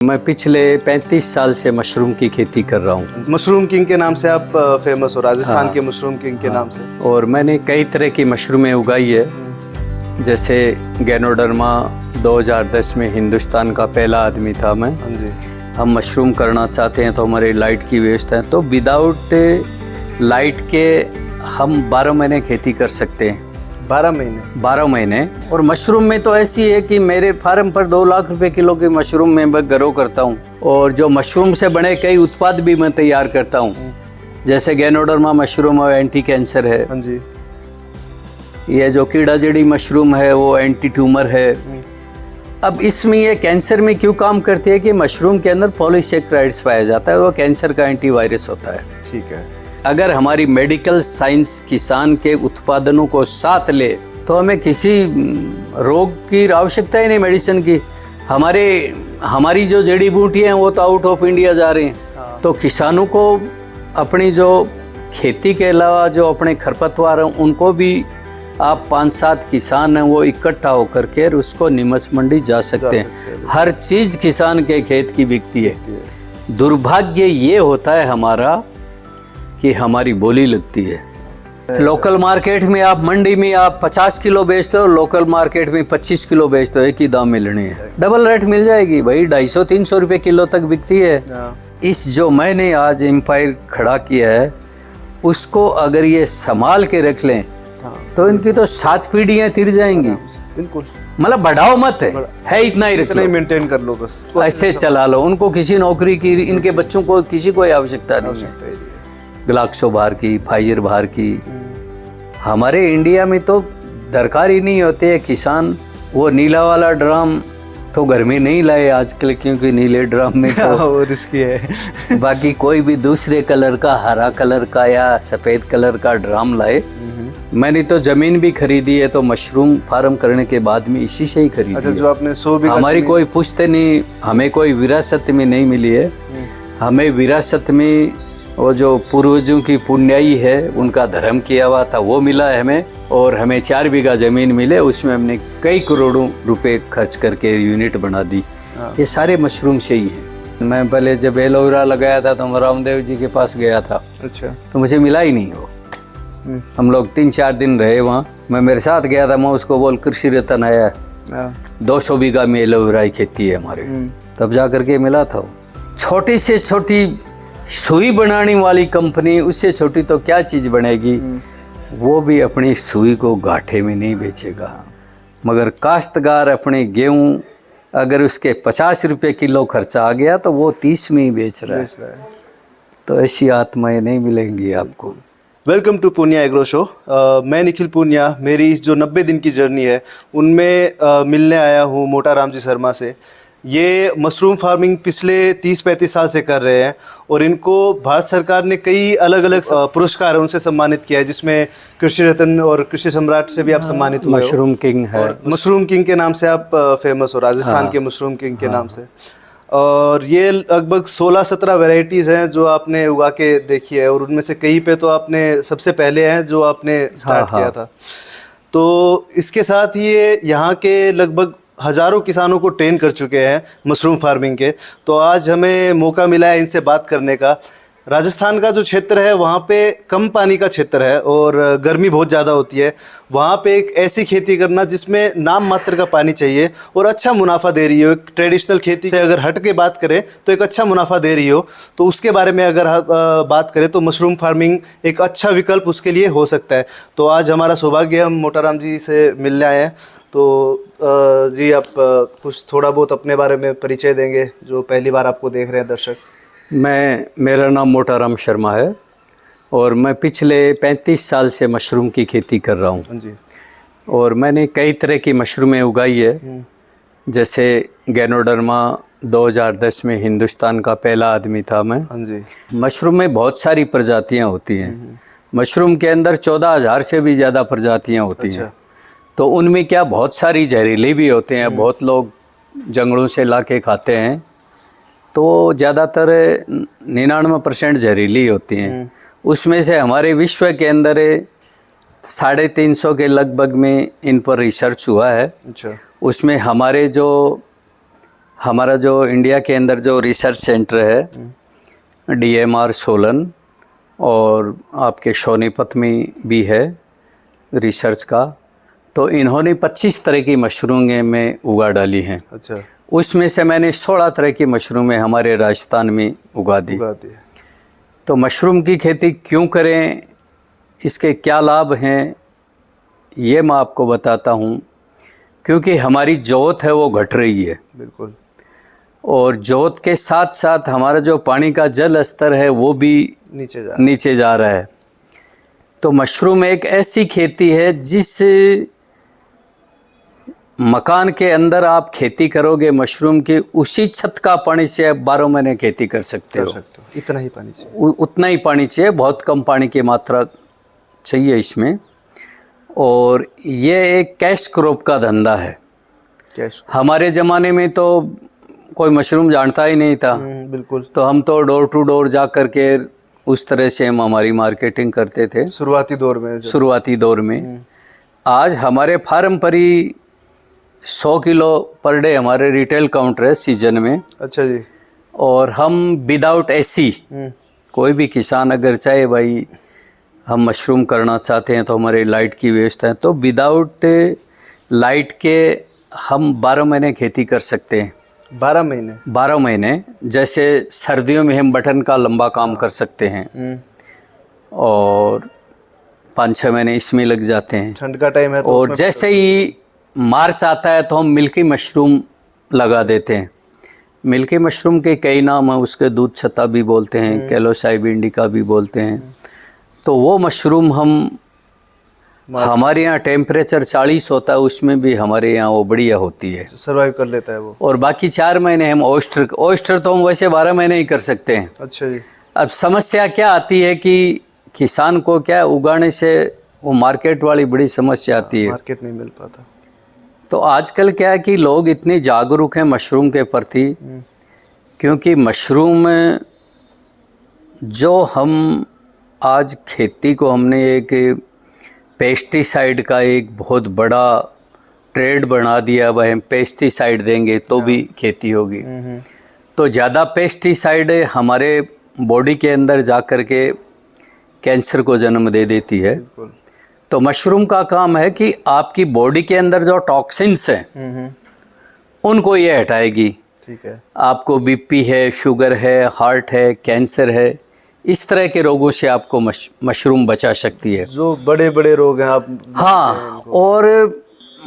मैं पिछले 35 साल से मशरूम की खेती कर रहा हूँ। मशरूम किंग के नाम से आप फेमस हो, राजस्थान के मशरूम किंग के नाम से। और मैंने कई तरह की मशरूमें उगाई है, जैसे गैनोडर्मा 2010 में हिंदुस्तान का पहला आदमी था मैं। हाँ जी। हम मशरूम करना चाहते हैं तो हमारे लाइट की व्यवस्था है, तो विदाउट लाइट के हम 12 महीने खेती कर सकते हैं। 12 महीने। और मशरूम में तो ऐसी है कि मेरे फार्म पर 2 लाख रुपए किलो की मशरूम मैं ग्रो करता हूँ, और जो मशरूम से बने कई उत्पाद भी मैं तैयार करता हूँ, जैसे गैनोडर्मा मशरूम है, एंटी कैंसर है। हाँ जी। ये जो कीड़ा जड़ी मशरूम है वो एंटी ट्यूमर है। अब इसमें ये कैंसर में क्यों काम करती है कि मशरूम के अंदर पॉलीसेक्राइड्स पाया जाता है, वो कैंसर का एंटीवायरस होता है। ठीक है। अगर हमारी मेडिकल साइंस किसान के उत्पादनों को साथ ले तो हमें किसी रोग की आवश्यकता ही नहीं मेडिसिन की। हमारी जो जड़ी बूटियाँ हैं वो तो आउट ऑफ इंडिया जा रही हैं। तो किसानों को अपनी जो खेती के अलावा जो अपने खरपतवार हैं उनको भी आप 5-7 किसान हैं वो इकट्ठा होकर के उसको नीमच मंडी जा सकते हैं। हर चीज़ किसान के खेत की बिकती है। दुर्भाग्य ये होता है हमारा कि हमारी बोली लगती है। लोकल मार्केट में आप मंडी में आप 50 किलो बेचते हो, लोकल मार्केट में 25 किलो बेचते हो, एक ही दाम मिलने हैं। डबल रेट मिल जाएगी भाई, 250-300 रुपये किलो तक बिकती है। इस जो मैंने आज एम्पायर खड़ा किया है उसको अगर ये संभाल के रख लें तो इनकी तो 7 पीढ़ियाँ तिर जाएंगी। बिल्कुल, मतलब बढ़ाओ मत है इतना ही रख लो, मेंटेन कर लो, बस ऐसे चला लो। उनको किसी नौकरी की, इनके बच्चों को किसी कोई आवश्यकता नहीं है। ग्लाक्सो बाहर की, फाइजर बाहर की, हमारे इंडिया में तो दरकार ही नहीं होते है। किसान वो नीला वाला ड्राम तो घर में नहीं लाए आजकल, क्योंकि नीले ड्राम में तो रिस्की है। बाकी कोई भी दूसरे कलर का, हरा कलर का या सफ़ेद कलर का ड्राम लाए। मैंने तो ज़मीन भी खरीदी है, तो मशरूम फार्म करने के बाद में इसी से ही खरीदी। अच्छा, जो आपने 100 बीघा, हमारी कोई पुश्त नहीं, हमें कोई विरासत में नहीं मिली है। हमें विरासत में वो जो पूर्वजों की पुण्याई है, उनका धर्म किया हुआ था, वो मिला है हमें। और हमें 4 बीघा ज़मीन मिले, उसमें हमने कई करोड़ों रुपए खर्च करके यूनिट बना दी। ये सारे मशरूम से ही है। मैं पहले जब एलोवेरा लगाया था तो रामदेव जी के पास गया था। अच्छा। तो मुझे मिला ही नहीं वो। हम लोग 3-4 दिन रहे वहाँ। मैं मेरे साथ गया था, मैं उसको बोल कृषि रतन आया, 200 बीघा में एलोवेरा की खेती है हमारे। तब जा करके मिला था। छोटी से छोटी सुई बनाने वाली कंपनी, उससे छोटी तो क्या चीज़ बनेगी, वो भी अपनी सुई को घाटे में नहीं बेचेगा। मगर काश्तकार अपने गेहूँ अगर उसके 50 रुपये किलो खर्चा आ गया तो वो 30 में ही बेच रहा है। तो ऐसी आत्माएं नहीं मिलेंगी आपको। Welcome to Poonia agro show. मैं निखिल पूनिया। मेरी इस जो 90 दिन की जर्नी है उनमें मिलने आया हूँ मोटा राम जी शर्मा से। ये मशरूम फार्मिंग पिछले 30-35 साल से कर रहे हैं, और इनको भारत सरकार ने कई अलग अलग पुरस्कार उनसे सम्मानित किया है, जिसमें कृषि रत्न और कृषि सम्राट से भी आप सम्मानित हुए हो। मशरूम किंग है, मशरूम किंग के नाम से आप फेमस हो, राजस्थान के मशरूम किंग के नाम से। और ये लगभग 16-17 वैरायटीज़ हैं जो आपने उगा के देखी है, और उनमें से कई पे तो आपने सबसे पहले हैं जो आपने स्टार्ट किया था। तो इसके साथ ये यहाँ के लगभग हज़ारों किसानों को ट्रेन कर चुके हैं मशरूम फार्मिंग के। तो आज हमें मौका मिला है इनसे बात करने का। राजस्थान का जो क्षेत्र है वहाँ पे कम पानी का क्षेत्र है और गर्मी बहुत ज़्यादा होती है। वहाँ पे एक ऐसी खेती करना जिसमें नाम मात्र का पानी चाहिए और अच्छा मुनाफा दे रही हो, एक ट्रेडिशनल खेती से अगर हट के बात करें तो एक अच्छा मुनाफा दे रही हो, तो उसके बारे में अगर बात करें तो मशरूम फार्मिंग एक अच्छा विकल्प उसके लिए हो सकता है। तो आज हमारा सौभाग्य हम मोटाराम जी से मिलने आए हैं। तो जी, आप कुछ थोड़ा बहुत अपने बारे में परिचय देंगे जो पहली बार आपको देख रहे हैं दर्शक? मेरा नाम मोटाराम शर्मा है और मैं पिछले 35 साल से मशरूम की खेती कर रहा हूँ। जी। और मैंने कई तरह की मशरूमें उगाई है, जैसे गैनोडर्मा 2010 में हिंदुस्तान का पहला आदमी था मैं। जी। मशरूम में बहुत सारी प्रजातियाँ होती हैं। मशरूम के अंदर 14,000 से भी ज़्यादा प्रजातियाँ होती हैं। तो उनमें क्या बहुत सारी जहरीली भी होते हैं, बहुत लोग जंगलों से ला के खाते हैं, तो ज़्यादातर 99% जहरीली होती हैं। उसमें से हमारे विश्व के अंदर 350 के लगभग में इन पर रिसर्च हुआ है। अच्छा। उसमें हमारे जो हमारा जो इंडिया के अंदर जो रिसर्च सेंटर है DMR सोलन और आपके सोनीपत में भी है रिसर्च का, तो इन्होंने 25 तरह की मशरूमें में उगा डाली हैं। अच्छा, उसमें से मैंने 16 तरह की मशरूमें हमारे राजस्थान में उगा दी। तो मशरूम की खेती क्यों करें, इसके क्या लाभ हैं, ये मैं आपको बताता हूँ। क्योंकि हमारी जोत है वो घट रही है, बिल्कुल, और जोत के साथ साथ हमारा जो पानी का जल स्तर है वो भी नीचे जा रहा है। तो मशरूम एक ऐसी खेती है जिस मकान के अंदर आप खेती करोगे मशरूम की, उसी छत का पानी से आप 12 महीने खेती कर सकते हो। इतना ही पानी चाहिए, उतना ही पानी चाहिए, बहुत कम पानी की मात्रा चाहिए इसमें। और ये एक कैश क्रॉप का धंधा है। हमारे ज़माने में तो कोई मशरूम जानता ही नहीं था। बिल्कुल। तो हम तो डोर टू डोर जा कर के उस तरह से हम हमारी मार्केटिंग करते थे शुरुआती दौर में। आज हमारे फार्म पर ही 100 किलो पर डे हमारे रिटेल काउंटर है सीजन में। अच्छा जी। और हम विदाउट एसी, कोई भी किसान अगर चाहे भाई हम मशरूम करना चाहते हैं तो हमारे लाइट की व्यवस्था है, तो विदाउट लाइट के हम 12 महीने खेती कर सकते हैं। 12 महीने जैसे सर्दियों में हम बटन का लंबा काम कर सकते हैं और 5-6 महीने इसमें लग जाते हैं, ठंड का टाइम है तो। और जैसे ही मार्च आता है तो हम मिल्की मशरूम लगा देते हैं। मिल्की मशरूम के कई नाम हैं, उसके दूध छत्ता भी बोलते हैं, कैलोसाई इंडिका भी बोलते हैं। तो वो मशरूम हम हमारे यहाँ टेम्परेचर 40 होता है, उसमें भी हमारे यहाँ वो बढ़िया होती है, सर्वाइव कर लेता है वो। और बाकी 4 महीने हम ओस्टर तो हम वैसे 12 महीने ही कर सकते हैं। अच्छा जी। अब समस्या क्या आती है कि किसान को क्या उगाने से वो मार्केट वाली बड़ी समस्या आती है, मार्केट नहीं मिल पाता। तो आजकल क्या है कि लोग इतने जागरूक हैं मशरूम के प्रति, क्योंकि मशरूम जो हम आज खेती को हमने एक पेस्टिसाइड का एक बहुत बड़ा ट्रेड बना दिया। भाई हम पेस्टिसाइड देंगे तो भी खेती होगी, तो ज़्यादा पेस्टिसाइड हमारे बॉडी के अंदर जा कर के कैंसर को जन्म दे देती है। तो मशरूम का काम है कि आपकी बॉडी के अंदर जो टॉक्सिन्स हैं उनको ये हटाएगी। ठीक है। आपको बीपी है, शुगर है, हार्ट है, कैंसर है, इस तरह के रोगों से आपको मशरूम बचा सकती है, जो बड़े बड़े रोग हैं आप। हाँ, और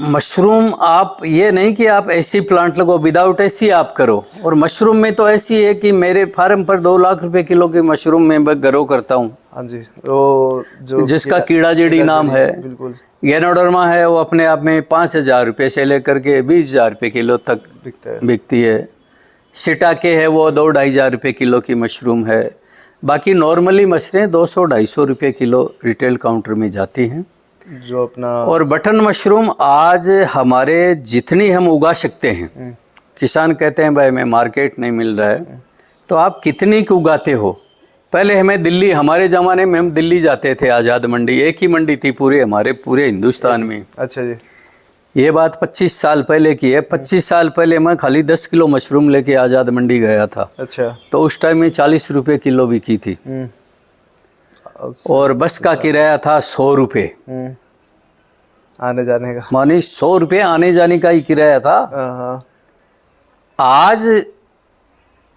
मशरूम आप ये नहीं कि आप ऐसी प्लांट लगो, विदाउट ऐसी आप करो। और मशरूम में तो ऐसी है कि मेरे फार्म पर 2 लाख रुपए किलो की मशरूम में मैं ग्रो करता हूँ। हाँ जी। वो जो जिसका कीड़ा जेड़ी नाम है, बिल्कुल, गैनोडर्मा है, वो अपने आप में 5,000 रुपये से लेकर के 20,000 रुपये किलो तक बिकती है। सिटाके है वो 2-2,500 रुपये किलो की मशरूम है। बाकी नॉर्मली मछलियाँ 200-250 रुपये किलो रिटेल काउंटर में जाती हैं जो अपना। और बटन मशरूम आज हमारे जितनी हम उगा सकते हैं, किसान कहते हैं भाई मैं मार्केट नहीं मिल रहा है, तो आप कितनी की उगाते हो। पहले हमारे ज़माने में हम दिल्ली जाते थे, आज़ाद मंडी, एक ही मंडी थी पूरे हिंदुस्तान में। अच्छा जी। ये बात 25 साल पहले की है। 25 साल पहले मैं खाली 10 किलो मशरूम लेके आज़ाद मंडी गया था। अच्छा। तो उस टाइम में 40 रुपये किलो बिकी थी, और बस का किराया था 100 रुपये आने जाने का, मानी 100 रुपये आने जाने का ही किराया था। आज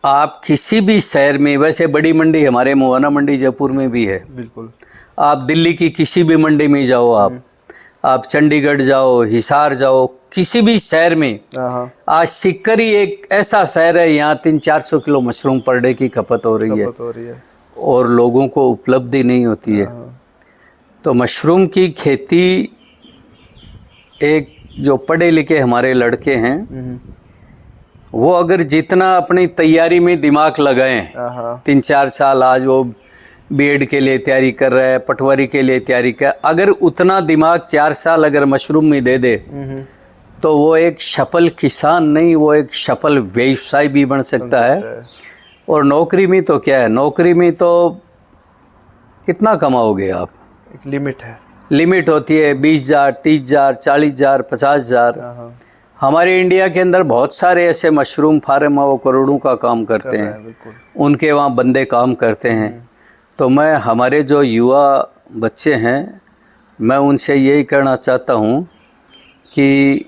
आप किसी भी शहर में, वैसे बड़ी मंडी हमारे मोहाना मंडी जयपुर में भी है, बिल्कुल, आप दिल्ली की किसी भी मंडी में जाओ, आप चंडीगढ़ जाओ, हिसार जाओ, किसी भी शहर में, आज सीकर ही एक ऐसा शहर है, यहाँ 300-400 किलो मशरूम पर डे की खपत हो रही है और लोगों को उपलब्धि नहीं होती है। तो मशरूम की खेती एक जो पढ़े लिखे हमारे लड़के हैं, वो अगर जितना अपनी तैयारी में दिमाग लगाएं, 3-4 साल आज वो बीएड के लिए तैयारी कर रहा है, पटवारी के लिए तैयारी कर, अगर उतना दिमाग 4 साल अगर मशरूम में दे दे तो वो एक सफल किसान नहीं, वो एक सफल व्यवसाय भी बन सकता है। और नौकरी में तो क्या है, नौकरी में तो कितना कमाओगे आप, एक लिमिट है, लिमिट होती है 20,000, 30,000, 40,000, 50,000। हमारे इंडिया के अंदर बहुत सारे ऐसे मशरूम फार्म है, वो करोड़ों का काम करते हैं, बिल्कुल। उनके वहाँ बंदे काम करते हैं। तो मैं हमारे जो युवा बच्चे हैं, मैं उनसे यही कहना चाहता हूँ कि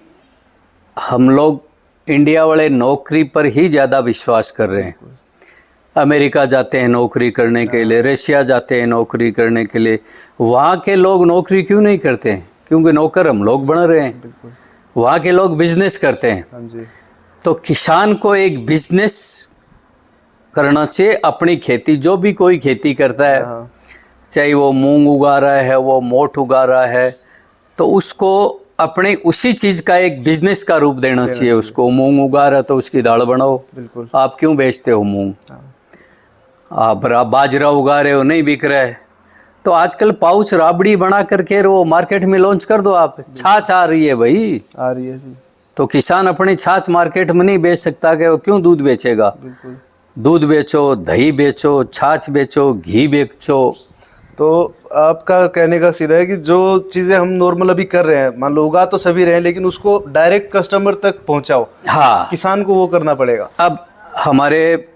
हम लोग इंडिया वाले नौकरी पर ही ज़्यादा विश्वास कर रहे हैं। अमेरिका जाते हैं नौकरी करने के लिए, रशिया जाते हैं नौकरी करने के लिए। वहाँ के लोग नौकरी क्यों नहीं करते हैं? क्योंकि नौकर हम लोग बन रहे हैं। वहाँ के लोग बिजनेस करते हैं। हाँ जी। तो किसान को एक बिजनेस करना चाहिए। अपनी खेती, जो भी कोई खेती करता है, चाहे वो मूंग उगा रहा है, वो मोठ उगा रहा है, तो उसको अपने उसी चीज़ का एक बिजनेस का रूप देना चाहिए उसको। मूंग उगा रहा है तो उसकी दाल बनाओ। बिल्कुल। आप क्यों बेचते हो मूंग? आप बाजरा उगा रहे हो, नहीं बिक रहा है, तो आजकल पाउच राबड़ी बना करके वो मार्केट में लॉन्च कर दो। आप छाछ आ रही है भाई, आ रही है जी। तो किसान अपनी छाछ मार्केट में नहीं बेच सकता कि वो क्यों दूध बेचेगा? बिल्कुल। दूध बेचो, दही बेचो, छाछ बेचो, घी बेचो। तो आपका कहने का सीधा है कि जो चीज़ें हम नॉर्मल अभी कर रहे हैं, मान लो उगा तो सभी रहे हैं, लेकिन उसको डायरेक्ट कस्टमर तक पहुंचाओ। हाँ, किसान को वो करना पड़ेगा। अब हमारे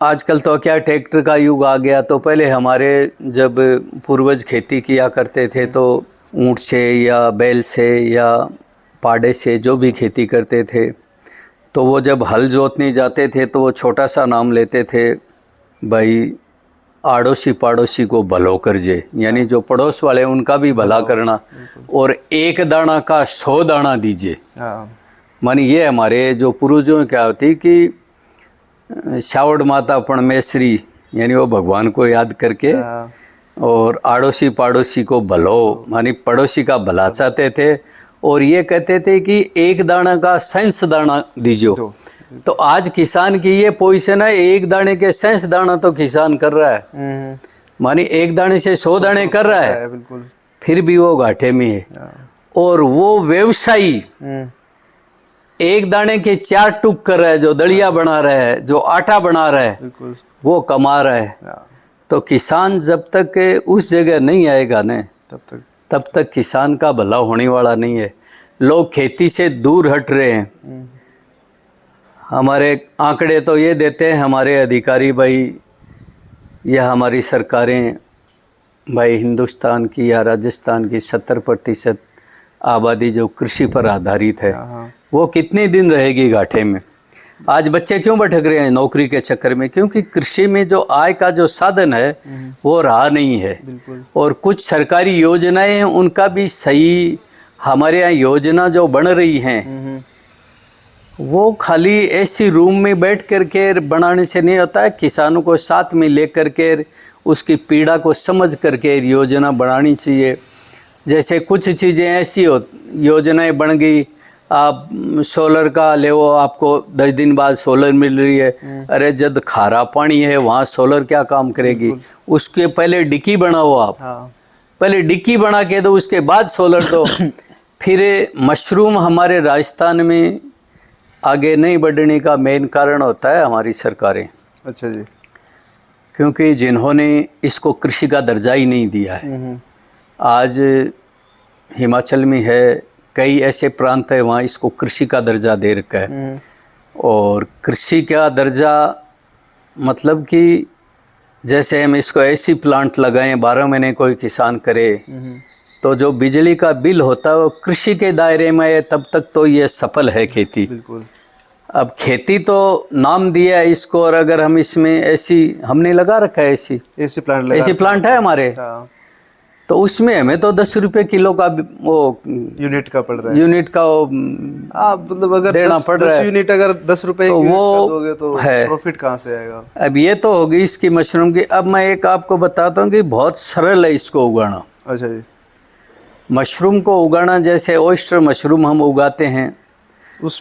आजकल तो क्या ट्रैक्टर का युग आ गया, तो पहले हमारे जब पूर्वज खेती किया करते थे तो ऊँट से या बैल से या पाड़े से जो भी खेती करते थे, तो वो जब हल जोतने जाते थे तो वो छोटा सा नाम लेते थे, भाई आड़ोसी पाड़ोसी को भलो करजे, यानी जो पड़ोस वाले उनका भी भला करना, और एक दाना का 100 दाना दीजिए। मानी ये हमारे जो पूर्वजों क्या होती कि श्रावण माता परमेश्वरी, यानी वो भगवान को याद करके और आड़ोसी पाड़ोसी को भलो, मानी पड़ोसी का भला चाहते थे, और ये कहते थे कि एक दाना का 100 दाना दीजिए। तो आज किसान की ये पोजीशन है, एक दाने के 100 दाना तो किसान कर रहा है, मानी एक दाने से 100 दाने कर रहा है, बिल्कुल। फिर भी वो घाटे में है। और वो व्यवसायी एक दाने के 4 टुक कर रहा है, जो दलिया बना रहा है, जो आटा बना रहा है, बिल्कुल। वो कमा रहा है। तो किसान जब तक उस जगह नहीं आएगा न, तब तक किसान का भला होने वाला नहीं है। लोग खेती से दूर हट रहे हैं। हमारे आंकड़े तो ये देते हैं हमारे अधिकारी भाई या हमारी सरकारें भाई, हिंदुस्तान की या राजस्थान की 70% आबादी जो कृषि पर आधारित है, वो कितने दिन रहेगी घाटे में? आज बच्चे क्यों भटक रहे हैं नौकरी के चक्कर में? क्योंकि कृषि में जो आय का जो साधन है वो रहा नहीं है। और कुछ सरकारी योजनाएं हैं, उनका भी सही, हमारे यहाँ योजना जो बन रही हैं वो खाली ऐसी रूम में बैठ करके बनाने से नहीं होता है। किसानों को साथ में ले करके उसकी पीड़ा को समझ करके योजना बनानी चाहिए। जैसे कुछ चीज़ें ऐसी योजनाएं बन गई, आप सोलर का ले, वो आपको 10 दिन बाद सोलर मिल रही है। अरे जब खारा पानी है वहाँ सोलर क्या काम करेगी? उसके पहले डिक्की बनाओ आप। पहले डिक्की बना के दो, उसके बाद सोलर दो। फिर मशरूम हमारे राजस्थान में आगे नहीं बढ़ने का मेन कारण होता है हमारी सरकारें। अच्छा जी। क्योंकि जिन्होंने इसको कृषि का दर्जा ही नहीं दिया है। आज हिमाचल में है, कई ऐसे प्रांत है वहाँ इसको कृषि का दर्जा दे रखा है। और कृषि का दर्जा मतलब कि जैसे हम इसको ऐसी प्लांट लगाएं 12 महीने कोई किसान करे, तो जो बिजली का बिल होता है वो कृषि के दायरे में है, तब तक तो ये सफल है खेती। बिल्कुल। अब खेती तो नाम दिया है इसको, और अगर हम इसमें ऐसी, हमने लगा रखा है ऐसी प्लांट है हमारे, तो उसमें हमें तो 10 रुपये किलो का वो यूनिट का पड़ रहा है। यूनिट का वो मतलब अगर देना पड़ रहा है। यूनिट अगर 10 रुपये तो वो दोगे तो है, प्रॉफिट कहाँ से आएगा? अब ये तो होगी इसकी मशरूम की। अब मैं एक आपको बताता हूँ कि बहुत सरल है इसको उगाना। अच्छा जी। मशरूम को उगाना, जैसे ऑयस्टर मशरूम हम उगाते हैं, उस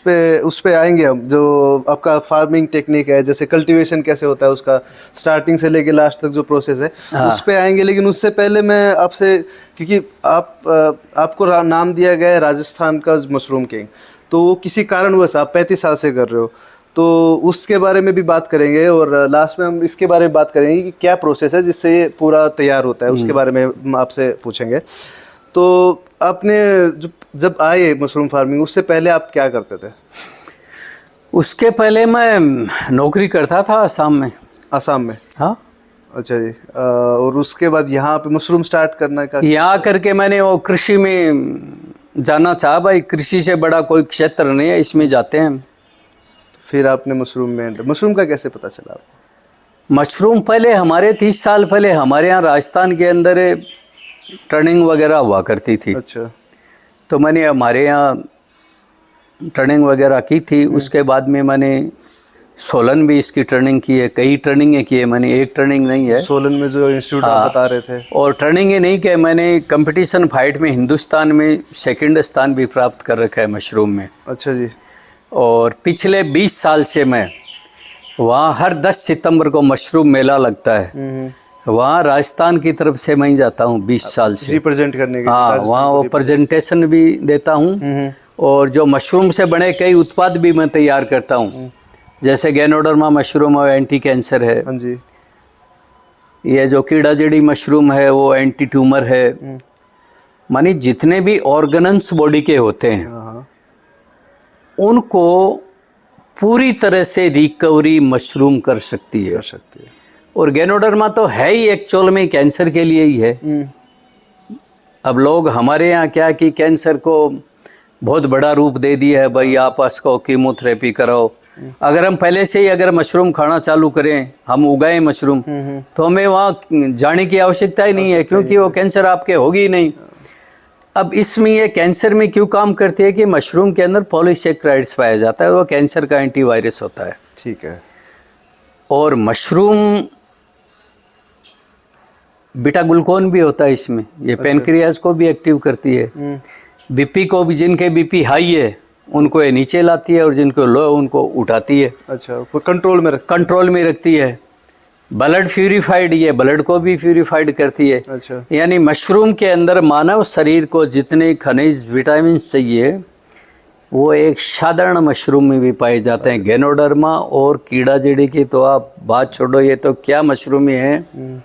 पे आएंगे हम। जो आपका फार्मिंग टेक्निक है, जैसे कल्टीवेशन कैसे होता है उसका, स्टार्टिंग से लेके लास्ट तक जो प्रोसेस है, उस पे आएंगे। लेकिन उससे पहले मैं आपसे, क्योंकि आपको नाम दिया गया है राजस्थान का मशरूम किंग, तो वो किसी कारणवश आप 35 साल से कर रहे हो, तो उसके बारे में भी बात करेंगे। और लास्ट में हम इसके बारे में बात करेंगे कि क्या प्रोसेस है जिससे ये पूरा तैयार होता है, उसके बारे में हम आपसे पूछेंगे। तो आपने जो जब आए मशरूम फार्मिंग, उससे पहले आप क्या करते थे? उसके पहले मैं नौकरी करता था असम में। असम में? हाँ। अच्छा जी। और उसके बाद यहाँ पे मशरूम स्टार्ट करने का? यहाँ करके मैंने वो कृषि में जाना चाहा, भाई कृषि से बड़ा कोई क्षेत्र नहीं है, इसमें जाते हैं। फिर आपने मशरूम में मशरूम का कैसे पता चला आपको? मशरूम पहले हमारे 30 साल पहले हमारे यहाँ राजस्थान के अंदर ट्रेनिंग वगैरह हुआ करती थी। अच्छा। तो मैंने हमारे यहाँ ट्रेनिंग वगैरह की थी। उसके बाद में मैंने सोलन भी इसकी ट्रेनिंग की है, कई ट्रेनिंगें की है मैंने, एक ट्रेनिंग नहीं है। सोलन में जो इंस्टीट्यूट आप बता रहे थे? और ट्रेनिंगें नहीं किया मैंने, कंपटीशन फाइट में हिंदुस्तान में सेकंड स्थान भी प्राप्त कर रखा है मशरूम में। अच्छा जी। और पिछले 20 साल से मैं वहाँ हर 10 सितंबर को मशरूम मेला लगता है, वहाँ राजस्थान की तरफ से मैं ही जाता हूँ 20 साल से रिप्रेजेंट करने के लिए। हाँ, वहाँ वो प्रेजेंटेशन भी देता हूँ। और जो मशरूम से बने कई उत्पाद भी मैं तैयार करता हूँ, जैसे गैनोडर्मा मशरूम है, एंटी कैंसर है। हाँ जी। ये जो कीड़ा जड़ी मशरूम है वो एंटी ट्यूमर है। मानी जितने भी ऑर्गेनल्स बॉडी के होते हैं उनको पूरी तरह से रिकवरी मशरूम कर सकती है। और गैनोडर्मा तो है ही एक्चुअल में कैंसर के लिए ही है। अब लोग हमारे यहाँ क्या कि कैंसर को बहुत बड़ा रूप दे दिया है, भाई आप इसको कीमोथेरेपी कराओ। अगर हम पहले से ही अगर मशरूम खाना चालू करें, हम उगाएं मशरूम, तो हमें वहाँ जाने की आवश्यकता ही नहीं है, क्योंकि वो कैंसर आपके होगी ही नहीं। अब इसमें ये कैंसर में क्यों काम करती है कि मशरूम के अंदर पॉलीसेक्राइड्स पाया जाता है, वो कैंसर का एंटीवायरस होता है। ठीक है। और मशरूम बीटा ग्लूकोन भी होता है इसमें, ये पेनक्रियाज को भी एक्टिव करती है। बीपी को भी, जिनके बीपी हाई है उनको ये नीचे लाती है, और जिनको लो है उनको उठाती है। अच्छा, वो कंट्रोल में रखती है। ब्लड प्यूरिफाइड, ये ब्लड को भी प्यूरिफाइड करती है। अच्छा। यानी मशरूम के अंदर मानव शरीर को जितने खनिज विटामिन चाहिए वो एक साधारण मशरूम में भी पाए जाते हैं। गैनोडर्मा और कीड़ा जड़ी की तो आप बात छोड़ो, ये तो क्या मशरूम है।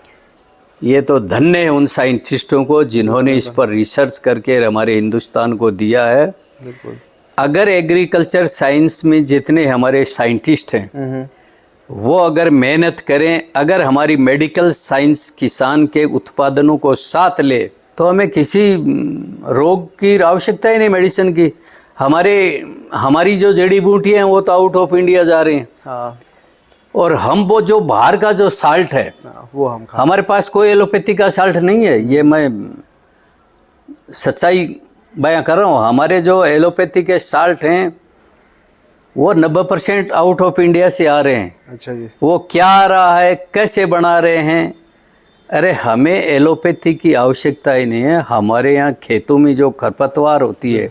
ये तो धन्य है उन साइंटिस्टों को जिन्होंने इस पर रिसर्च करके हमारे हिंदुस्तान को दिया है। बिल्कुल। अगर एग्रीकल्चर साइंस में जितने हमारे साइंटिस्ट हैं वो अगर मेहनत करें, अगर हमारी मेडिकल साइंस किसान के उत्पादनों को साथ ले, तो हमें किसी रोग की आवश्यकता ही नहीं मेडिसिन की। हमारी जो जड़ी बूटियाँ हैं वो तो आउट ऑफ इंडिया जा रही हैं। हाँ। और हम वो जो बाहर का जो साल्ट है वो हमारे पास कोई एलोपैथी का साल्ट नहीं है, ये मैं सच्चाई बयां कर रहा हूँ। हमारे जो एलोपैथी के साल्ट हैं वो 90% आउट ऑफ इंडिया से आ रहे हैं। अच्छा जी। वो क्या आ रहा है, कैसे बना रहे हैं, अरे हमें एलोपैथी की आवश्यकता ही नहीं है। हमारे यहाँ खेतों में जो खरपतवार होती है,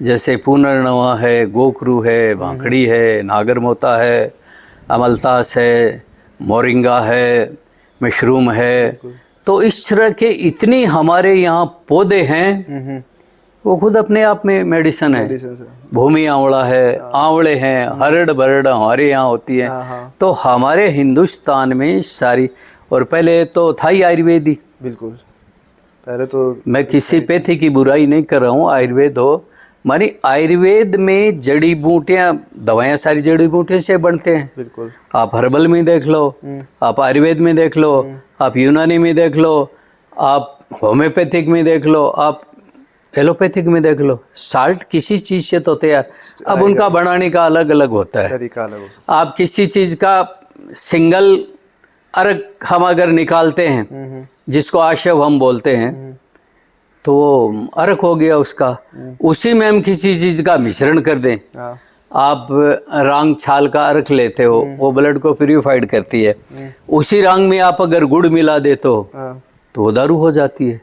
जैसे पुनर्नवा है, गोखरू है, भांखड़ी है, नागरमोता है, अमलतास है, मोरिंगा है, मशरूम है, तो इस तरह के इतनी हमारे यहाँ पौधे हैं, वो खुद अपने आप में मेडिसिन है। भूमि आंवला है, आंवले हैं, हरड़ बरड़ हमारे यहाँ होती है। तो हमारे हिंदुस्तान में सारी, और पहले तो था ही आयुर्वेद ही। बिल्कुल। पहले तो मैं किसी पैथी की बुराई नहीं कर रहा हूँ, आयुर्वेद हो, मानी आयुर्वेद में जड़ी बूटियाँ, दवाएं सारी जड़ी बूटियों से बनते हैं। बिल्कुल। आप हर्बल में देख लो, आप आयुर्वेद में देख लो, आप यूनानी में देख लो, आप होम्योपैथिक में देख लो, आप एलोपैथिक में देख लो, साल्ट किसी चीज़ से तो तैयार। अब उनका बनाने का अलग अलग होता है, तरीका अलग होता है। आप किसी चीज़ का सिंगल अर्क हम अगर निकालते हैं, जिसको आशव हम बोलते हैं, तो वो अर्क हो गया उसका। उसी में हम किसी चीज़ का मिश्रण कर दें, आप रांग छाल का अर्क लेते हो, वो ब्लड को प्यूरिफाइड करती है। उसी रांग में आप अगर गुड़ मिला देते हो तो वो दारू हो जाती है।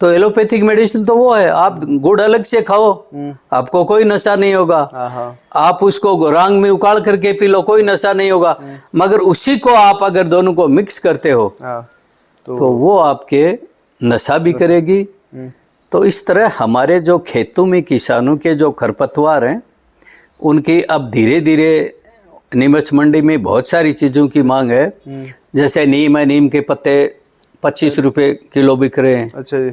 तो एलोपैथिक मेडिसिन तो वो है, आप गुड़ अलग से खाओ, आपको कोई नशा नहीं होगा। आप उसको रांग में उकाड़ करके पी लो, कोई नशा नहीं होगा। मगर उसी को आप अगर दोनों को मिक्स करते हो तो वो आपके नशा भी करेगी। तो इस तरह हमारे जो खेतों में किसानों के जो खरपतवार हैं, उनकी अब धीरे धीरे नीमच मंडी में बहुत सारी चीज़ों की मांग है। जैसे नीम है, नीम के पत्ते 25 रुपये किलो बिक रहे हैं। अच्छा जी।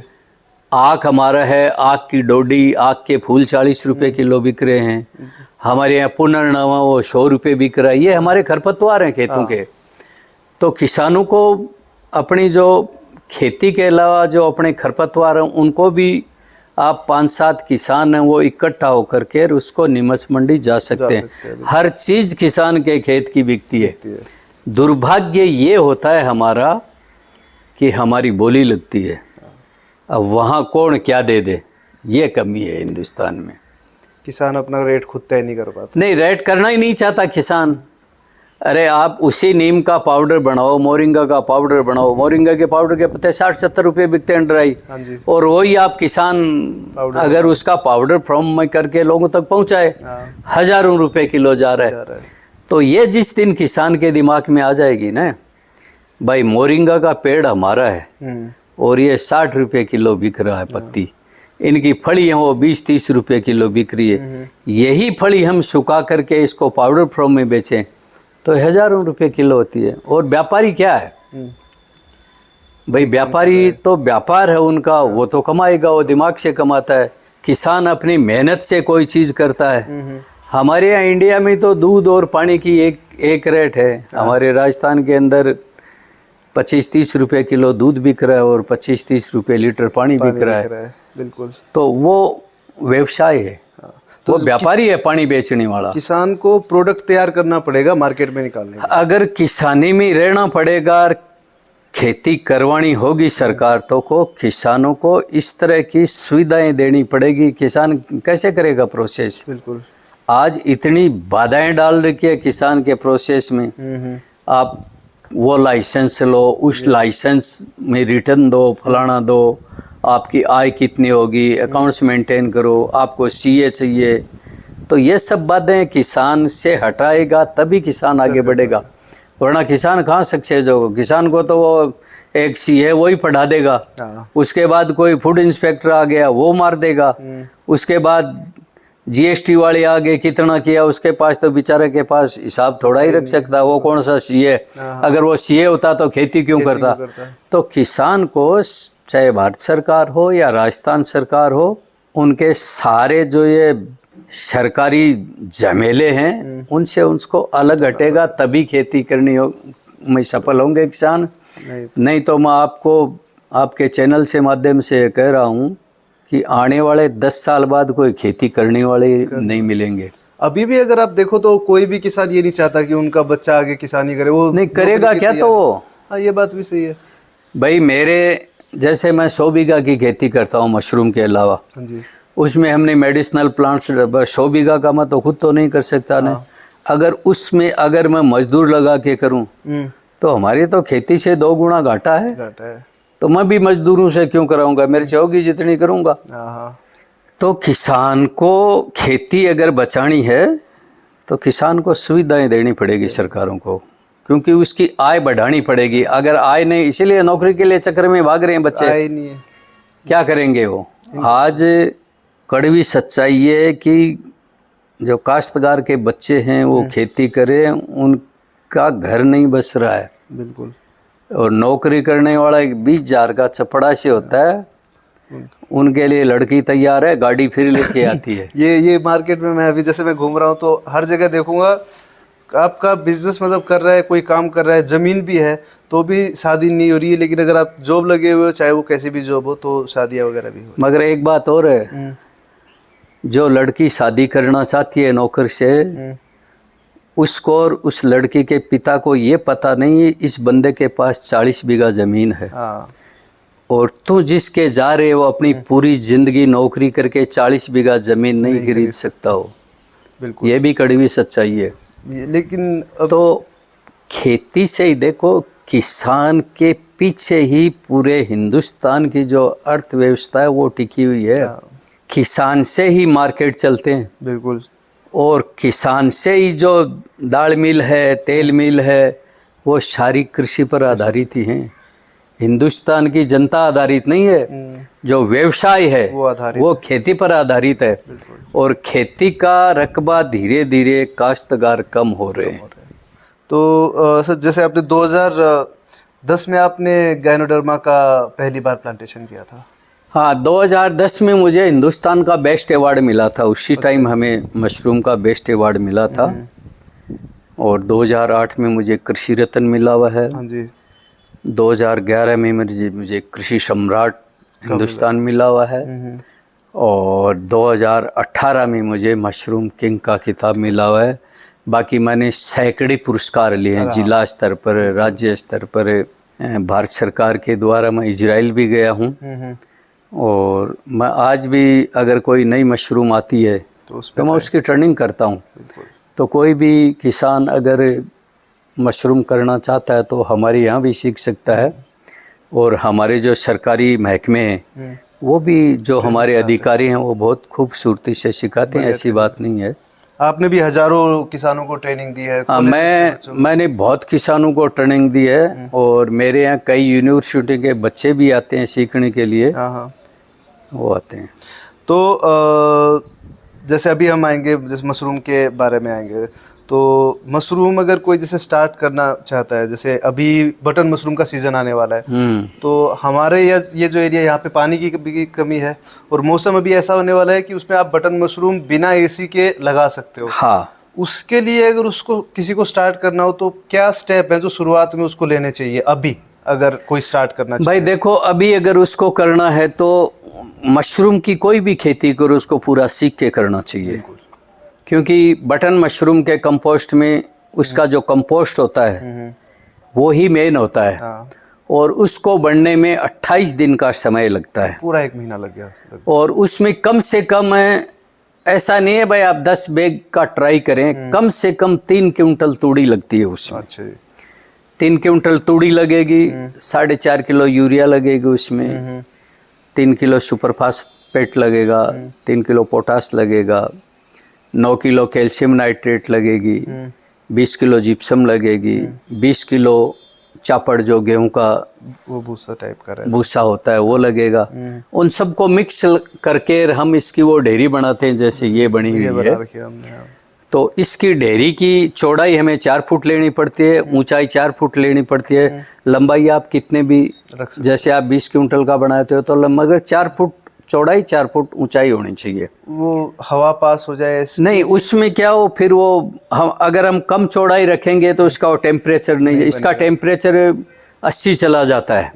आक हमारा है, आक की डोडी, आक के फूल 40 रुपए किलो बिक रहे हैं। हमारे यहाँ पुनर्नवा वो 100 रुपये बिक रहा है। ये हमारे खरपतवार हैं खेतों के। तो किसानों को अपनी जो खेती के अलावा जो अपने खरपतवार हैं उनको भी आप 5-7 किसान हैं वो इकट्ठा होकर के उसको नीमच मंडी जा सकते हैं। हर चीज़ किसान के खेत की बिकती है। दुर्भाग्य ये होता है हमारा कि हमारी बोली लगती है, अब वहाँ कौन क्या दे दे, ये कमी है हिंदुस्तान में। किसान अपना रेट खुद तय नहीं कर पाता। नहीं, रेट करना ही नहीं चाहता किसान। अरे आप उसी नीम का पाउडर बनाओ, मोरिंगा का पाउडर बनाओ, मोरिंगा के पाउडर के पत्ते 60-70 रुपये बिकते हैं ड्राई, और वही आप किसान अगर उसका पाउडर फॉर्म में करके लोगों तक पहुंचाए, हजारों रुपए किलो जा रहा है। तो ये जिस दिन किसान के दिमाग में आ जाएगी ना, भाई मोरिंगा का पेड़ हमारा है और ये 60 रुपये किलो बिक रहा है पत्ती, इनकी फली है वो 20-30 रुपये किलो बिक रही है, यही फली हम सुखा करके इसको पाउडर फॉर्म में बेचें तो हजारों रुपए किलो होती है। और व्यापारी क्या है भाई, व्यापारी तो व्यापार है उनका, वो तो कमाएगा, वो दिमाग से कमाता है। किसान अपनी मेहनत से कोई चीज़ करता है। हमारे यहाँ इंडिया में तो दूध और पानी की एक रेट है। हमारे राजस्थान के अंदर 25-30 रुपये किलो दूध बिक रहा है और 25-30 रुपये लीटर पानी बिक रहा है। बिल्कुल। तो वो व्यवसाय है, तो व्यापारी है पानी बेचने वाला। किसान को प्रोडक्ट तैयार करना पड़ेगा मार्केट में निकालने। अगर किसानी में रहना पड़ेगा, खेती करवानी होगी सरकार तो को किसानों को इस तरह की सुविधाएं देनी पड़ेगी। किसान कैसे करेगा प्रोसेस? बिल्कुल। आज इतनी बाधाएं डाल रखी है किसान के प्रोसेस में। आप वो लाइसेंस लो, उस लाइसेंस में रिटर्न दो, फलाना दो, आपकी आय कितनी होगी, अकाउंट्स मेंटेन करो, आपको सीए चाहिए। तो ये सब बातें किसान से हटाएगा तभी किसान आगे बढ़ेगा, वरना किसान कहाँ सक्सेस होगा। किसान को तो वो एक सीए वो ही पढ़ा देगा, उसके बाद कोई फूड इंस्पेक्टर आ गया वो मार देगा, उसके बाद जीएसटी वाले आ गए कितना किया, उसके पास तो बेचारे के पास हिसाब थोड़ा ही रख सकता, वो कौन सा सीए। अगर वो सीए होता तो खेती क्यों करता। तो किसान को चाहे भारत सरकार हो या राजस्थान सरकार हो, उनके सारे जो ये सरकारी झमेले हैं उनसे उसको अलग हटेगा तभी खेती करनी हो में सफल होंगे किसान। नहीं तो मैं आपको आपके चैनल से माध्यम से कह रहा हूँ कि आने वाले 10 साल बाद कोई खेती करने वाले नहीं मिलेंगे। अभी भी अगर आप देखो तो कोई भी किसान ये नहीं चाहता कि उनका बच्चा आगे किसानी करे। वो नहीं करेगा क्या तो वो। हाँ, ये बात भी सही है भाई। मेरे जैसे मैं 100 बीघा की खेती करता हूँ मशरूम के अलावा, उसमें हमने मेडिसिनल प्लांट्स 100 बीघा का मैं तो खुद तो नहीं कर सकता ना। अगर उसमें अगर मैं मजदूर लगा के करूँ तो हमारी तो खेती से 2 गुना घाटा है। तो मैं भी मजदूरों से क्यों कराऊंगा, मेरी चाहोगी जितनी करूंगा। तो किसान को खेती अगर बचानी है तो किसान को सुविधाएं देनी पड़ेगी सरकारों को, क्योंकि उसकी आय बढ़ानी पड़ेगी। अगर आय नहीं, इसीलिए नौकरी के लिए चक्कर में भाग रहे हैं बच्चे। आय नहीं है, क्या करेंगे वो। आज कड़वी सच्चाई ये कि जो काश्तकार के बच्चे हैं वो खेती करें, उनका घर नहीं बस रहा है। बिल्कुल। और नौकरी करने वाला एक 20,000 का चपड़ासी होता है, उनके लिए लड़की तैयार है, गाड़ी फिर लेके आती है। ये मार्केट में मैं अभी जैसे मैं घूम रहा हूँ तो हर जगह देखूंगा आपका बिजनेस मतलब कर रहा है, कोई काम कर रहा है, जमीन भी है तो भी शादी नहीं हो रही है। लेकिन अगर आप जॉब लगे हुए हो, चाहे वो कैसी भी जॉब हो, तो शादियाँ वगैरह भी हो। मगर एक बात और है, जो लड़की शादी करना चाहती है नौकर से, उसको और उस लड़की के पिता को ये पता नहीं इस बंदे के पास 40 बीघा जमीन है, और तू जिसके जा रहे हो अपनी पूरी जिंदगी नौकरी करके 40 बीघा जमीन नहीं खरीद सकता हो। बिल्कुल, ये भी कड़वी सच्चाई है। लेकिन तो खेती से ही देखो, किसान के पीछे ही पूरे हिंदुस्तान की जो अर्थव्यवस्था है वो टिकी हुई है। किसान से ही मार्केट चलते हैं। बिल्कुल। और किसान से ही जो दाल मिल है, तेल मिल है, वो सारी कृषि पर आधारित ही हैं। हिंदुस्तान की जनता आधारित नहीं है, जो व्यवसाय है वो खेती पर आधारित है। और खेती का रकबा धीरे धीरे काश्तकार कम हो रहे हैं। तो सर जैसे आपने 2010 में आपने गायनोडर्मा का पहली बार प्लांटेशन किया था। हाँ, 2010 में मुझे हिंदुस्तान का बेस्ट अवार्ड मिला था। उसी टाइम हमें मशरूम का बेस्ट अवार्ड मिला था। और 2008 में मुझे कृषि रत्न मिला हुआ है। हाँ जी। 2011 में मुझे कृषि सम्राट हिंदुस्तान मिला हुआ है। और 2018 में मुझे मशरूम किंग का खिताब मिला हुआ है। बाकी मैंने सैकड़े पुरस्कार लिए हैं, जिला स्तर पर, राज्य स्तर पर। भारत सरकार के द्वारा मैं इजराइल भी गया हूँ। और मैं आज भी अगर कोई नई मशरूम आती है तो मैं उसकी ट्रेनिंग करता हूँ। तो कोई भी किसान अगर मशरूम करना चाहता है तो हमारे यहाँ भी सीख सकता है। और हमारे जो सरकारी महकमे हैं वो भी, जो हमारे अधिकारी हैं, वो बहुत खूबसूरती से सिखाते हैं। ऐसी बात नहीं है। आपने भी हजारों किसानों को ट्रेनिंग दी है। हाँ, मैंने बहुत किसानों को ट्रेनिंग दी है। और मेरे यहाँ कई यूनिवर्सिटी के बच्चे भी आते हैं सीखने के लिए। हाँ, वो आते हैं। तो जैसे अभी हम आएंगे, जैसे मशरूम के बारे में आएंगे, तो मशरूम अगर कोई जैसे स्टार्ट करना चाहता है, जैसे अभी बटन मशरूम का सीज़न आने वाला है, तो हमारे ये जो एरिया, यहाँ पे पानी की भी कमी है और मौसम अभी ऐसा होने वाला है कि उसमें आप बटन मशरूम बिना एसी के लगा सकते हो। हाँ, उसके लिए अगर उसको किसी को स्टार्ट करना हो तो क्या स्टेप है जो शुरुआत में उसको लेने चाहिए अभी, अगर कोई स्टार्ट करना चाहिए? भाई देखो, अभी अगर उसको करना है तो मशरूम की कोई भी खेती करो, उसको पूरा सीख के करना चाहिए। क्योंकि बटन मशरूम के कंपोस्ट में उसका जो कंपोस्ट होता है वो ही मेन होता है। हाँ। और उसको बढ़ने में 28 दिन का समय लगता है। पूरा 1 महीना लग गया। और उसमें कम से कम, ऐसा नहीं है भाई आप 10 बैग का ट्राई करें, कम से कम 3 क्विंटल तूड़ी लगती है उसमें। अच्छा। 3 क्विंटल तूड़ी लगेगी, 4.5 किलो यूरिया लगेगी उसमें, 3 किलो सुपर फास्फेट लगेगा, 3 किलो पोटास लगेगा, 9 किलो कैल्शियम नाइट्रेट लगेगी, 20 किलो जिप्सम लगेगी, 20 किलो चापड़ जो गेहूं का वो भूसा टाइप का भूसा होता है वो लगेगा। उन सबको मिक्स करके हम इसकी वो ढेरी बनाते हैं, जैसे ये बनी हुई है। तो इसकी ढेरी की चौड़ाई हमें 4 फुट लेनी पड़ती है, ऊंचाई 4 फुट लेनी पड़ती है। लंबाई आप कितने भी, जैसे आप 20 क्विंटल का बनाते हो तो मगर 4 फुट चौड़ाई, 4 फुट ऊंचाई होनी चाहिए। वो हवा पास हो जाए नहीं, उसमें क्या हो फिर वो, हम अगर हम कम चौड़ाई रखेंगे तो इसका वो टेम्परेचर नहीं, इसका टेम्परेचर 80 चला जाता है,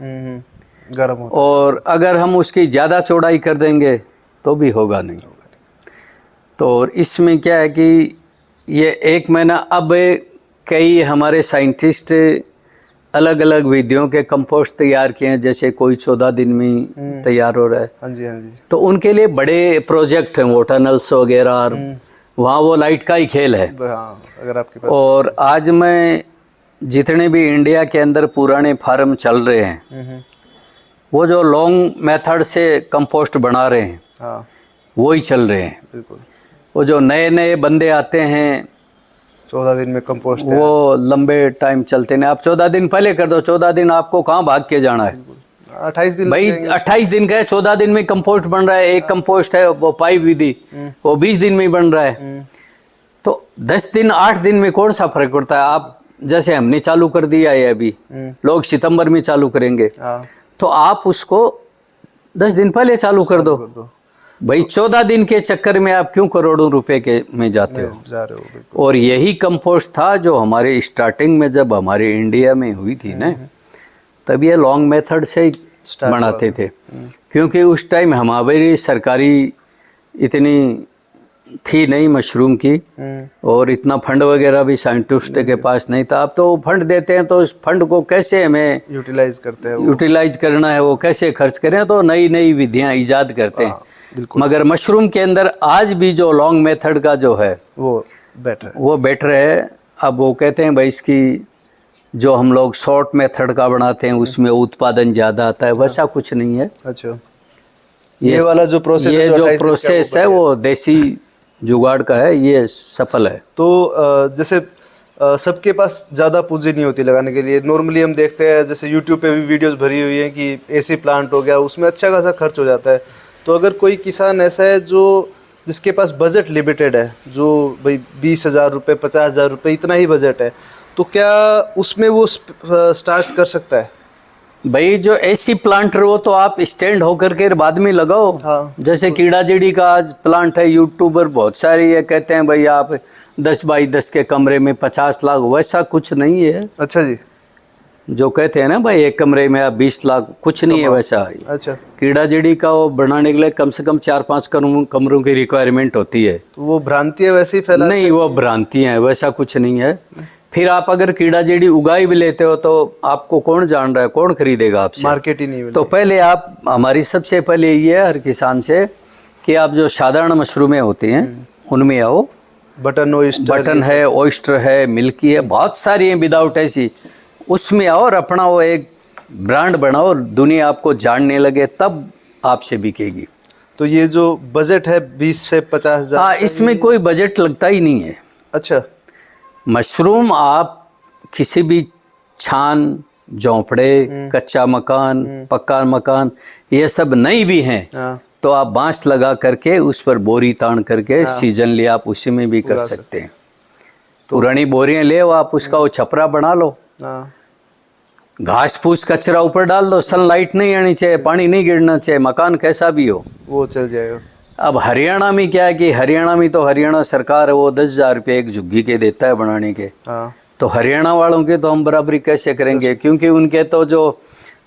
गर्म होता। और अगर हम उसकी ज़्यादा चौड़ाई कर देंगे तो भी होगा नहीं। तो इसमें क्या है कि ये 1 महीना, अब कई हमारे साइंटिस्ट अलग अलग विधियों के कंपोस्ट तैयार किए हैं, जैसे कोई 14 दिन में तैयार हो रहा है। हाँ जी, हाँ जी। तो उनके लिए बड़े प्रोजेक्ट हैं, वो टनल्स वगैरह, वहाँ वो लाइट का ही खेल है। हाँ, अगर आपके पास। और आज मैं जितने भी इंडिया के अंदर पुराने फार्म चल रहे हैं, वो जो लॉन्ग मेथड से कंपोस्ट बना रहे हैं, हाँ, वो ही चल रहे हैं। बिल्कुल। वो जो नए नए बंदे आते हैं 14 दिन में कंपोस्ट, वो लंबे टाइम चलते हैं। आप 14 दिन पहले कर दो, 14 दिन आपको कहाँ भाग के जाना है? 28 दिन भाई 28 दिन का है, 14 दिन में कंपोस्ट बन रहा है। एक कंपोस्ट है वो पाइप विधि, वो 20 दिन में बन रहा है। तो 10 दिन 8 दिन में कौन सा फर्क पड़ता है? आप जैसे हमने चालू कर दिया है अभी, लोग सितंबर में चालू करेंगे, तो आप उसको 10 दिन पहले चालू कर दो। भाई 14 दिन के चक्कर में आप क्यों करोड़ों रुपए के में जाते हो? जा रहे हो। और यही कंपोस्ट था जो हमारे स्टार्टिंग में जब हमारे इंडिया में हुई थी ना, तब ये लॉन्ग मेथड से बनाते थे। क्योंकि उस टाइम हमारी सरकारी इतनी थी नहीं मशरूम की, और इतना फंड वगैरह भी साइंटिस्ट के पास नहीं था। अब तो फंड देते हैं तो उस फंड को कैसे हमें यूटिलाइज करते हैं, यूटिलाइज करना है, वो कैसे खर्च करें, तो नई नई विधियां ईजाद करते हैं। मगर मशरूम के अंदर आज भी जो लॉन्ग मेथड का जो है वो बेटर है। अब वो कहते हैं भाई इसकी जो हम लोग शॉर्ट मेथड का बनाते हैं उसमें उत्पादन ज़्यादा आता है, वैसा कुछ नहीं है। अच्छा, ये वाला जो प्रोसेस है वो देसी जुगाड़ का है, ये सफल है। तो जैसे सबके पास ज़्यादा पूंजी नहीं होती लगाने के लिए। नॉर्मली हम देखते हैं जैसे यूट्यूब पे भी वीडियोस भरी हुई हैं कि एसी प्लांट हो गया, उसमें अच्छा खासा खर्च हो जाता है। तो अगर कोई किसान ऐसा है जो जिसके पास बजट लिमिटेड है, जो भाई 20,000 रुपये 50,000 रुपये इतना ही बजट है, तो क्या उसमें वो स्टार्ट कर सकता है? भाई जो ऐसी प्लांट हो तो आप स्टैंड होकर के बाद में लगाओ। हाँ। जैसे कीड़ा जड़ी का आज प्लांट है, यूट्यूबर बहुत सारे ये कहते हैं भाई आप 10 बाई 10 के कमरे में 50 लाख, वैसा कुछ नहीं है। अच्छा जी। जो कहते हैं ना भाई एक कमरे में आप 20 लाख, कुछ नहीं है वैसा। अच्छा, कीड़ा जड़ी का वो बनाने के लिए कम से कम 4-5 कमरों की रिक्वायरमेंट होती है। तो वो भ्रांति है वैसे ही फैला? नहीं, वो भ्रांति है, वैसा कुछ नहीं है। फिर आप अगर कीड़ा जड़ी उगाई भी लेते हो तो आपको कौन जान रहा है, कौन खरीदेगा आपसे? मार्केट ही नहीं मिलेगी। तो पहले आप, हमारी सबसे पहले ये है हर किसान से कि आप जो साधारण मशरूमें होती हैं उनमें आओ। बटन ओइस्टर, बटन है, ओइस्टर है, मिल्की है, बहुत सारी हैं विदाउट ऐसी, उसमें आओ और अपना वो एक ब्रांड बनाओ, दुनिया आपको जानने लगे तब आपसे बिकेगी। तो ये जो बजट है 20 से 50 हाँ, हज़ार, इसमें कोई बजट लगता ही नहीं है। अच्छा, मशरूम आप किसी भी छान, झोंपड़े, कच्चा मकान, पक्का मकान, ये सब नहीं भी हैं हाँ, तो आप बांस लगा करके उस पर बोरी तान करके सीजन ले आप उसी में भी कर सकते हैं। पुरानी बोरियां ले आप उसका वो छपरा बना लो, हाँ, घास फूस कचरा ऊपर डाल दो, सनलाइट नहीं आनी चाहिए, पानी नहीं गिरना चाहिए, मकान कैसा भी हो, वो चल जाएगा। अब हरियाणा में क्या है कि हरियाणा में तो हरियाणा सरकार है वो 10,000 रुपये एक झुग्गी के देता है बनाने के। हाँ, तो हरियाणा वालों के तो हम बराबरी कैसे करेंगे, क्योंकि उनके तो जो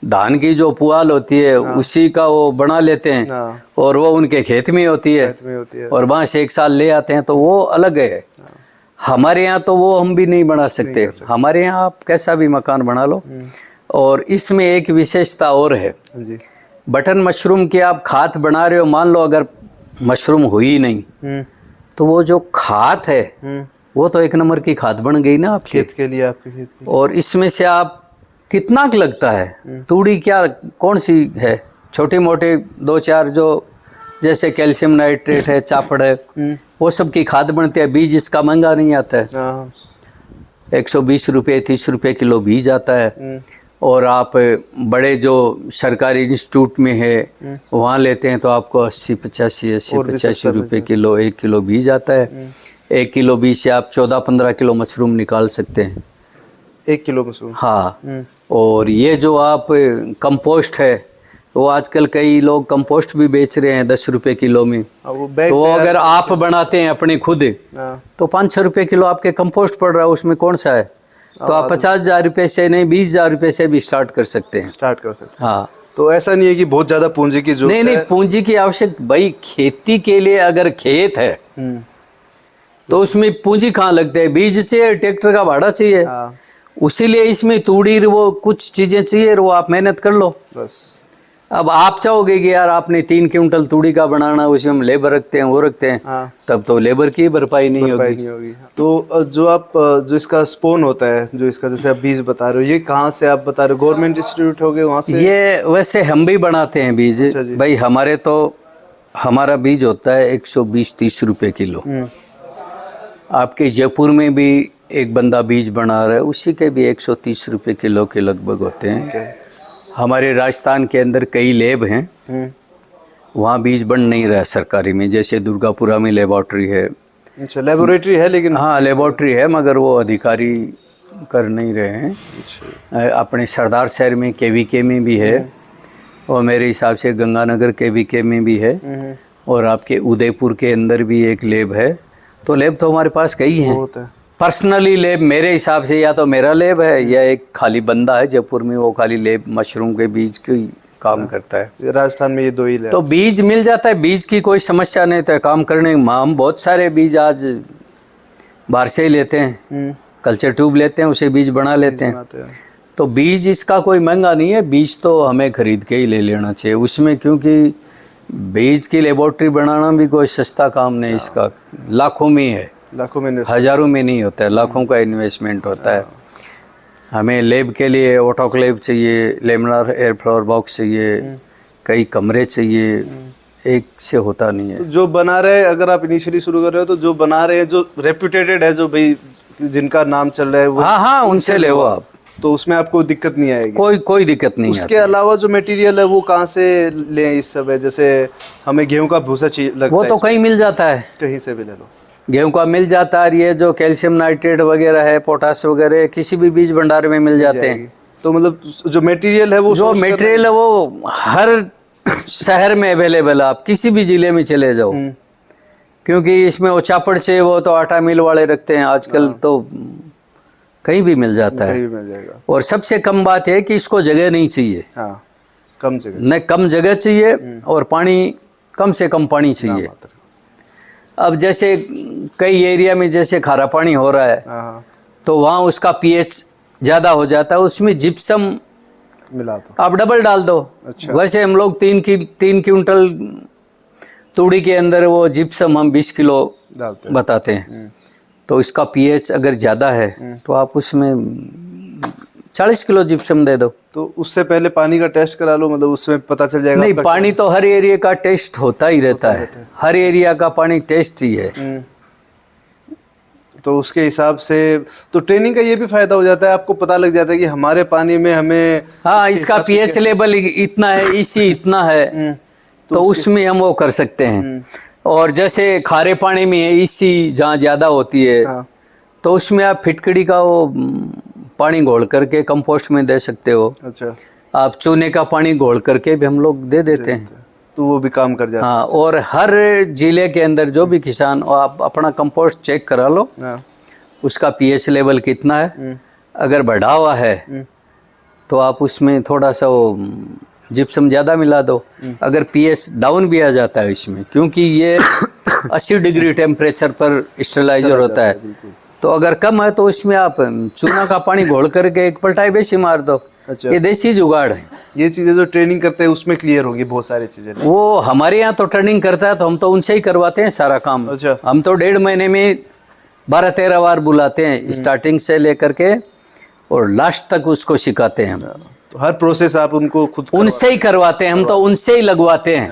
धान की जो पुआल होती है उसी का वो बना लेते हैं हाँ, और वो उनके खेत में होती है खेत में होती है। और वहाँ से एक साल ले आते हैं, तो वो अलग है। हमारे यहाँ तो वो हम भी नहीं बना सकते। हमारे यहाँ आप कैसा भी मकान बना लो। और इसमें एक विशेषता और है, जी, बटन मशरूम की आप खाद बना रहे हो, मान लो अगर मशरूम हुई नहीं तो वो जो खाद है वो तो एक नंबर की खाद बन गई ना आपके खेत के लिए, आपके खेत के। और इसमें से आप कितना लगता है, तूड़ी क्या कौन सी है, छोटे मोटे 2-4 जो जैसे कैल्शियम नाइट्रेट है, चापड़ है, वो सब की खाद बनती है। बीज इसका महंगा नहीं आता है, हाँ, 120 रुपये 30 रुपये किलो बीज आता है। और आप बड़े जो सरकारी इंस्टीट्यूट में है वहाँ लेते हैं तो आपको 80-85 रुपये किलो 1 किलो बीज आता है। 1 किलो बीज से आप 14-15 किलो मशरूम निकाल सकते हैं। 1 किलो मशरूम? हाँ। और ये जो आप कंपोस्ट है वो आजकल कई लोग कंपोस्ट भी बेच रहे हैं 10 रुपये किलो में। वो बैग तो अगर आप बनाते हैं अपने खुद हाँ, तो 5-6 रुपये किलो आपके कंपोस्ट पड़ रहा है, उसमें कौन सा है। तो आप 50,000 रुपये से नहीं 20,000 रुपये से भी स्टार्ट कर सकते हैं। स्टार्ट कर सकते हैं। हाँ, तो ऐसा नहीं है कि बहुत ज़्यादा पूंजी की जरूरत है? नहीं, पूंजी की आवश्यक, भाई खेती के लिए अगर खेत है तो उसमें पूंजी कहाँ लगते है, बीज चाहिए, ट्रैक्टर का भाड़ा चाहिए। हाँ, उसीलिए इसमें तूड़ी वो कुछ चीज़ें चाहिए, वो आप मेहनत कर लो। बस। अब आप चाहोगे कि यार आपने 3 क्विंटल तूड़ी का बनाना, उसमें हम लेबर रखते हैं, वो रखते हैं, हाँ, तब तो लेबर की भरपाई नहीं होगी। तो जो आप जो इसका स्पोन होता है, जो इसका जैसे आप बीज बता रहे हो, ये कहाँ से आप बता रहे हो, गवर्नमेंट इंस्टीट्यूट हो गए वहाँ से? ये वैसे हम भी बनाते हैं बीज। अच्छा जी। भाई हमारे तो हमारा बीज होता है 120-130 रुपये किलो। आपके जयपुर में भी एक बंदा बीज बना रहा है, उसी के भी 130 रुपये किलो के लगभग होते हैं। हमारे राजस्थान के अंदर कई लैब हैं, वहाँ बीज बन नहीं रहा है सरकारी में, जैसे दुर्गापुरा में लेबोरेटरी है। अच्छा, लेबोरेटरी है लेकिन? हाँ, लेबोरेटरी है मगर वो अधिकारी कर नहीं रहे हैं। अच्छा। अपने सरदार शहर में KVK में भी है और मेरे हिसाब से गंगानगर KVK में भी है और आपके उदयपुर के अंदर भी एक लैब है। तो लैब तो हमारे पास कई हैं। पर्सनली लैब मेरे हिसाब से या तो मेरा लैब है या एक खाली बंदा है जयपुर में, वो खाली लैब मशरूम के बीज की काम करता है। राजस्थान में ये 2 ही लैब। तो बीज मिल जाता है, बीज की कोई समस्या नहीं। तो काम करने हम बहुत सारे बीज आज बाहर से ही लेते हैं, कल्चर ट्यूब लेते हैं, उसे बीज बना लेते हैं। तो बीज इसका कोई महंगा नहीं है, बीज तो हमें खरीद के ही ले लेना चाहिए उसमें, क्योंकि बीज की लेबोरेटरी बनाना भी कोई सस्ता काम नहीं, इसका लाखों में है, लाखों में, हज़ारों में नहीं होता है, लाखों का इन्वेस्टमेंट होता है। हमें लैब के लिए ऑटोक्लेव चाहिए, लेमिनार एयर फ्लावर बॉक्स चाहिए, कई कमरे चाहिए, एक से होता नहीं है। जो बना रहे, अगर आप इनिशियली शुरू कर रहे हो तो जो बना रहे हैं, जो रेप्यूटेटेड है, जो भाई जिनका नाम चल रहा है वो, हाँ, उनसे ले आप, तो उसमें आपको दिक्कत नहीं आएगी? कोई दिक्कत नहीं। उसके अलावा जो मटेरियल है वो कहाँ से लें इस सब है? जैसे हमें गेहूं का भूसा चाहिए लगता है, वो तो कहीं मिल जाता है, कहीं से भी ले लो, गेहूं का मिल जाता है। ये जो कैल्शियम नाइट्रेट वगैरह है, पोटास वगैरह, किसी भी बीज भंडार में मिल जाते हैं। तो मतलब जो मटेरियल है वो जो मटेरियल है वो हर शहर में अवेलेबल है, आप किसी भी जिले में चले जाओ। क्योंकि इसमें वो चापड़ चाहिए, वो तो आटा मिल वाले रखते हैं, आजकल तो कहीं भी मिल जाता है। कहीं भी मिल जाएगा। और सबसे कम बात है कि इसको जगह नहीं चाहिए। हाँ, कम जगह, न कम जगह चाहिए और पानी कम से कम पानी चाहिए। अब जैसे कई एरिया में जैसे खारा पानी हो रहा है, हाँ, तो वहाँ उसका पीएच ज़्यादा हो जाता है, उसमें जिप्सम मिला दो, आप डबल डाल दो। अच्छा। वैसे हम लोग 3 क्विंटल तूड़ी के अंदर वो जिप्सम हम 20 किलो डालते हैं। बताते हैं। तो इसका पीएच अगर ज़्यादा है तो आप उसमें 40 किलो जिप्सम दे दो। तो उससे पहले पानी का टेस्ट करा लो, मतलब उसमें पता चल जाएगा। नहीं, पानी तो हर एरिया का टेस्ट होता ही रहता है, हर एरिया का पानी टेस्ट ही है। तो उसके हिसाब से तो ट्रेनिंग का ये भी फायदा हो जाता है, आपको पता लग जाता है कि हमारे पानी में हमें हाँ इसका पीएच लेवल इतना है, इसी इतना है, तो उसमें हम वो कर सकते हैं। और जैसे खारे पानी में है इसी जहाँ ज़्यादा होती है, हाँ। तो उसमें आप फिटकड़ी का वो पानी घोल करके कंपोस्ट में दे सकते हो। अच्छा, आप चूने का पानी घोल करके भी हम लोग दे देते हैं, तो वो भी काम कर जाता है। हाँ। और हर जिले के अंदर जो भी किसान, आप अपना कंपोस्ट चेक करा लो, हाँ। उसका पीएच लेवल कितना है। अगर बढ़ा हुआ है तो आप उसमें थोड़ा सा वो जिप्सम ज़्यादा मिला दो। अगर पीएच डाउन भी आ जाता है इसमें, क्योंकि ये 80 डिग्री टेम्परेचर पर स्टेरिलाइजर होता है, तो अगर कम है तो इसमें आप चूना का पानी घोल करके एक पलटाई बेसी मार दो। अच्छा। ये देसी जुगाड़ है। ये चीज़ें जो ट्रेनिंग करते हैं उसमें क्लियर होगी बहुत सारी चीज़ें। वो हमारे यहाँ तो ट्रेनिंग करता है तो हम तो उनसे ही करवाते हैं सारा काम। अच्छा। हम तो 1.5 महीने में 12-13 बार बुलाते हैं, स्टार्टिंग से लेकर के और लास्ट तक उसको सिखाते हैं हम। तो हर प्रोसेस आप उनको खुद उनसे ही करवाते हैं, हम तो उनसे ही लगवाते हैं।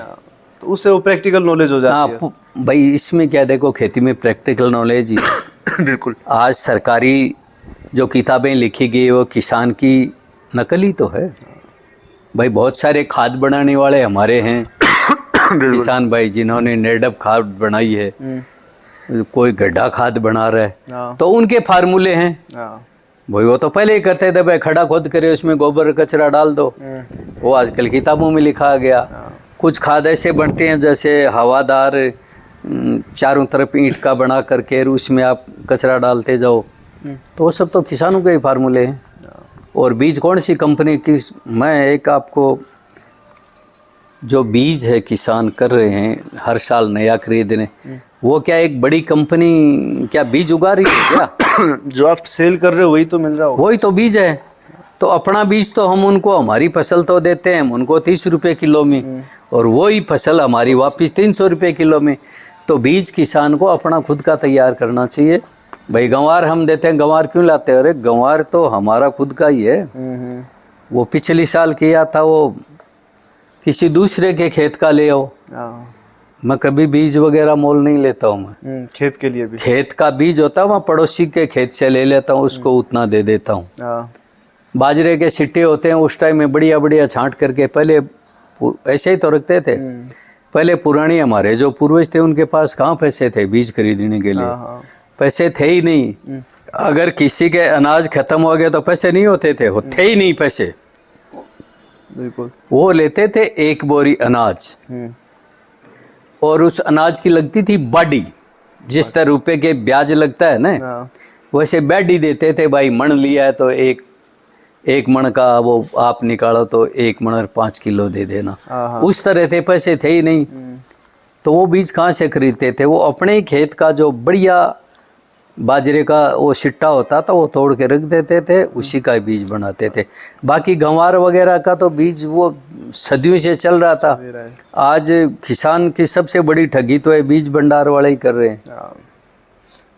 तो उससे वो प्रैक्टिकल नॉलेज हो जाती है। हाँ भाई, इसमें क्या, देखो खेती में प्रैक्टिकल नॉलेज ही बिल्कुल। आज सरकारी जो किताबें लिखी गई वो किसान की नकल ही तो है भाई। बहुत सारे खाद बनाने वाले हमारे हैं किसान भाई, जिन्होंने नेडअप खाद बनाई है, कोई गड्ढा खाद बना रहा है, तो उनके फार्मूले हैं भाई। वो तो पहले ही करते थे भाई, खड़ा खोद करे उसमें गोबर कचरा डाल दो, वो आजकल किताबों में लिखा गया। कुछ खाद ऐसे बनते हैं जैसे हवादार, चारों तरफ ईंट का बना करके उसमें आप कचरा डालते जाओ, तो वो सब तो किसानों के ही फार्मूले हैं। और बीज कौन सी कंपनी की, मैं एक आपको, जो बीज है किसान कर रहे हैं हर साल नया खरीद रहे, वो क्या एक बड़ी कंपनी क्या बीज उगा रही है क्या? जो आप सेल कर रहे हो वही तो मिल रहा हो, वही तो बीज है। तो अपना बीज तो हम उनको, हमारी फसल तो देते हैं हम उनको 30 रुपये किलो में, और वही फसल हमारी वापस 300 रुपये किलो में। तो बीज किसान को अपना खुद का तैयार करना चाहिए भाई। गंवार हम देते हैं, गंवार क्यों लाते हैं? अरे गंवार तो हमारा खुद का ही है, वो पिछले साल किया था, वो किसी दूसरे के खेत का ले आओ। मैं कभी बीज वगैरह मोल नहीं लेता हूँ मैं। खेत के लिए भी खेत का बीज होता है, वहाँ पड़ोसी के खेत से ले लेता हूँ, उसको उतना दे देता हूँ। बाजरे के सिट्टे होते हैं, उस टाइम में बढ़िया बढ़िया छांट करके, पहले ऐसे ही तो रखते थे। पहले पुरानी हमारे जो पूर्वज थे उनके पास कहाँ पैसे थे बीज खरीदने के लिए? पैसे थे ही नहीं। अगर किसी के अनाज खत्म हो गया तो पैसे नहीं होते थे, होते ही नहीं पैसे। बिल्कुल। वो लेते थे 1 बोरी अनाज, और उस अनाज की लगती थी बाडी, जिस तरह रुपए के ब्याज लगता है ना, वैसे बाडी देते थे भाई। मण लिया है तो एक मण का वो आप निकालो तो 1 मण 5 किलो दे देना, उस तरह थे, पैसे थे ही नहीं। तो वो बीज कहाँ से खरीदते थे? वो अपने ही खेत का जो बढ़िया बाजरे का वो सिट्टा होता था वो तोड़ के रख देते थे, उसी का बीज बनाते थे। बाकी गंवार वगैरह का तो बीज वो सदियों से चल रहा था। आज किसान की सबसे बड़ी ठगी तो है बीज भंडार वाले ही कर रहे हैं।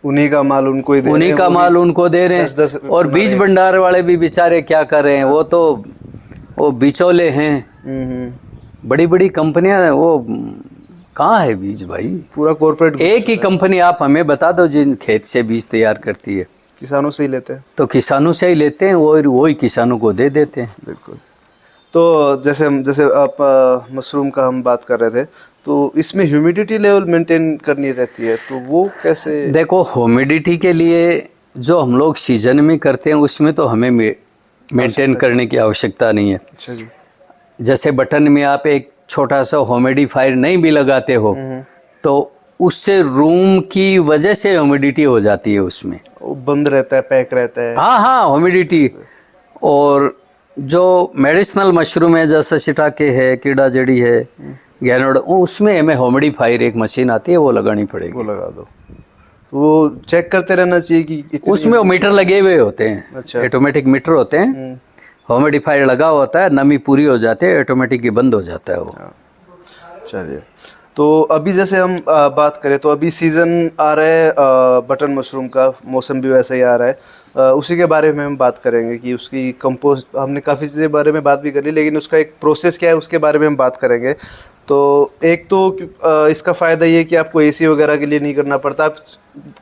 उन्हीं का माल उनको ही दे रहे हैं, उन्हीं का माल उनको दे रहे हैं। और बीज भंडार वाले भी बेचारे क्या कर रहे हैं, वो तो वो बिचौले हैं, बड़ी बड़ी कंपनियां हैं, वो कहाँ है बीज भाई? पूरा कॉर्पोरेट। एक ही कंपनी आप हमें बता दो जिन खेत से बीज तैयार करती है। किसानों से ही लेते हैं, तो किसानों से ही लेते हैं, वो ही किसानों को दे देते हैं। बिल्कुल। तो जैसे आप मशरूम का हम बात कर रहे थे, तो इसमें ह्यूमिडिटी लेवल मेंटेन करनी रहती है, तो वो कैसे? देखो, ह्यूमिडिटी के लिए जो हम लोग सीजन में करते हैं उसमें तो हमें मेंटेन करने की आवश्यकता नहीं है। अच्छा जी। जैसे बटन में आप एक छोटा सा ह्यूमिडिफायर नहीं भी लगाते हो तो उससे रूम की वजह से ह्यूमिडिटी हो जाती है उसमें। वो बंद रहता है, पैक रहता है। हाँ हाँ, ह्यूमिडिटी। और जो मेडिसिनल मशरूम है जैसे शिटाके है, कीड़ा जड़ी है, गैनोड, उसमें हमें ह्यूमिडिफायर एक मशीन आती है वो लगानी पड़ेगी। वो लगा दो। तो वो चेक करते रहना चाहिए कि उसमें वो मीटर लगे हुए होते हैं। अच्छा। ऑटोमेटिक मीटर होते हैं, ह्यूमिडिफायर लगा होता है, नमी पूरी हो जाती है, ऑटोमेटिक ही बंद हो जाता है वो। चलिए, तो अभी जैसे हम बात करें तो अभी सीज़न आ रहा है बटन मशरूम का, मौसम भी वैसा ही आ रहा है। उसी के बारे में हम बात करेंगे कि उसकी कंपोस्ट, हमने काफ़ी चीज़ें बारे में बात भी कर ली, लेकिन उसका एक प्रोसेस क्या है उसके बारे में हम बात करेंगे। तो एक तो इसका फ़ायदा ये है कि आपको एसी वगैरह के लिए नहीं करना पड़ता, आप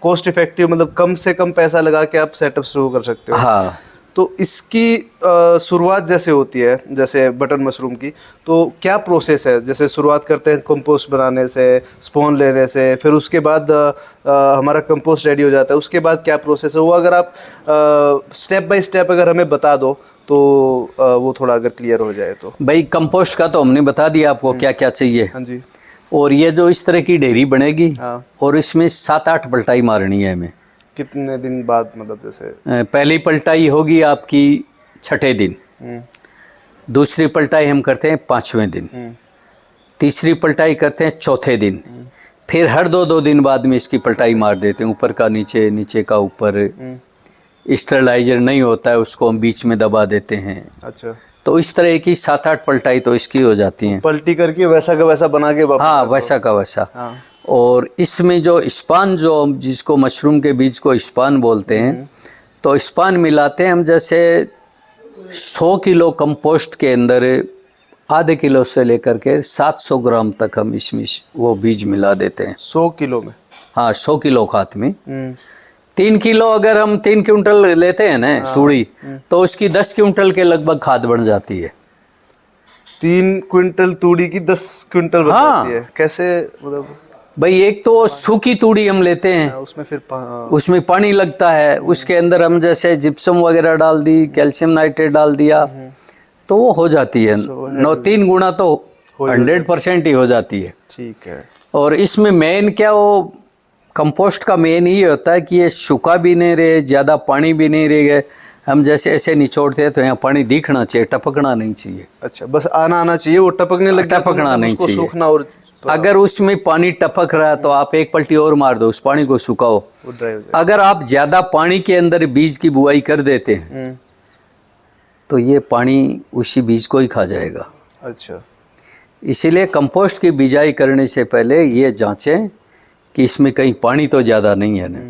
कॉस्ट इफेक्टिव, मतलब कम से कम पैसा लगा के आप सेटअप शुरू कर सकते हो। हाँ, तो इसकी शुरुआत जैसे होती है, जैसे बटन मशरूम की, तो क्या प्रोसेस है? जैसे शुरुआत करते हैं कंपोस्ट बनाने से, स्पोन लेने से, फिर उसके बाद हमारा कंपोस्ट रेडी हो जाता है, उसके बाद क्या प्रोसेस है वो अगर आप स्टेप बाय स्टेप अगर हमें बता दो तो वो थोड़ा अगर क्लियर हो जाए तो। भाई कंपोस्ट का तो हमने बता दिया आपको क्या क्या चाहिए। हाँ जी। और ये जो इस तरह की ढेरी बनेगी, हाँ। और इसमें 7-8 पलटाई मारनी है हमें। कितने दिन बाद, मतलब जैसे? पहली पलटाई होगी आपकी 6ठे दिन, दूसरी पलटाई हम करते हैं 5वें दिन, तीसरी पलटाई करते हैं 4थे दिन, फिर हर 2-2 दिन बाद में इसकी पलटाई मार देते हैं, ऊपर का नीचे, नीचे का ऊपर। स्टरलाइजर नहीं होता है उसको हम बीच में दबा देते हैं। अच्छा। तो इस तरह की 7-8 पलटाई तो इसकी हो जाती हैं। पलटी करके वैसा का वैसा बना के वापस। हाँ, वैसा का वैसा। हाँ। और इसमें जो स्पान, जो जिसको मशरूम के बीज को स्पान बोलते हैं, तो स्पान मिलाते हैं हम। जैसे 100 किलो कंपोस्ट के अंदर आधे किलो से लेकर के 700 ग्राम तक हम इसमें वो बीज मिला देते हैं। 100 किलो में? हाँ, 100 किलो खाद में 3 किलो अगर हम 3 क्विंटल लेते हैं ना तूड़ी, तो उसकी 10 क्विंटल के लगभग खाद बन जाती है। 3 क्विंटल तूड़ी की 10 क्विंटल बन जाती है? कैसे, मतलब? भाई एक तो सूखी तूड़ी हम लेते हैं, उसमें फिर उसमें पानी लगता है, उसके अंदर हम जैसे जिप्सम वगैरह डाल दी, कैल्शियम नाइट्रेट डाल दिया, तो वो हो जाती है 3 गुना तो 100% ही हो जाती है। ठीक है। और इसमें मेन क्या, वो कंपोस्ट का मेन ही होता है कि ये सूखा भी नहीं रहे, ज़्यादा पानी भी नहीं रहे। हम जैसे ऐसे निचोड़ते हैं तो यहाँ पानी दिखना चाहिए, टपकना नहीं चाहिए। अच्छा, बस आना चाहिए, वो टपकने लग जाए तो टपकना नहीं उसको चाहिए। सूखना। और अगर उसमें पानी टपक रहा है तो आप एक पलटी और मार दो, उस पानी को सुखाओ। वो ड्राई हो जाए। अगर आप ज़्यादा पानी के अंदर बीज की बुआई कर देते हैं तो ये पानी उसी बीज को ही खा जाएगा। अच्छा। इसीलिए कंपोस्ट की बिजाई करने से पहले ये जांचें कि इसमें कहीं पानी तो ज़्यादा नहीं है ना।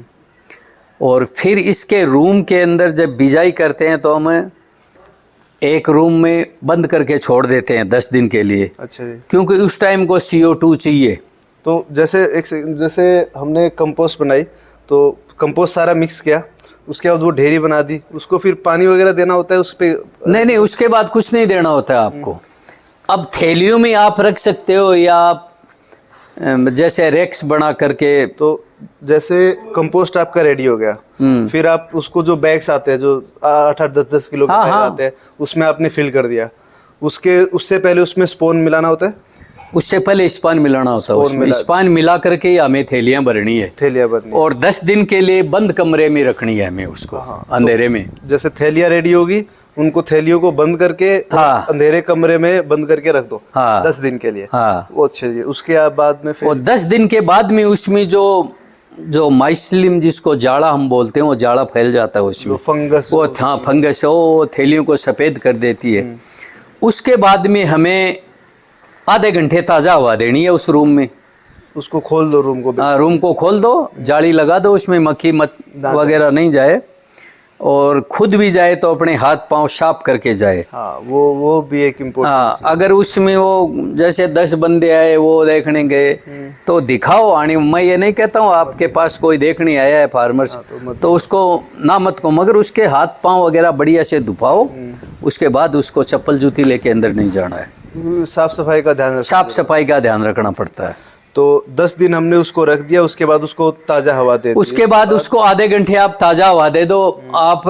और फिर इसके रूम के अंदर जब बिजाई करते हैं तो हम एक रूम में बंद करके छोड़ देते हैं 10 दिन के लिए। अच्छा जी। क्योंकि उस टाइम को CO2 चाहिए। तो जैसे हमने कंपोस्ट बनाई, तो कंपोस्ट सारा मिक्स किया, उसके बाद वो ढेरी बना दी, उसको फिर पानी वगैरह देना होता है उस पर? नहीं, उसके बाद कुछ नहीं देना होता है आपको। अब थैलियों में आप रख सकते हो, या आप जैसे रेक्स बना करके। तो जैसे कंपोस्ट आपका रेडी हो गया, फिर आप उसको, जो बैग्स आते हैं जो 8-8, 10-10 किलो के बैग आते हैं, उसमें आपने फिल कर दिया। उससे पहले उसमें स्पोन मिलाना होता है? उससे पहले स्पान मिलाना होता है। उसमें स्पान मिला करके हमें थैलियां भरनी है। थैलियां भरनी, और 10 दिन के लिए बंद कमरे में रखनी है हमें उसको। अंधेरे में। जैसे थैलियां रेडी होगी, उनको थैलियों को बंद करके अंधेरे कमरे में बंद करके रख दो 10 दिन के लिए। वो अच्छा जी। उसके बाद में फिर 10 दिन के बाद में उसमें जो माइसिलियम, जिसको जाड़ा हम बोलते हैं, वो जाड़ा फैल जाता है उसमें, फंगस। वो फंगस वो थैलियों को सफ़ेद कर देती है। उसके बाद में हमें आधे घंटे ताज़ा हवा देनी है उस रूम में। उसको खोल दो, रूम को। रूम को खोल दो, जाली लगा दो, उसमें मक्खी वगैरह नहीं जाए, और खुद भी जाए तो अपने हाथ पांव साफ करके जाए। हाँ, वो भी एक इम्पोर्टेंट। हाँ, अगर उसमें वो जैसे 10 बंदे आए वो देखने गए तो दिखाओ। आने मैं ये नहीं कहता हूँ आपके पास कोई देखने आया है फार्मर्स, तो उसको ना मत को, मगर उसके हाथ पांव वगैरह बढ़िया से धुपाओ। उसके बाद उसको चप्पल जूती लेके अंदर नहीं जाना है। साफ सफाई का ध्यान रखना पड़ता है। तो 10 दिन हमने उसको रख दिया, उसके बाद उसको ताज़ा हवा दे दी। उसके बाद उसको आधे घंटे आप ताज़ा हवा दे दो। आप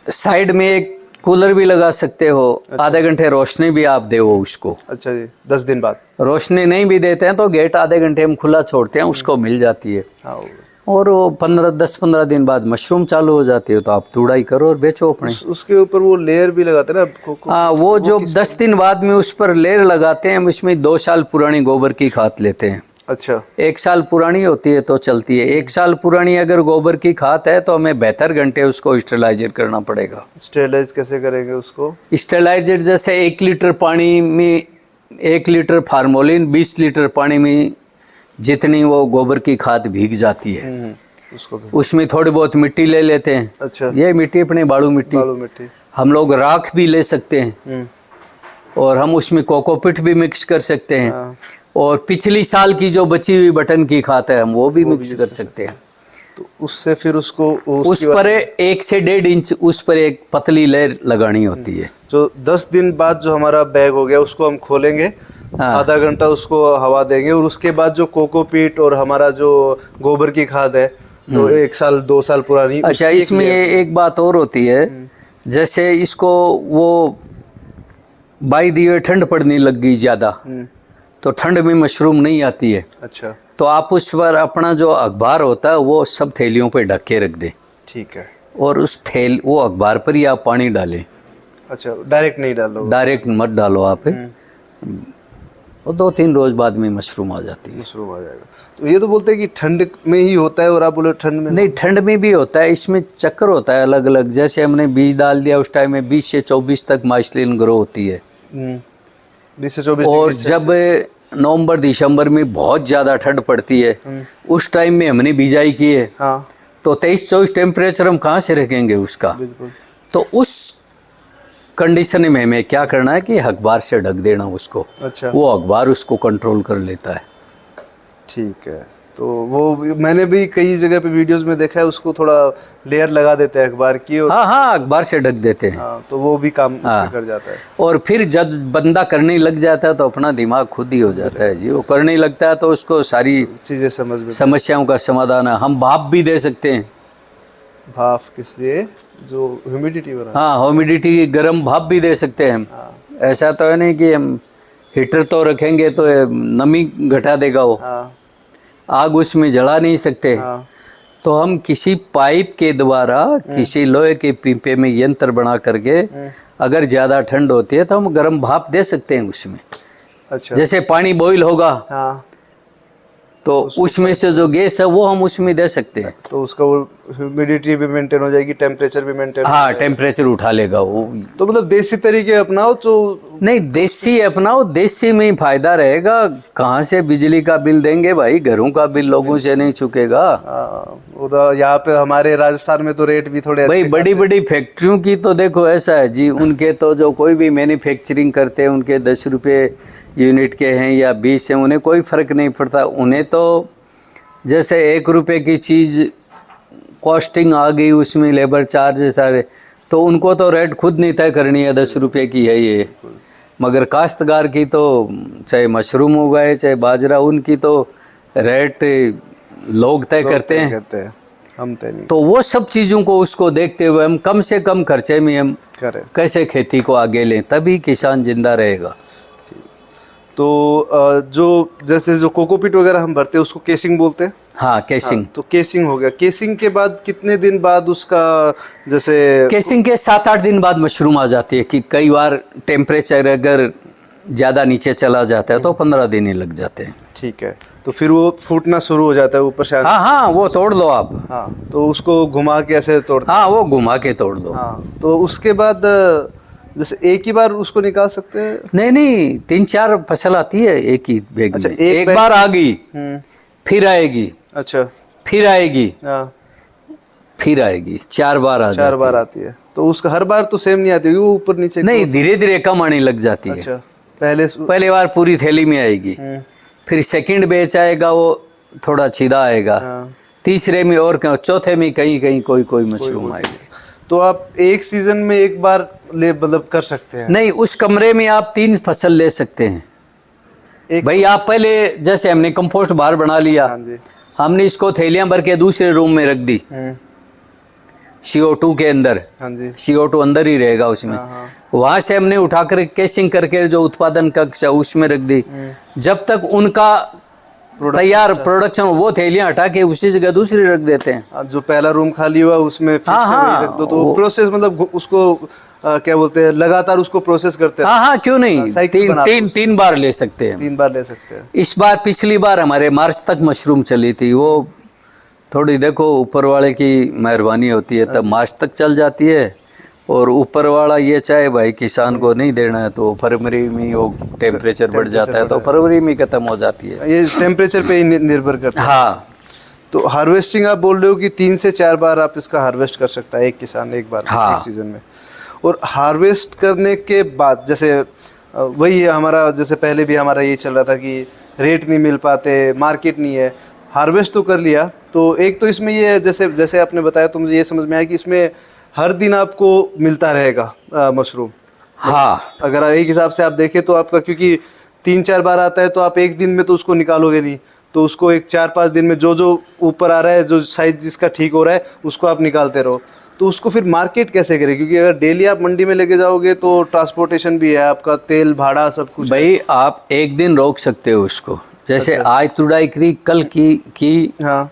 साइड में एक कूलर भी लगा सकते हो, आधे घंटे रोशनी भी आप दे उसको। अच्छा जी, 10 दिन बाद। रोशनी नहीं भी देते हैं तो गेट आधे घंटे में खुला छोड़ते हैं, उसको मिल जाती है। हाँ, और वो 10-15 दिन बाद मशरूम चालू हो जाती है, तो आप तुड़ाई करो और बेचो अपने। उसके ऊपर वो लेयर भी लगाते हैं ना हाँ, वो जो 10 दिन बाद में उस पर लेयर लगाते हैं, उसमें 2 साल पुरानी गोबर की खाद लेते हैं। अच्छा, 1 साल पुरानी होती है तो चलती है। 1 साल पुरानी अगर गोबर की खाद है तो हमें 72 घंटे उसको स्टेलाइजर करना पड़ेगा। स्टेरलाइज कैसे करेंगे उसको? स्टेलाइजर जैसे 1 लीटर पानी में 1 लीटर फार्मोलिन, 20 लीटर पानी में जितनी वो गोबर की खाद भीग जाती है, उसको भी। उसमें थोड़ी बहुत मिट्टी ले लेते हैं। अच्छा, ये मिट्टी अपनी बालू मिट्टी, बालू मिट्टी। हम लोग राख भी ले सकते हैं, और हम उसमें कोकोपिट भी मिक्स कर सकते हैं। हाँ। और पिछली साल की जो बची हुई बटन की खाद है हम वो भी मिक्स कर सकते हैं। तो उससे फिर उसको उस पर 1 से 1.5 इंच उस पर एक पतली लेयर लगानी होती है। जो 10 दिन बाद जो हमारा बैग हो गया उसको हम खोलेंगे, हाँ। आधा घंटा उसको हवा देंगे, और उसके बाद जो कोकोपीट और हमारा जो गोबर की खाद है तो 1 साल 2 साल पुरानी। अच्छा, इसमें ये एक बात और होती है, जैसे इसको वो बाई दिए ठंड पड़ने लग गई ज़्यादा, तो ठंड में मशरूम नहीं आती है। अच्छा, तो आप उस पर अपना जो अखबार होता है वो सब थैलियों पे ढक के रख दें, ठीक है। और वो अखबार पर ही आप पानी डालें। अच्छा, डायरेक्ट नहीं डालो? डायरेक्ट मत डालो आप, और 2-3 रोज बाद में मशरूम आ जाती है। मशरूम आ जाएगा। तो ये तो बोलते हैं कि ठंड में ही होता है, और आप बोले ठंड में नहीं, ठंड में भी होता है। इसमें चक्कर होता है अलग अलग। जैसे हमने बीज डाल दिया उस टाइम में 20 से 24 तक माइसलिन ग्रो होती है, 20 से 24। और जब नवंबर दिसंबर में बहुत ज़्यादा ठंड पड़ती है, उस टाइम में हमने बिजाई की है, हाँ, तो 23-24 टेम्परेचर हम कहाँ से रखेंगे उसका। बिल्कुल। तो उस कंडीशन में हमें क्या करना है कि अखबार से ढक देना उसको। अच्छा, वो अखबार उसको कंट्रोल कर लेता है। ठीक है। तो वो मैंने भी कई जगह पे वीडियोस में देखा है, उसको थोड़ा लेयर लगा देते हैं अखबार की, और हाँ हाँ, अखबार से ढक देते हैं। हाँ, तो वो भी काम उसमें कर जाता है। और फिर जब बंदा करने लग जाता है तो अपना दिमाग खुद ही हो जाता है जी। वो करने लगता है तो उसको सारी चीज़ें समझ में। समस्याओं का समाधान है। हम भाप भी दे सकते हैं। भाप किस लिए? जो ह्यूमिडिटी बना। हाँ, ह्यूमिडिटी की गर्म भाप भी दे सकते हैं हम। ऐसा तो है नहीं कि हम हीटर तो रखेंगे तो नमी घटा देगा वो, हाँ, आग उसमें जला नहीं सकते। हाँ, तो हम किसी पाइप के द्वारा किसी लोहे के पीपे में यंत्र बना करके, अगर ज़्यादा ठंड होती है तो हम गर्म भाप दे सकते हैं उसमें। अच्छा, जैसे पानी बॉईल होगा हाँ, तो उसमें से जो गैस है वो हम उसमें दे सकते हैं। तो उसका वो ह्यूमिडिटी भी मेंटेन हो जाएगी, टेम्परेचर भी मेंटेन। हाँ, टेम्परेचर उठा लेगा वो। तो मतलब देसी तरीके अपनाओ तो। नहीं, देसी अपनाओ, देसी में ही फायदा रहेगा। कहाँ से बिजली का बिल देंगे भाई, घरों का बिल लोगों से नहीं चुकेगा। उधर यहाँ पे हमारे राजस्थान में तो रेट भी थोड़े भाई अच्छे बड़ी बड़ी फैक्ट्रियों की तो देखो ऐसा है जी, उनके तो जो कोई भी मैन्युफैक्चरिंग करते हैं उनके 10 रुपये यूनिट के हैं या 20 हैं, उन्हें कोई फ़र्क नहीं पड़ता। उन्हें तो जैसे 1 रुपये की चीज़ कॉस्टिंग आ गई, उसमें लेबर चार्ज सारे, तो उनको तो रेट खुद नहीं तय करनी है 10 रुपये की है ये। मगर काश्तकार की तो चाहे मशरूम हो गए चाहे बाजरा, उनकी तो रेट लोग तय करते हैं, हम तय नहीं। तो वो सब चीज़ों को उसको देखते हुए हम कम से कम खर्चे में हम करें कैसे खेती को आगे लें, तभी किसान जिंदा रहेगा। तो जो जैसे जो कोकोपीट वगैरह हम भरते हैं उसको केसिंग बोलते हैं। हाँ, केसिंग। हाँ, तो केसिंग हो गया। केसिंग के बाद कितने दिन बाद उसका जैसे? केसिंग के 7-8 दिन बाद मशरूम आ जाती है। कि कई बार टेम्परेचर अगर ज़्यादा नीचे चला जाता है तो 15 दिन ही लग जाते हैं। ठीक है, तो फिर वो फूटना शुरू हो जाता है ऊपर से। हाँ हाँ, वो तोड़ लो आप। हाँ, तो उसको घुमा के ऐसे तोड़ते हाँ, वो घुमा के तोड़ लो। हाँ, तो उसके बाद जैसे एक ही बार उसको निकाल सकते हैं? नहीं नहीं, 3-4 फसल आती है एक ही बैग अच्छा, में। एक बार आ गई, फिर आएगी, अच्छा, फिर आएगी, हाँ, फिर आएगी, 4 बार आ 4 बार आती है। तो उसका हर बार तो सेम नहीं आती होगी, वो ऊपर नीचे? नहीं, धीरे धीरे कम आने लग जाती है। अच्छा, पहले बार पूरी थैली में आएगी, फिर सेकंड बैच आएगा वो थोड़ा सीधा आएगा, तीसरे में और चौथे में कहीं कहीं कोई मशरूम आएगी। तो आप एक सीजन में एक बार ले मतलब कर सकते हैं? नहीं, उस कमरे में आप 3 फसल ले सकते हैं। भाई आप पहले जैसे हमने कंपोस्ट बाहर बना लिया, हाँ जी, हमने इसको थैलियां भर के दूसरे रूम में रख दी, CO2 के अंदर, हाँ जी। CO2 अंदर ही रहेगा उसमें। वहां से हमने उठाकर केसिंग करके जो उत्पादन कक्ष है उसमें रख दी। जब तक उनका तैयार प्रोडक्शन, वो थैलियां हटा के उसी जगह दूसरी रख देते हैं। जो पहला रूम खाली हुआ उसमें फिर हाँ, से हाँ, वही रख दो, तो प्रोसेस मतलब उसको क्या बोलते हैं, लगातार उसको प्रोसेस करते हैं। हाँ हाँ, क्यों नहीं, साइकिल बनाते हैं। तीन बार ले सकते हैं। 3 बार ले सकते हैं। इस बार, पिछली बार हमारे मार्च तक मशरूम चली थी, वो थोड़ी देखो ऊपर वाले की मेहरबानी होती है, तब मार्च तक चल जाती है। और ऊपर वाला ये चाहे भाई किसान को नहीं देना है तो फरवरी में वो टेम्परेचर बढ़ जाता है तो फरवरी में खत्म हो जाती है। ये टेम्परेचर पे ही निर्भर करता है। हाँ, तो हार्वेस्टिंग आप बोल रहे हो कि 3 से 4 बार आप इसका हार्वेस्ट कर सकता है एक किसान एक बार, हाँ। एक सीजन में। और हार्वेस्ट करने के बाद जैसे वही है हमारा, जैसे पहले भी हमारा ये चल रहा था कि रेट नहीं मिल पाते, मार्केट नहीं है। हार्वेस्ट तो कर लिया, तो एक तो इसमें ये जैसे जैसे आपने बताया तो मुझे ये समझ में आया कि इसमें हर दिन आपको मिलता रहेगा मशरूम। हाँ, अगर एक हिसाब से आप देखें तो आपका, क्योंकि 3-4 बार आता है तो आप एक दिन में तो उसको निकालोगे नहीं, तो उसको एक 4-5 दिन में जो जो ऊपर आ रहा है, जो साइज जिसका ठीक हो रहा है उसको आप निकालते रहो। तो उसको फिर मार्केट कैसे करें, क्योंकि अगर डेली आप मंडी में लेके जाओगे तो ट्रांसपोर्टेशन भी है, आपका तेल भाड़ा सब कुछ। भाई आप एक दिन रोक सकते हो उसको, जैसे आज तुड़ाई करी, कल की हाँ,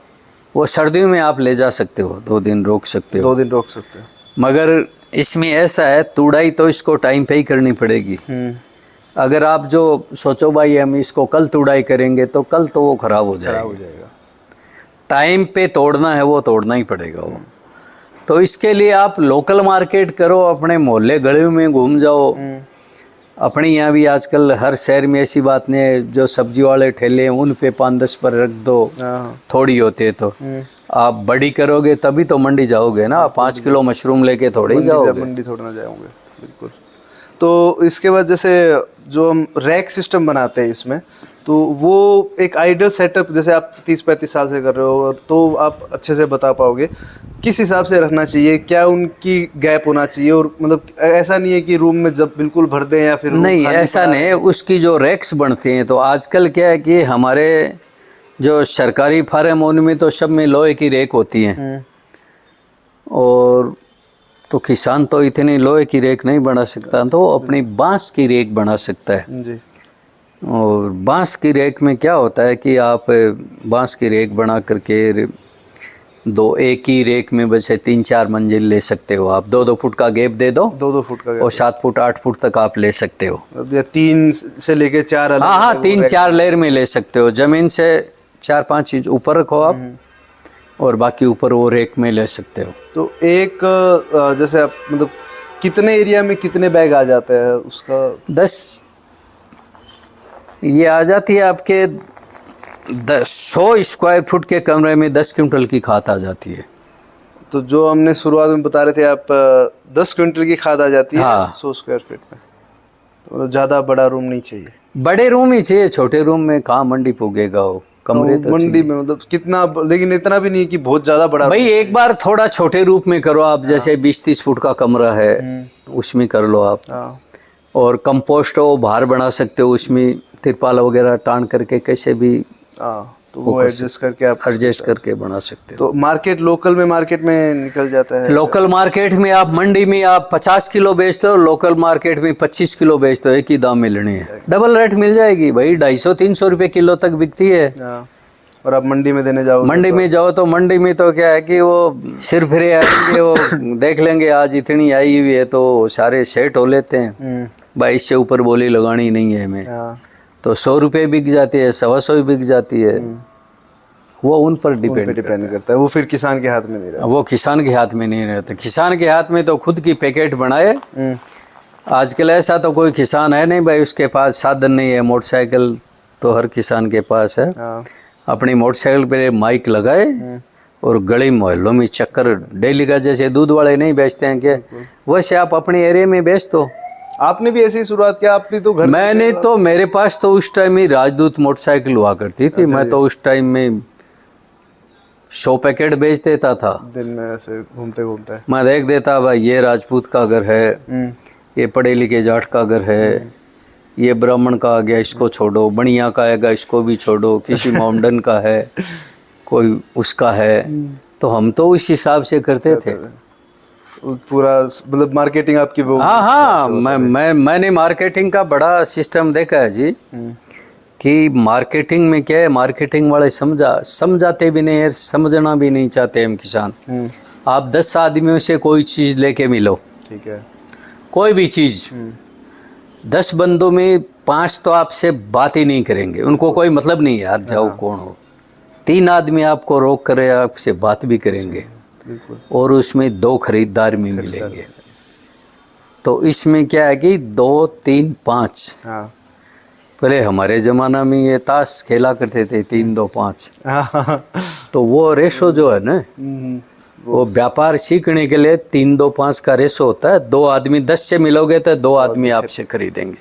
वो सर्दियों में आप ले जा सकते हो, 2 दिन रोक सकते हो। 2 दिन रोक सकते हैं। मगर इसमें ऐसा है, तुड़ाई तो इसको टाइम पे ही करनी पड़ेगी। अगर आप जो सोचो भाई हम इसको कल तुड़ाई करेंगे तो कल तो वो खराब हो जाएगा। टाइम पे तोड़ना है वो तोड़ना ही पड़ेगा वो। तो इसके लिए आप लोकल मार्केट करो, अपने मोहल्ले गलियों में घूम जाओ। अपने यहाँ भी आजकल हर शहर में ऐसी बात नहीं है, जो सब्जी वाले ठेले हैं उन पे 5-10 पर रख दो, थोड़ी होते तो। आप बड़ी करोगे तभी तो मंडी जाओगे ना, 5 किलो मशरूम लेके थोड़े ही जाओगे, मंडी थोड़ा ना जाओगे। बिल्कुल। तो इसके बाद जैसे जो हम रैक सिस्टम बनाते हैं इसमें, तो वो एक आइडियल सेटअप, जैसे आप 30-35 साल से कर रहे हो तो आप अच्छे से बता पाओगे किस हिसाब से रखना चाहिए, क्या उनकी गैप होना चाहिए। और मतलब ऐसा नहीं है कि रूम में जब बिल्कुल भर दें या फिर नहीं, ऐसा नहीं है। उसकी जो रैक्स बनती हैं, तो आजकल क्या है कि हमारे जो सरकारी फार्म उनमें तो सब में लोहे की रैक होती हैं, और तो किसान तो इतनी लोहे की रैक नहीं बना सकता, तो अपनी बांस की रैक बना सकता है जी। और बांस की रैक में क्या होता है कि आप बांस की रैक बना करके एक ही रैक में बस 3-4 मंजिल ले सकते हो आप। 2-2 फुट का गैप दे दो, 2-2 फुट का, और 7 फुट 8 फुट तक आप ले सकते हो। या 3 से लेके 4 अलग। हाँ, 3-4 लेयर में ले सकते हो। जमीन से 4-5 चीज ऊपर रखो आप, और बाकी ऊपर वो रैक में ले सकते हो। तो एक जैसे आप मतलब कितने एरिया में कितने बैग आ जाते हैं उसका? 10 ये आ जाती है आपके 100 स्क्वायर फुट के कमरे में 10 क्विंटल की खाद आ जाती है। तो जो हमने शुरुआत में बता रहे थे आप, 10 क्विंटल की खाद आ जाती है। हाँ। 100 स्क्वायर फीट में, तो ज़्यादा बड़ा रूम नहीं चाहिए। बड़े रूम ही चाहिए, छोटे रूम में कहाँ मंडी पुगेगा वो, कमरे तो मंडी में मतलब कितना, लेकिन इतना भी नहीं कि बहुत ज़्यादा बड़ा। भाई एक बार थोड़ा छोटे रूप में करो आप, जैसे 20-30 फुट का कमरा है उसमें कर लो आप। हाँ। और कंपोस्ट हो बाहर बना सकते हो, उसमें तिरपाल वगैरह टान करके कैसे भी हाँ, तो वो एडजस्ट करके आप एडजस्ट करके बना सकते हो। तो मार्केट, लोकल में मार्केट में निकल जाता है। लोकल मार्केट में आप, मंडी में आप 50 किलो बेचते हो, लोकल मार्केट में 25 किलो बेचते हो, एक ही दाम मिलने हैं। डबल रेट मिल जाएगी भाई, 250-300 रुपये किलो तक बिकती है। हाँ। और आप मंडी में देने जाओ, मंडी में जाओ तो मंडी में तो क्या है कि वो सिर फिरे आएंगे, वो देख लेंगे आज इतनी आई हुई है तो सारे सेट हो लेते हैं भाई, इससे ऊपर बोली लगानी नहीं है हमें। हाँ। तो 100 रुपये बिक जाती है, 125 बिक जाती है। वो उन पर डिपेंड करता है, वो फिर किसान के हाथ में नहीं रहता। वो किसान के हाथ में नहीं रहता। किसान के हाथ में तो खुद की पैकेट बनाए। आजकल ऐसा तो कोई किसान है नहीं भाई उसके पास साधन नहीं है। मोटरसाइकिल तो हर किसान के पास है। हाँ। अपनी मोटरसाइकिल पे माइक लगाए और गली मोहल्लों में चक्कर डेली का, जैसे दूध वाले नहीं बेचते हैं क्या, वैसे आप अपने एरिया में बेच दो। आपने भी ऐसी शुरुआत किया? आप भी तो घर, मैंने तो, मेरे पास तो उस टाइम ही राजदूत मोटरसाइकिल हुआ करती थी। मैं तो उस टाइम में 100 पैकेट बेच देता था दिन में, ऐसे घूमते घूमते। मैं देख देता भाई, ये राजपूत का घर है, ये पढ़े लिखे जाट का घर है, ये ब्राह्मण का आ गया इसको छोड़ो, बनिया का आएगा इसको भी छोड़ो, किसी मोमडन का है, कोई उसका है। तो हम तो उस हिसाब से करते थे। पूरा मतलब मार्केटिंग आपकी वो हाँ हाँ, मैंने मार्केटिंग का बड़ा सिस्टम देखा है जी। कि मार्केटिंग में क्या है, मार्केटिंग वाले समझाते भी नहीं है, समझना भी नहीं चाहते हम किसान। आप 10 आदमियों से कोई चीज़ लेके मिलो, ठीक है, कोई भी चीज़, 10 बंदों में 5 तो आपसे बात ही नहीं करेंगे, उनको कोई मतलब नहीं है यार जाओ कौन हो। 3 आदमी आपको रोक करे, आपसे बात भी करेंगे, बिल्कुल, और उसमें 2 खरीदार भी मिलेंगे। तो इसमें क्या है कि 2, 3, 5, हाँ पहले हमारे ज़माना में ये ताश खेला करते थे 3, 2, 5। तो वो रेशो जो है ना, वो व्यापार सीखने के लिए 3, 2, 5 का रेशो होता है। 2 आदमी 10 से मिलोगे तो 2 आदमी आपसे खरीदेंगे।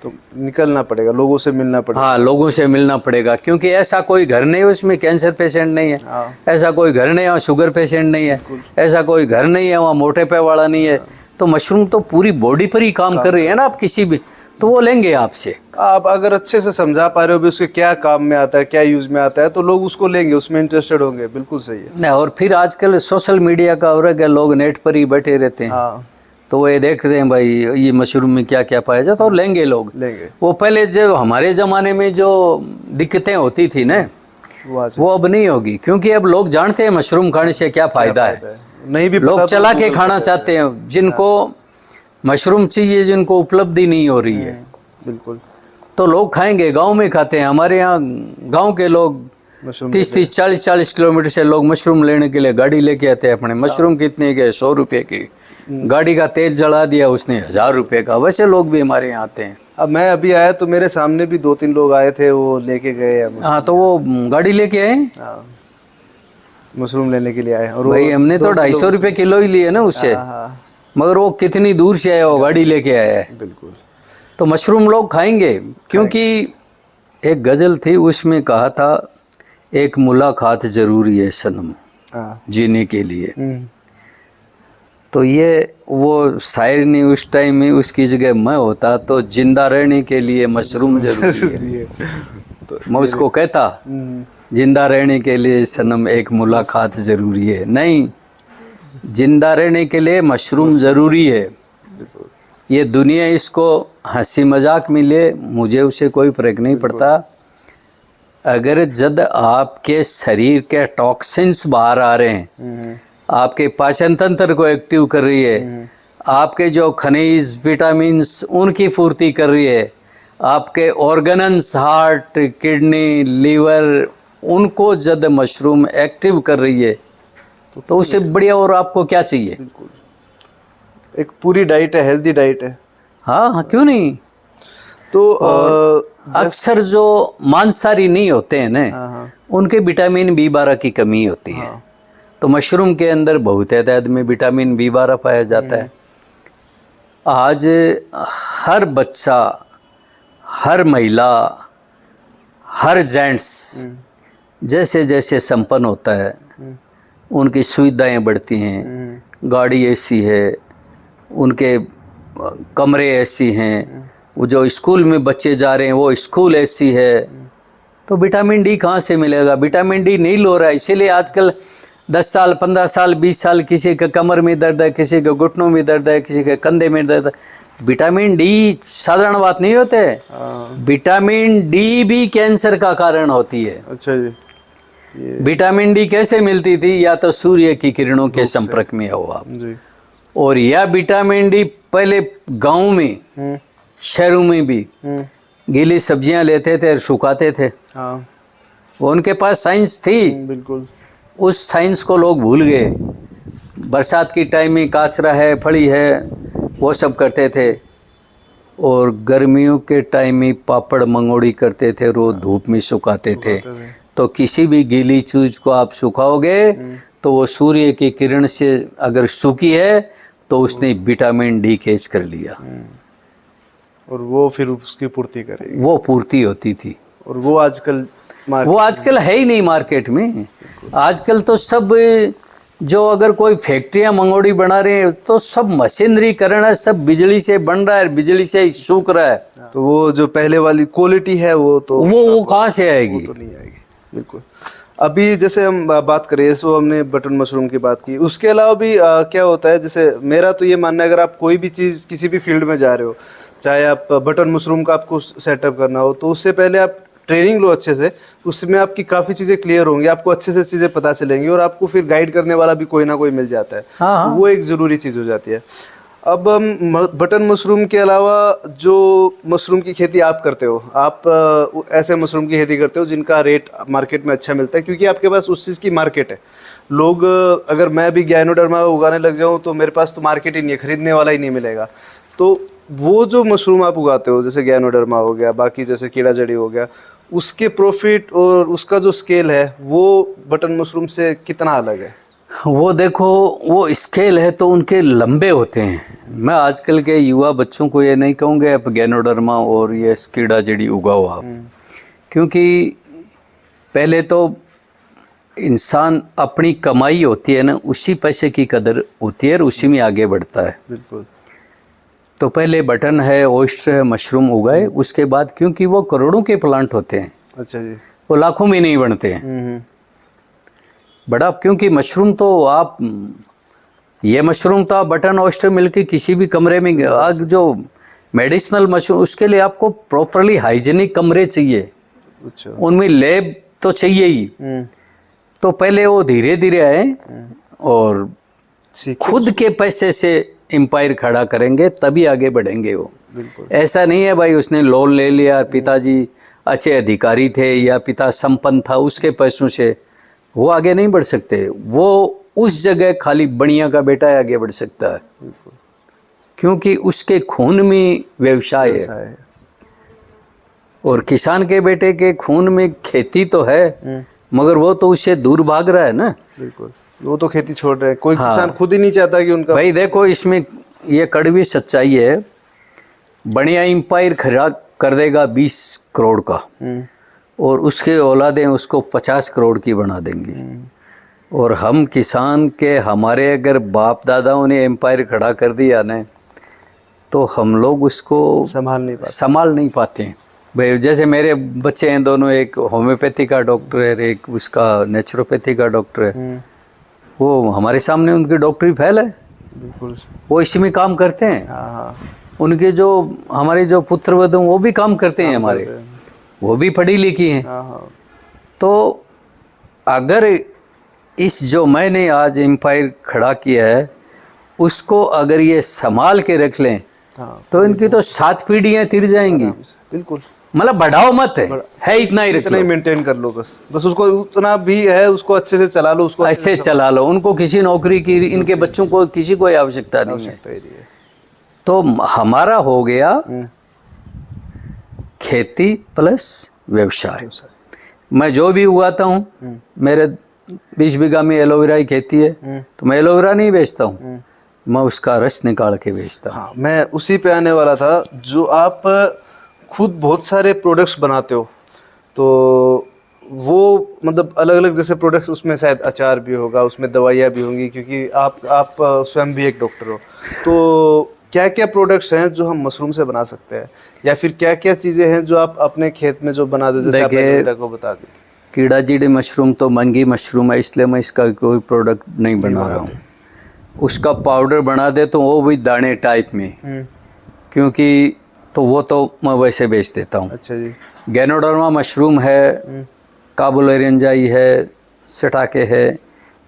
तो निकलना पड़ेगा, लोगों से मिलना पड़ेगा। हाँ, लोगों से मिलना पड़ेगा, क्योंकि ऐसा कोई घर नहीं है उसमें कैंसर पेशेंट नहीं है, ऐसा कोई घर नहीं है वहाँ शुगर पेशेंट नहीं है, ऐसा कोई घर नहीं है वहाँ मोटेपे वाला नहीं है। तो मशरूम तो पूरी बॉडी पर ही काम कर रही है ना, आप किसी भी, तो वो लेंगे आपसे। आप अगर अच्छे से समझा पा रहे हो भी उसके क्या काम में आता है, क्या यूज में आता है, तो लोग उसको लेंगे, उसमें इंटरेस्टेड होंगे। बिल्कुल सही है। नहीं, और फिर आजकल सोशल मीडिया का हो रहा है, लोग नेट पर ही बैठे रहते हैं। हाँ, तो वो ये देखते हैं भाई ये मशरूम में क्या क्या पाया जाता है, और लेंगे लोग। लेंगे। वो पहले जो हमारे ज़माने में जो दिक्कतें होती थी ना, वो अब नहीं होगी, क्योंकि अब लोग जानते हैं मशरूम खाने से क्या फ़ायदा है। नहीं भी लोग पता चला तो के गूगल खाना पे चाहते हैं, जिनको मशरूम चाहिए, जिनको उपलब्धि नहीं हो रही है, बिल्कुल, तो लोग खाएंगे। गांव में खाते हैं, हमारे यहाँ गांव के लोग मशरूम 30-30, 40-40 किलोमीटर से लोग मशरूम लेने के लिए गाड़ी लेके आते हैं अपने। मशरूम कितने के? 100 रुपये की। गाड़ी का तेल जला दिया उसने 1000 रुपये का। वैसे लोग भी हमारे यहाँ आते हैं। अब मैं अभी आया तो मेरे सामने भी 2-3 लोग आए थे, वो लेके गए हैं हाँ, तो वो गाड़ी लेके आए, हाँ, मशरूम लेने के लिए आए। और भाई हमने तो 250 रुपये किलो ही लिए ना उससे, हाँ, मगर वो कितनी दूर से आया, वो गाड़ी लेके आया है। बिल्कुल। तो मशरूम लोग खाएंगे, क्योंकि एक गज़ल थी उसमें कहा था, एक मुलाकात ज़रूरी है सनम हाँ, जीने के लिए। तो ये वो शायर ने उस टाइम में, उसकी जगह मैं होता तो जिंदा रहने के लिए मशरूम जरूरी है। तो मैं उसको कहता, जिंदा रहने के लिए सनम एक मुलाकात ज़रूरी है। नहीं, जिंदा रहने के लिए मशरूम ज़रूरी है। ये दुनिया इसको हंसी मजाक में ले, मुझे उसे कोई फर्क नहीं पड़ता। अगर जब आपके शरीर के टॉक्सिन्स बाहर आ रहे हैं, आपके पाचन तंत्र को एक्टिव कर रही है, आपके जो खनिज विटामिन्स उनकी पूर्ति कर रही है, आपके ऑर्गन्स हार्ट किडनी लीवर उनको जब मशरूम एक्टिव कर रही है, तो उससे बढ़िया और आपको क्या चाहिए? एक पूरी डाइट है, हेल्दी डाइट है। हाँ हाँ, क्यों नहीं। तो अक्सर जो मांसाहारी नहीं होते हैं ना, उनके विटामिन B12 की कमी होती है। तो मशरूम के अंदर बहुत तादाद में विटामिन B12 पाया जाता है। आज हर बच्चा, हर महिला, हर जेंट्स जैसे जैसे संपन्न होता है, उनकी सुविधाएं बढ़ती हैं। गाड़ी ऐसी है, उनके कमरे ऐसी हैं, वो जो स्कूल में बच्चे जा रहे हैं वो स्कूल ऐसी है, तो विटामिन D कहाँ से मिलेगा? विटामिन D नहीं लो रहा है। इसीलिए आजकल 10 साल 15 साल 20 साल किसी के कमर में दर्द है, किसी के घुटनों में दर्द है, किसी के कंधे में दर्द है। विटामिन D साधारण बात नहीं होते। विटामिन D भी कैंसर का कारण होती है। अच्छा जी। विटामिन D कैसे मिलती थी? या तो सूर्य की किरणों के संपर्क में हो आप जी। और या विटामिन D पहले गांव में, शहरों में भी गीली सब्जियां लेते थे और सुखाते थे। हाँ, वो उनके पास साइंस थी। बिल्कुल। उस साइंस को लोग भूल गए। बरसात की टाइम में काचरा है, फली है, वो सब करते थे, और गर्मियों के टाइम में पापड़ मंगोड़ी करते थे, रोज धूप में सुखाते थे। तो किसी भी गीली चीज को आप सुखाओगे तो वो सूर्य की किरण से अगर सूखी है तो उसने विटामिन D कैच कर लिया, और वो फिर उसकी पूर्ति करेगी। वो पूर्ति होती थी। और वो आजकल है ही नहीं मार्केट में। आजकल तो सब जो अगर कोई फैक्ट्रियां मंगोड़ी बना रहे हैं तो सब मशीनरीकरण है, सब बिजली से बन रहा है, बिजली से ही सूख रहा है। तो वो जो पहले वाली क्वालिटी है वो तो वो कहाँ से आएगी? तो नहीं आएगी। बिल्कुल। अभी जैसे हम बात करें, सो हमने बटन मशरूम की बात की, उसके अलावा भी क्या होता है, जैसे मेरा तो ये मानना है अगर आप कोई भी चीज़ किसी भी फील्ड में जा रहे हो, चाहे आप बटन मशरूम का आपको सेटअप करना हो, तो उससे पहले आप ट्रेनिंग लो अच्छे से, उसमें आपकी काफ़ी चीज़ें क्लियर होंगी, आपको अच्छे से चीज़ें पता चलेंगी और आपको फिर गाइड करने वाला भी कोई ना कोई मिल जाता है। हाँ, हाँ। तो वो एक ज़रूरी चीज़ हो जाती है। अब हम बटन मशरूम के अलावा जो मशरूम की खेती आप करते हो, आप ऐसे मशरूम की खेती करते हो जिनका रेट मार्केट में अच्छा मिलता है, क्योंकि आपके पास उस चीज़ की मार्केट है। लोग अगर मैं भी गैनोडर्मा उगाने लग जाऊं तो मेरे पास तो मार्केट ही नहीं है, खरीदने वाला ही नहीं मिलेगा। तो वो जो मशरूम आप उगाते हो, जैसे गैनोडर्मा हो गया, बाकी जैसे कीड़ा जड़ी हो गया, उसके प्रॉफिट और उसका जो स्केल है वो बटन मशरूम से कितना अलग है? वो देखो, वो स्केल है तो उनके लंबे होते हैं। मैं आजकल के युवा बच्चों को ये नहीं कहूँगा आप गैनोडर्मा और ये कीड़ा जड़ी उगाओ आप, क्योंकि पहले तो इंसान अपनी कमाई होती है ना, उसी पैसे की कदर होती है और उसी में आगे बढ़ता है। बिल्कुल। तो पहले बटन है, ओयस्टर है, मशरूम उगाए, उसके बाद क्योंकि वो करोड़ों के प्लांट होते हैं, अच्छा जी। वो लाखों में नहीं बनते हैं बड़ा, क्योंकि मशरूम तो आप ये मशरूम तो आप बटन ओयस्टर मिलके किसी भी कमरे में, आज जो मेडिसिनल मशरूम उसके लिए आपको प्रॉपरली हाइजीनिक कमरे चाहिए, अच्छा। उनमें लैब तो चाहिए ही। तो पहले वो धीरे धीरे आए और खुद के पैसे से एम्पायर खड़ा करेंगे तभी आगे बढ़ेंगे वो। ऐसा नहीं है भाई उसने लोन ले लिया, पिताजी अच्छे अधिकारी थे या पिता संपन्न था, उसके पैसों से वो आगे नहीं बढ़ सकते। वो उस जगह खाली बनिया का बेटा आगे बढ़ सकता है, क्योंकि उसके खून में व्यवसाय है। और किसान के बेटे के खून में खेती तो है, मगर वो तो उससे दूर भाग रहा है ना। बिल्कुल, वो तो खेती छोड़ रहे हैं। कोई किसान खुद ही नहीं चाहता कि उनका भाई देखो, इसमें ये कड़वी सच्चाई है, बढ़िया एम्पायर खड़ा कर देगा 20 करोड़ का और उसके औलादें उसको 50 करोड़ की बना देंगी। और हम किसान के, हमारे अगर बाप दादाओं ने एम्पायर खड़ा कर दिया ना, तो हम लोग उसको संभाल नहीं पाते हैं। भाई जैसे मेरे बच्चे हैं दोनों, एक होम्योपैथी का डॉक्टर है, एक उसका नेचुरोपैथी का डॉक्टर है। वो हमारे सामने उनकी डॉक्टरी फैल है, वो इसी में काम करते हैं। उनके जो हमारे जो पुत्र वधू वो भी काम करते हैं हमारे, वो भी पढ़ी लिखी हैं। तो अगर इस जो मैंने आज एम्पायर खड़ा किया है उसको अगर ये संभाल के रख लें तो इनकी तो 7 पीढ़ियां तिर जाएंगी। बिल्कुल, मतलब बढ़ाओ मत है इतना ही रख लो, इतना ही मेंटेन कर लो, बस उसको उतना भी है, उसको अच्छे से चला लो, उसको ऐसे चला लो। उनको किसी नौकरी की, इनके बच्चों को किसी कोई आवश्यकता नहीं है। तो हमारा हो गया खेती प्लस व्यवसाय। मैं जो भी उगाता हूँ, मेरे 20 बीघा में एलोवेरा की खेती है, तो मैं एलोवेरा नहीं बेचता हूँ, मैं उसका रस निकाल के बेचता हूँ। हाँ, मैं उसी पे आने वाला था। जो आप खुद बहुत सारे प्रोडक्ट्स बनाते हो, तो वो मतलब अलग अलग जैसे प्रोडक्ट्स, उसमें शायद अचार भी होगा, उसमें दवाइयाँ भी होंगी, क्योंकि आप स्वयं भी एक डॉक्टर हो। तो क्या क्या प्रोडक्ट्स हैं जो हम मशरूम से बना सकते हैं, या फिर क्या क्या चीज़ें हैं जो आप अपने खेत में जो बना दो, जैसे आपने बेटा को बता दी। कीड़ा जड़ी मशरूम तो महंगी मशरूम है, इसलिए मैं इसका कोई प्रोडक्ट नहीं बना रहा हूँ। उसका पाउडर बना दे तो वो भी दाने टाइप में, क्योंकि तो वो तो मैं वैसे बेच देता हूँ। अच्छा जी। गैनोडर्मा मशरूम है, काबुलेरियंजाई है, सिटाके है,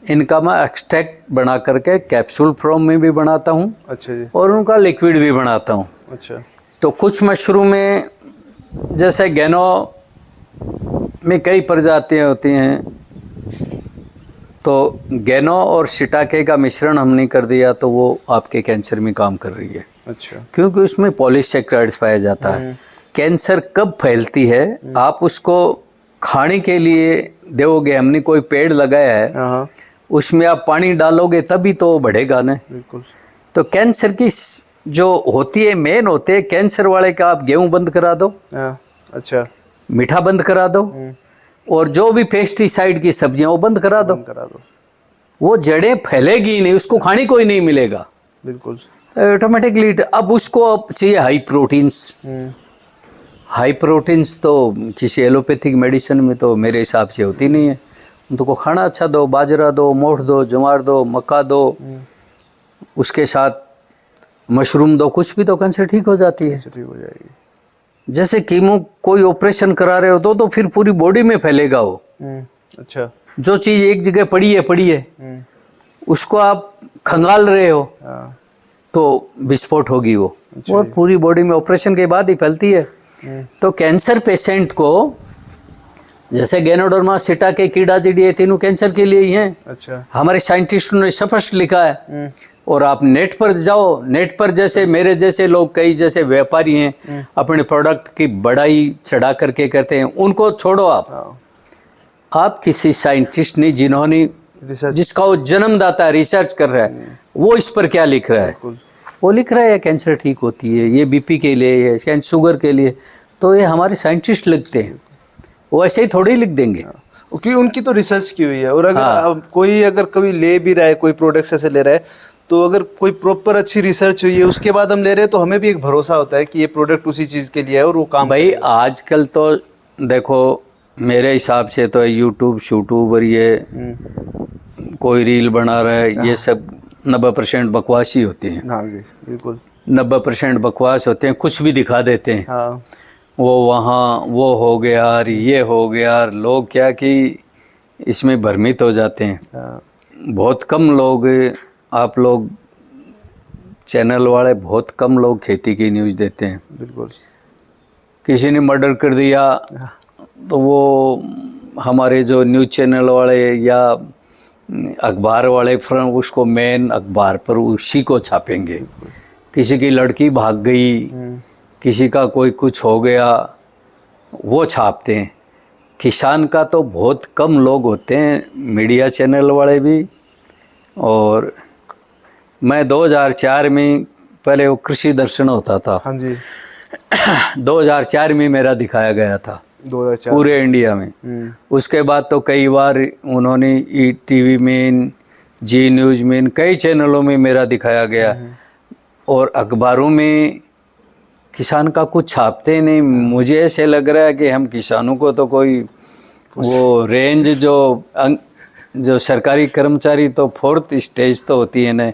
इनका मैं एक्सट्रैक्ट बना करके कैप्सूल फॉर्म में भी बनाता हूँ। अच्छा जी। और उनका लिक्विड भी बनाता हूँ। अच्छा। तो कुछ मशरूम में जैसे गैनो में कई प्रजातियाँ होती हैं, तो गैनो और शिटाके का मिश्रण हमने कर दिया तो वो आपके कैंसर में काम कर रही है। अच्छा। क्योंकि उसमें पॉलीसैकेराइड्स पाया जाता है। कैंसर कब फैलती है, आप उसको खाने के लिए दोगे, हमने कोई पेड़ लगाया है, उसमें आप पानी डालोगे तभी तो बढ़ेगा ना। बिल्कुल। तो कैंसर की जो होती है, मेन होते हैं कैंसर वाले का, आप गेहूं बंद करा दो, अच्छा, मीठा बंद करा दो, और जो भी पेस्टिसाइड की सब्जियां वो बंद करा दो, वो जड़ें फैलेगी नहीं, उसको खाने को ही नहीं मिलेगा। बिल्कुल। तो ऑटोमेटिकली अब उसको चाहिए हाई प्रोटीन्स। हाई प्रोटीन्स तो किसी एलोपैथिक मेडिसिन में तो मेरे हिसाब से होती नहीं है, उनको खाना अच्छा दो, बाजरा दो, मोठ दो, ज्वार दो, मक्का दो, उसके साथ मशरूम दो, कुछ भी तो कैंसर ठीक हो जाती है। ठीक हो जाएगी। जैसे कीमो कोई ऑपरेशन करा रहे हो तो फिर पूरी बॉडी में फैलेगा वो। अच्छा। जो चीज़ एक जगह पड़ी है उसको आप खंगाल रहे हो हाँ। तो विस्फोट होगी वो, अच्छा और पूरी बॉडी में ऑपरेशन के बाद ही फैलती है। तो कैंसर पेशेंट को जैसे गैनोडर्मा, सिटा के कीड़ा जड़ी है, तीनों कैंसर के लिए ही हैं। अच्छा। हमारे साइंटिस्टों ने स्पष्ट लिखा है। और आप नेट पर जाओ, नेट पर जैसे मेरे जैसे लोग, कई जैसे व्यापारी हैं अपने प्रोडक्ट की बढ़ाई चढ़ा करके करते हैं, उनको छोड़ो। आप किसी साइंटिस्ट ने जिन्होंने जिसका वो जन्मदाता है, रिसर्च कर रहा है, वो इस पर क्या लिख रहा है? वो लिख रहा है कैंसर ठीक होती है, ये बीपी के लिए, ये कैंसर शुगर के लिए। तो ये हमारे साइंटिस्ट लिखते हैं, वो ऐसे ही थोड़ी लिख देंगे। क्योंकि उनकी तो रिसर्च की हुई है। और अगर अब कोई अगर कभी ले भी रहा है, कोई प्रोडक्ट्स ऐसे ले रहा है, तो अगर कोई प्रॉपर अच्छी रिसर्च हुई है उसके बाद हम ले रहे हैं, तो हमें भी एक भरोसा होता है कि ये प्रोडक्ट उसी चीज़ के लिए है और वो काम भाई आजकल तो देखो, मेरे हिसाब से तो यूट्यूब शूट्यूब और ये कोई रील बना रहा है, ये सब 90% बकवास ही होती हैं। हाँ जी, बिल्कुल 90% बकवास होते हैं, कुछ भी दिखा देते हैं। हाँ। वो वहाँ वो हो गया और ये हो गया, और लोग क्या कि इसमें भ्रमित हो जाते हैं। हाँ। बहुत कम लोग, आप लोग चैनल वाले बहुत कम लोग खेती की न्यूज़ देते हैं। बिल्कुल। किसी ने मर्डर कर दिया तो वो हमारे जो न्यूज़ चैनल वाले या अखबार वाले उसको मेन अखबार पर उसी को छापेंगे। किसी की लड़की भाग गई, किसी का कोई कुछ हो गया, वो छापते हैं। किसान का तो बहुत कम लोग होते हैं, मीडिया चैनल वाले भी। और मैं 2004 में, पहले वो कृषि दर्शन होता था। हाँ जी। 2004 में मेरा दिखाया गया था 2004 पूरे इंडिया में। उसके बाद तो कई बार उन्होंने टीवी में, जी न्यूज़ में, कई चैनलों में मेरा दिखाया गया। और अखबारों में किसान का कुछ छापते नहीं। मुझे ऐसे लग रहा है कि हम किसानों को तो कोई वो रेंज जो सरकारी कर्मचारी तो 4th स्टेज तो होती है ना,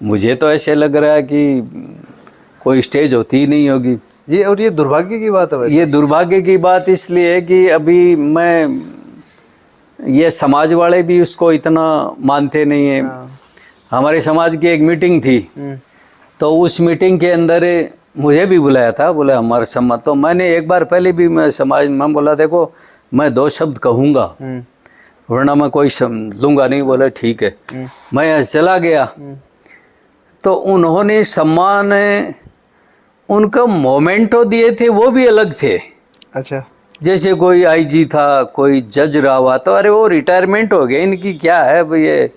मुझे तो ऐसे लग रहा है कि कोई स्टेज होती ही नहीं होगी। ये और ये दुर्भाग्य की बात है वैसे। ये दुर्भाग्य की बात इसलिए है कि अभी ये समाज वाले भी उसको इतना मानते नहीं है। हमारे समाज की एक मीटिंग थी, तो उस मीटिंग के अंदर मुझे भी बुलाया था, बोला हमारे समाज। तो मैंने एक बार पहले भी मैं समाज में बोला, देखो मैं 2 शब्द कहूँगा वरना मैं कोई लूँगा नहीं। बोला ठीक है। मैं चला गया तो उन्होंने सम्मान, उनका मोमेंटो दिए थे, वो भी अलग थे। अच्छा। जैसे कोई आईजी था, कोई जज रहा हुआ, तो अरे वो रिटायरमेंट हो गया, इनकी क्या है भाई ये।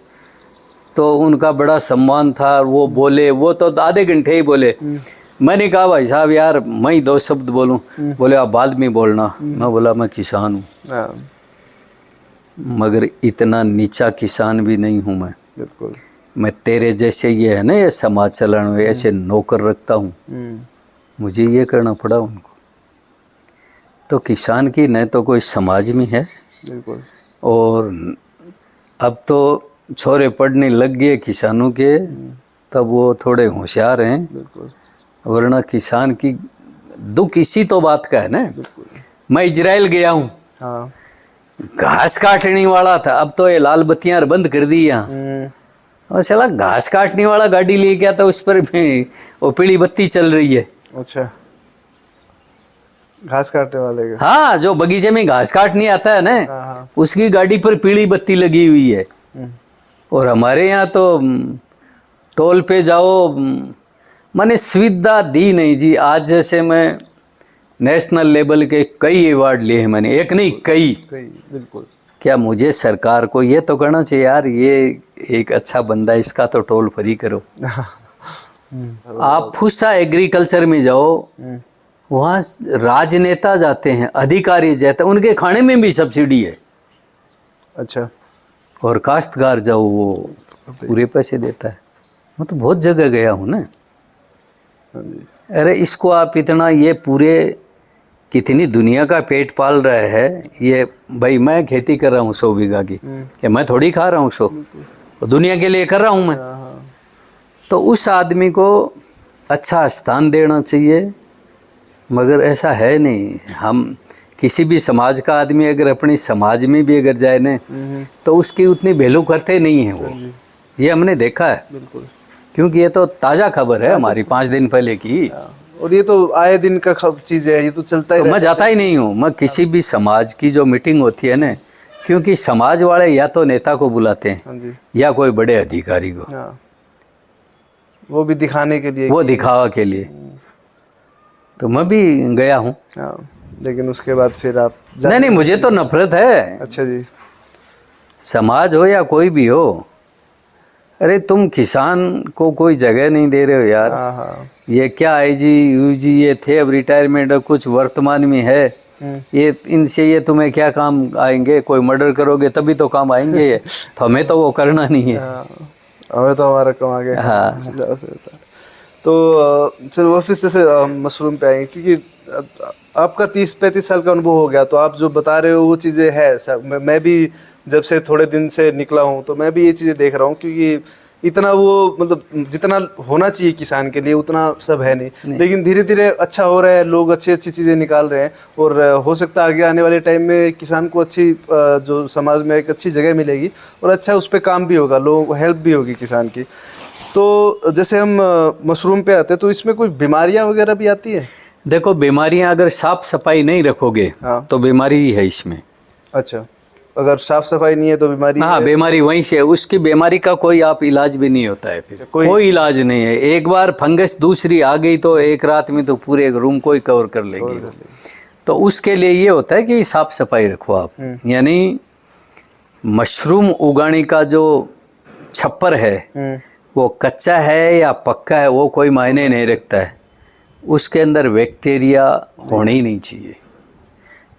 तो उनका बड़ा सम्मान था। वो बोले, वो तो आधे घंटे ही बोले। मैंने कहा भाई साहब यार मैं ही 2 शब्द बोलूं। बोले आप बाद में बोलना। मैं बोला मैं किसान हूँ, मगर इतना नीचा किसान भी नहीं हूँ मैं। बिल्कुल। मैं तेरे जैसे ये है ना, ये समाज चलाने में ऐसे नौकर रखता हूँ, मुझे ये करना पड़ा उनको। तो किसान की न तो कोई समाज में है। बिल्कुल। और अब तो छोरे पढ़ने लग गए किसानों के, तब वो थोड़े होशियार हैं। बिल्कुल। वरना किसान की दुख इसी तो बात का है ना। मैं इजराइल गया हूँ। हाँ। घास काटने वाला था, अब तो ये लाल बत्तियां बंद कर दी यहाँ। और चला घास काटने वाला गाड़ी ले गया था, उस पर भी वो पीली बत्ती चल रही है। अच्छा, घास काटने वाले का? हाँ, जो बगीचे में घास काटने आता है ना, उसकी गाड़ी पर पीली बत्ती लगी हुई है। और हमारे यहाँ तो टोल पे जाओ, मैंने सुविधा दी नहीं जी। आज जैसे मैं नेशनल लेवल के कई अवार्ड लिए हैं मैंने, एक नहीं कई। बिल्कुल। क्या मुझे सरकार को ये तो करना चाहिए यार, ये एक अच्छा बंदा, इसका तो टोल फ्री करो। आप फुसा एग्रीकल्चर में जाओ, वहाँ राजनेता जाते हैं, अधिकारी जाते हैं, उनके खाने में भी सब्सिडी है। अच्छा। और काश्तकार जाओ, वो पूरे पैसे देता है। मैं तो बहुत जगह गया हूँ ना। अरे इसको आप इतना ये पूरे कितनी दुनिया का पेट पाल रहा है ये। भाई मैं खेती कर रहा हूँ 100 बीघा की, कि मैं थोड़ी खा रहा हूँ 100, दुनिया के लिए कर रहा हूँ मैं। तो उस आदमी को अच्छा स्थान देना चाहिए, मगर ऐसा है नहीं। हम किसी भी समाज का आदमी अगर अपनी समाज में भी अगर जाए ना तो उसकी उतनी वैल्यू करते नहीं है वो। ये हमने देखा है, बिल्कुल। क्योंकि ये तो ताज़ा खबर है हमारी 5 दिन पहले की। और ये तो आए दिन का चीज़ है, ये तो चलता ही तो मैं जाता ही नहीं हूँ, मैं किसी भी समाज की जो मीटिंग होती है ना, क्योंकि समाज वाले या तो नेता को बुलाते हैं हाँ जी। या कोई बड़े अधिकारी को, हाँ, वो भी दिखाने के लिए, वो दिखावा के लिए। तो मैं भी गया हूँ। हाँ, लेकिन उसके बाद फिर आप नहीं, मुझे तो नफरत है। अच्छा जी। समाज हो या कोई भी हो, अरे तुम किसान को कोई जगह नहीं दे रहे हो यार। हाँ हाँ। ये क्या IG UG ये थे, अब रिटायरमेंट कुछ वर्तमान में है, ये इनसे ये तुम्हें क्या काम आएंगे? कोई मर्डर करोगे तभी तो काम आएंगे ये। तो हमें तो वो करना नहीं है। हमें तो हमारा कमा के हाँ। तो चलो वापस जैसे मशरूम पे आएंगे, क्योंकि आपका 30-35 साल का अनुभव हो गया, तो आप जो बता रहे हो वो चीज़ें है। मैं भी जब से थोड़े दिन से निकला हूँ तो मैं भी ये चीज़ें देख रहा हूँ, क्योंकि इतना वो मतलब जितना होना चाहिए किसान के लिए उतना सब है नहीं। लेकिन धीरे धीरे अच्छा हो रहा है, लोग अच्छी चीज़ें निकाल रहे हैं, और हो सकता है आगे आने वाले टाइम में किसान को अच्छी जो समाज में एक अच्छी जगह मिलेगी और अच्छा उस पर काम भी होगा, लोगों को हेल्प भी होगी किसान की। तो जैसे हम मशरूम पे आते हैं तो इसमें कोई बीमारियां वगैरह भी आती है? देखो, बीमारियां अगर साफ सफाई नहीं रखोगे तो बीमारी ही है इसमें। अच्छा, अगर साफ सफाई नहीं है तो बीमारी? हाँ, बीमारी वहीं से, उसकी बीमारी का कोई आप इलाज भी नहीं होता है फिर। कोई इलाज नहीं है। एक बार फंगस दूसरी आ गई तो एक रात में तो पूरे रूम को ही कवर कर लेगी। तो उसके लिए ये होता है कि साफ सफाई रखो आप। यानी मशरूम उगाने का जो छप्पर है वो कच्चा है या पक्का है वो कोई मायने नहीं रखता है, उसके अंदर बैक्टीरिया होने ही नहीं चाहिए।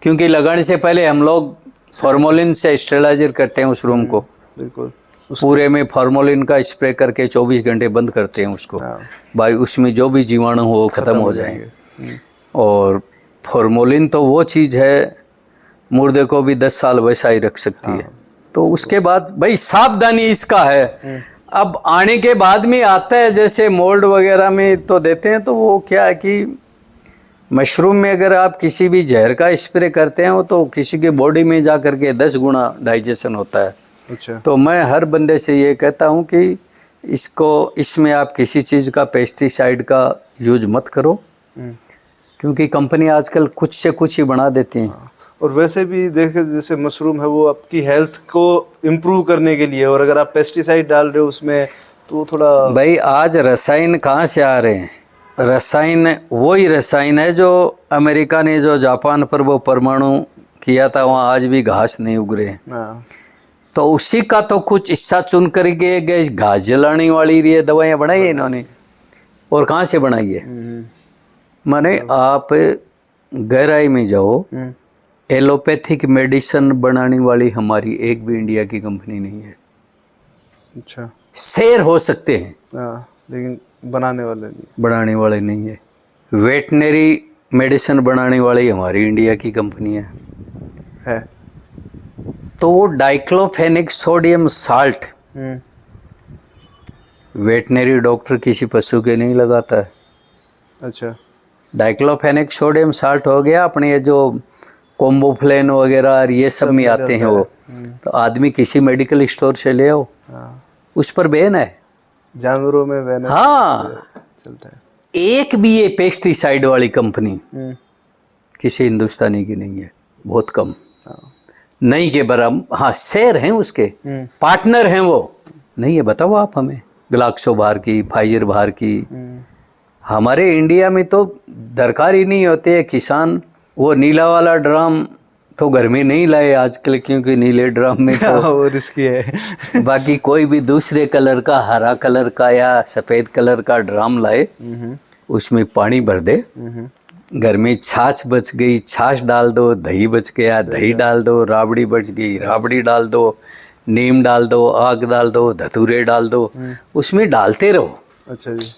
क्योंकि लगाने से पहले हम लोग फार्मोलिन से स्टेरिलाइजर करते हैं उस रूम को। बिल्कुल। पूरे में फार्मोलिन का स्प्रे करके 24 घंटे बंद करते हैं उसको। भाई उसमें जो भी जीवाणु हो वो ख़त्म हो जाएंगे। और फार्मोलिन तो वो चीज़ है मुर्दे को भी 10 साल वैसा ही रख सकती है। तो उसके बाद भाई सावधानी इसका है। अब आने के बाद में आता है जैसे मोल्ड वगैरह में तो देते हैं, तो वो क्या है कि मशरूम में अगर आप किसी भी जहर का स्प्रे करते हैं तो किसी के बॉडी में जा कर के 10 गुना डाइजेशन होता है। अच्छा। तो मैं हर बंदे से ये कहता हूँ कि इसमें आप किसी चीज़ का पेस्टिसाइड का यूज मत करो, क्योंकि कंपनी आजकल कुछ से कुछ ही बना देती हैं। और वैसे भी देखे जैसे मशरूम है वो आपकी हेल्थ को इम्प्रूव करने के लिए, और अगर आप पेस्टिसाइड डाल रहे हो उसमें तो थोड़ा भाई आज रसायन कहाँ से आ रहे हैं? रसायन वही रसायन है जो अमेरिका ने जो जापान पर वो परमाणु किया था, वहाँ आज भी घास नहीं उग रहे हैं। तो उसी का तो कुछ हिस्सा चुन करके घास जलाने वाली ये दवाइयाँ बनाई है इन्होंने। और कहाँ से बनाई है? माने आप गहराई में जाओ, एलोपैथिक मेडिसिन बनाने वाली हमारी एक भी इंडिया की कंपनी नहीं है। अच्छा। शेर हो सकते हैं लेकिन बनाने वाले नहीं है। वेटनरी मेडिसिन बनाने वाली हमारी इंडिया की कंपनी है। तो वो diclofenac sodium salt veterinary doctor किसी पशु के नहीं लगाता है। अच्छा। डाइक्लोफेनिक सोडियम साल्ट हो गया अपने ये जो कोम्बोफ्लेन वगैरह और ये सब में आते हैं वो, तो आदमी किसी मेडिकल स्टोर से ले आओ, उस पर बैन है। जानवरों में बैन है। हाँ, चलता है। एक भी ये पेस्टिसाइड वाली कंपनी किसी हिंदुस्तानी की नहीं है, बहुत कम, नहीं के बराबर। हाँ, शेयर हैं उसके, पार्टनर हैं वो, नहीं है। बताओ आप हमें, ग्लाक्सो बाहर की, फाइजर बाहर की। हमारे इंडिया में तो दरकार ही नहीं होते है। किसान वो नीला वाला ड्राम तो घर में नहीं लाए आजकल, क्योंकि नीले ड्राम में तो वो रिस्की है। बाकी कोई भी दूसरे कलर का, हरा कलर का या सफ़ेद कलर का ड्राम लाए, उसमें पानी भर दे। घर में छाछ बच गई, छाछ डाल दो, दही बच गया, दही डाल दो, राबड़ी बच गई, राबड़ी डाल दो, नीम डाल दो, आग डाल दो, धतूरे डाल दो, उसमें डालते रहो। अच्छा जी।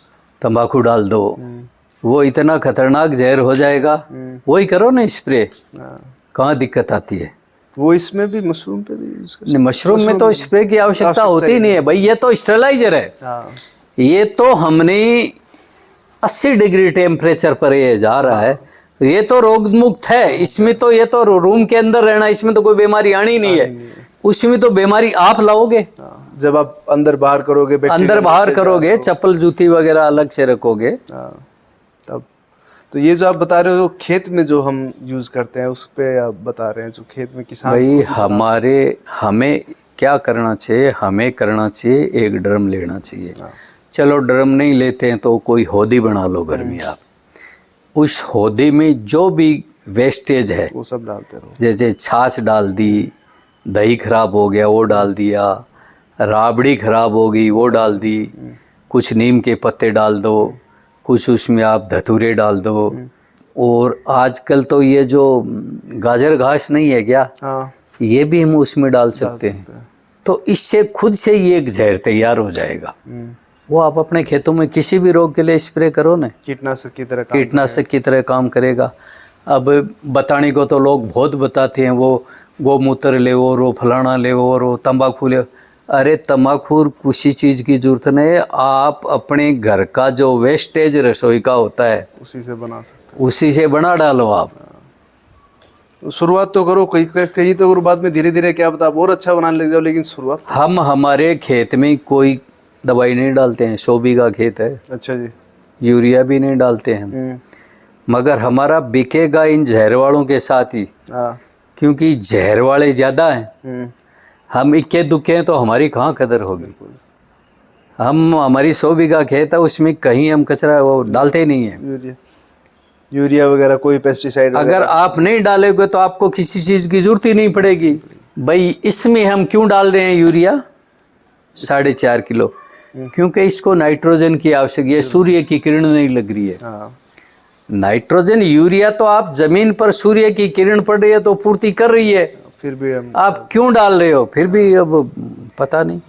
तंबाकू डाल दो, वो इतना खतरनाक जहर हो जाएगा, वही करो ना स्प्रे, कहाँ दिक्कत आती है। वो इसमें भी मशरूम पे भी यूज कर नहीं, मशरूम में तो स्प्रे की आवश्यकता होती ही नहीं है भाई, ये तो स्टेरलाइजर है। हाँ ये तो हमने 80 डिग्री टेम्परेचर पर ये जा रहा है, ये तो रोग मुक्त है। इसमें तो ये तो रूम के अंदर रहना, इसमें तो कोई बीमारी आनी नहीं है। उसमें तो बीमारी आप लाओगे जब आप अंदर बाहर करोगे, अंदर बाहर करोगे, चप्पल जूती वगैरह अलग से रखोगे। तब तो ये जो आप बता रहे हो खेत में जो हम यूज करते हैं उस पे आप बता रहे हैं, जो खेत में किसान भाई हमें क्या करना चाहिए, हमें करना चाहिए एक ड्रम लेना चाहिए। चलो ड्रम नहीं लेते हैं तो कोई होदी बना लो घर में आप, उस होदी में जो भी वेस्टेज है वो सब डालते रहो। जैसे छाछ डाल दी, दही खराब हो गया वो डाल दिया, राबड़ी खराब हो गई वो डाल दी, कुछ नीम के पत्ते डाल दो, कुछ उसमें आप धतूरे डाल दो। और आजकल तो ये जो गाजर घास नहीं है क्या, ये भी हम उसमें डाल सकते हैं। तो इससे खुद से ये एक जहर तैयार हो जाएगा, वो आप अपने खेतों में किसी भी रोग के लिए स्प्रे करो ना, कीटनाशक की तरह काम करेगा। अब बताने को तो लोग बहुत बताते हैं, वो गोमूत्र ले वो फलाना ले वो तंबाकू ले। अरे तंबाकू किसी चीज़ की जरूरत नहीं है, आप अपने घर का जो वेस्टेज रसोई का होता है उसी से बना सकते हैं, उसी से बना डालो आप। शुरुआत तो करो, कहीं तो करो, बाद में धीरे धीरे क्या पता और अच्छा बनाने लग जाओ, लेकिन शुरुआत हम हमारे खेत में कोई दवाई नहीं डालते हैं, 100 बीघा खेत है। अच्छा जी। यूरिया भी नहीं डालते हैं, मगर हमारा बिकेगा इन जहर वालों के साथ ही, क्योंकि जहर वाले ज़्यादा हैं। हम इक्के दुक्के हैं तो हमारी कहाँ कदर होगी। हम हमारी 100 बीघा खेत है, उसमें कहीं हम कचरा वो डालते ही नहीं है। यूरिया वगैरह कोई पेस्टिसाइड अगर आप नहीं डालोगे तो आपको किसी चीज़ की जरूरत ही नहीं पड़ेगी। भाई इसमें हम क्यों डाल रहे हैं यूरिया 4.5 किलो, क्योंकि इसको नाइट्रोजन की आवश्यकता है, सूर्य की किरण नहीं लग रही है। नाइट्रोजन यूरिया तो आप जमीन पर सूर्य की किरण पड़ रही है तो पूर्ति कर रही है, फिर भी आप क्यों डाल रहे हो, फिर भी अब पता नहीं।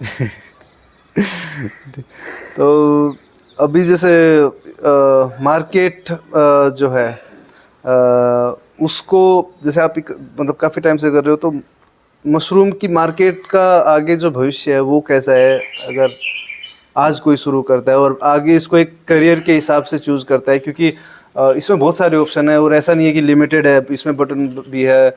तो अभी जैसे मार्केट जो है उसको जैसे आप मतलब काफ़ी टाइम से कर रहे हो, तो मशरूम की मार्केट का आगे जो भविष्य है वो कैसा है? अगर आज कोई शुरू करता है और आगे इसको एक करियर के हिसाब से चूज़ करता है, क्योंकि इसमें बहुत सारे ऑप्शन है और ऐसा नहीं है कि लिमिटेड है, इसमें बटन भी है।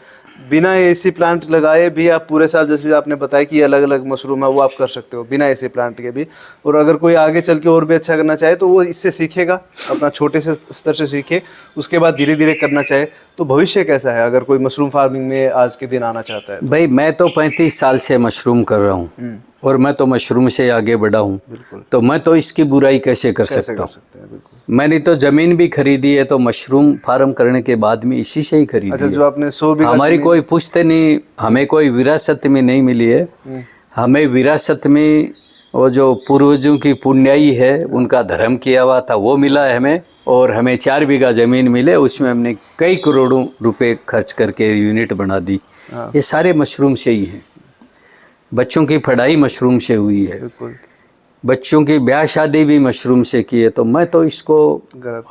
बिना एसी प्लांट लगाए भी आप पूरे साल, जैसे आपने बताया कि अलग अलग मशरूम है, वो आप कर सकते हो बिना एसी प्लांट के भी। और अगर कोई आगे चल के और भी अच्छा करना चाहे तो वो इससे सीखेगा, अपना छोटे से स्तर से सीखे, उसके बाद धीरे धीरे करना चाहे। तो भविष्य कैसा है अगर कोई मशरूम फार्मिंग में आज के दिन आना चाहता है? भाई मैं तो 35 साल से मशरूम कर रहा हूँ और मैं तो मशरूम से आगे बढ़ा हूँ, तो मैं तो इसकी बुराई कैसे कर सकता हूँ? मैंने तो ज़मीन भी खरीदी है, तो मशरूम फार्म करने के बाद में इसी से ही खरीदी। अच्छा, जो आपने 100 बीघा, हमारी कोई पुश्ते नहीं, हमें कोई विरासत में नहीं मिली है। हमें विरासत में वो जो पूर्वजों की पुण्याई है, उनका धर्म किया हुआ था, वो मिला है हमें। और हमें 4 बीघा ज़मीन मिले, उसमें हमने कई करोड़ों रुपए खर्च करके यूनिट बना दी। ये सारे मशरूम से ही हैं। बच्चों की पढ़ाई मशरूम से हुई है, बच्चों की ब्याह शादी भी मशरूम से की है। तो मैं तो इसको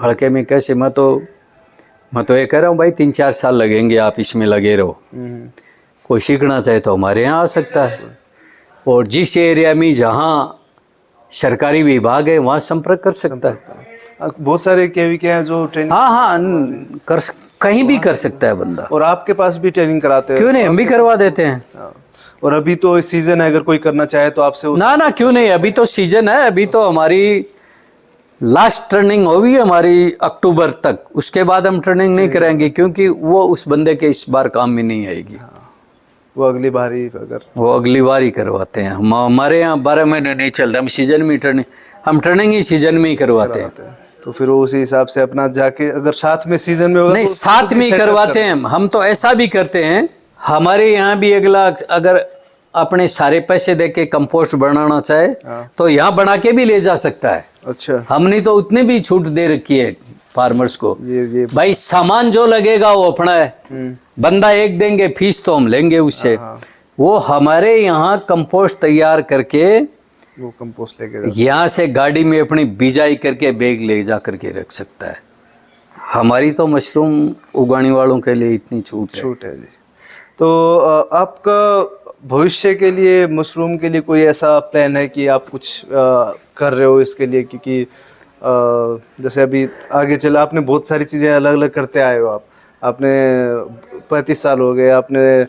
हल्के में कैसे, मैं तो ये कह रहा हूँ भाई 3-4 साल लगेंगे, आप इसमें लगे रहो। कोई सीखना चाहे तो हमारे यहाँ आ सकता है, और जिस एरिया में जहाँ सरकारी विभाग है वहाँ संपर्क कर सकता है। बहुत सारे केवीके हैं जो ट्रेनिंग, हाँ कहीं भी कर सकता है बंदा। और आपके पास भी ट्रेनिंग कराते हैं? क्यों नहीं, हम भी करवा देते हैं। और अभी तो सीजन है, अगर कोई करना चाहे तो आपसे ना क्यों नहीं, अभी तो सीजन है। अभी तो हमारी लास्ट ट्रेनिंग होगी हमारी अक्टूबर तक, उसके बाद हम ट्रेनिंग नहीं करेंगे, क्योंकि वो उस बंदे के इस बार काम में नहीं आएगी। वो अगली बार ही करवाते हैं। हमारे यहाँ 12 महीने नहीं चलता, हम सीजन में ट्रेनिंग ही सीजन में ही करवाते हैं। तो फिर वो उसी हिसाब से अपना जाके, अगर साथ में सीजन में होगा नहीं, तो साथ में ही करवाते हैं। हम तो ऐसा भी करते हैं, हमारे यहाँ भी अगला अगर अपने सारे पैसे देके कंपोस्ट बनाना चाहे तो यहाँ बना के भी ले जा सकता है। अच्छा, हमने तो उतनी भी छूट दे रखी है फार्मर्स को। ये भाई सामान जो लगेगा वो अपना है, बंदा एक देंगे, फीस तो हम लेंगे उससे। वो हमारे यहाँ कंपोस्ट तैयार करके वो कंपोस्ट लेके यहाँ से गाड़ी में अपनी बिजाई करके बैग ले जा करके रख सकता है। हमारी तो मशरूम उगाने वालों के लिए इतनी छूट है। छूट है जी। तो आपका भविष्य के लिए मशरूम के लिए कोई ऐसा प्लान है कि आप कुछ कर रहे हो इसके लिए, क्योंकि जैसे अभी आगे चला आपने बहुत सारी चीज़ें अलग अलग करते आए हो, आपने 35 साल हो गए, आपने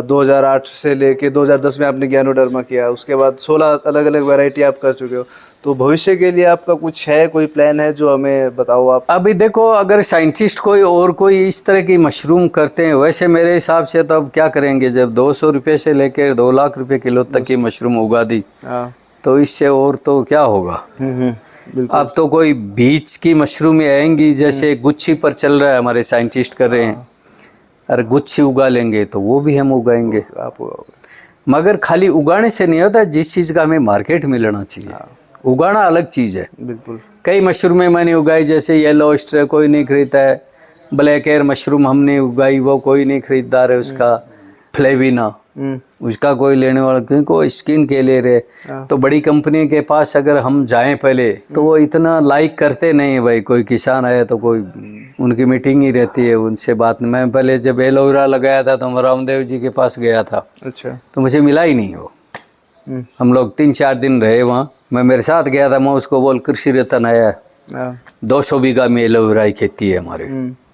2008 से लेके 2010 में आपने गैनोडर्मा किया, उसके बाद 16 अलग अलग वैरायटी आप कर चुके हो। तो भविष्य के लिए आपका कुछ है, कोई प्लान है जो हमें बताओ आप। अभी देखो, अगर साइंटिस्ट कोई इस तरह की मशरूम करते हैं, वैसे मेरे हिसाब से तो अब क्या करेंगे, जब 200 रुपये से लेकर 2 लाख रुपए किलो तक की मशरूम उगा दी, तो इससे और तो क्या होगा। अब तो कोई बीज की मशरूमें आएंगी, जैसे गुच्छी पर चल रहा है, हमारे साइंटिस्ट कर रहे हैं। अरे गुच्छी उगा लेंगे तो वो भी हम उगाएंगे। आप मगर खाली उगाने से नहीं होता, जिस चीज़ का हमें मार्केट मिलना चाहिए। उगाना अलग चीज़ है। बिल्कुल। कई मशरूमें मैंने उगाई, जैसे येलो ऑयस्टर कोई नहीं खरीदता है, ब्लैक एयर मशरूम हमने उगाई, वो कोई नहीं खरीददार है उसका, फ्लेविना उसका कोई लेने वाला, क्योंकि वो स्किन के ले रहे। तो बड़ी कंपनी के पास अगर हम जाएं पहले, तो वो इतना लाइक करते नहीं भाई। कोई किसान आया तो कोई उनकी मीटिंग ही रहती है, उनसे बात। मैं पहले जब एलोवेरा लगाया था तो मैं रामदेव जी के पास गया था। अच्छा। तो मुझे मिला ही नहीं वो। हम लोग 3-4 दिन रहे वहाँ, मैं मेरे साथ गया था, मैं उसको बोल कृषि रतन आया, 200 बीघा में एलोवेरा की खेती है हमारे,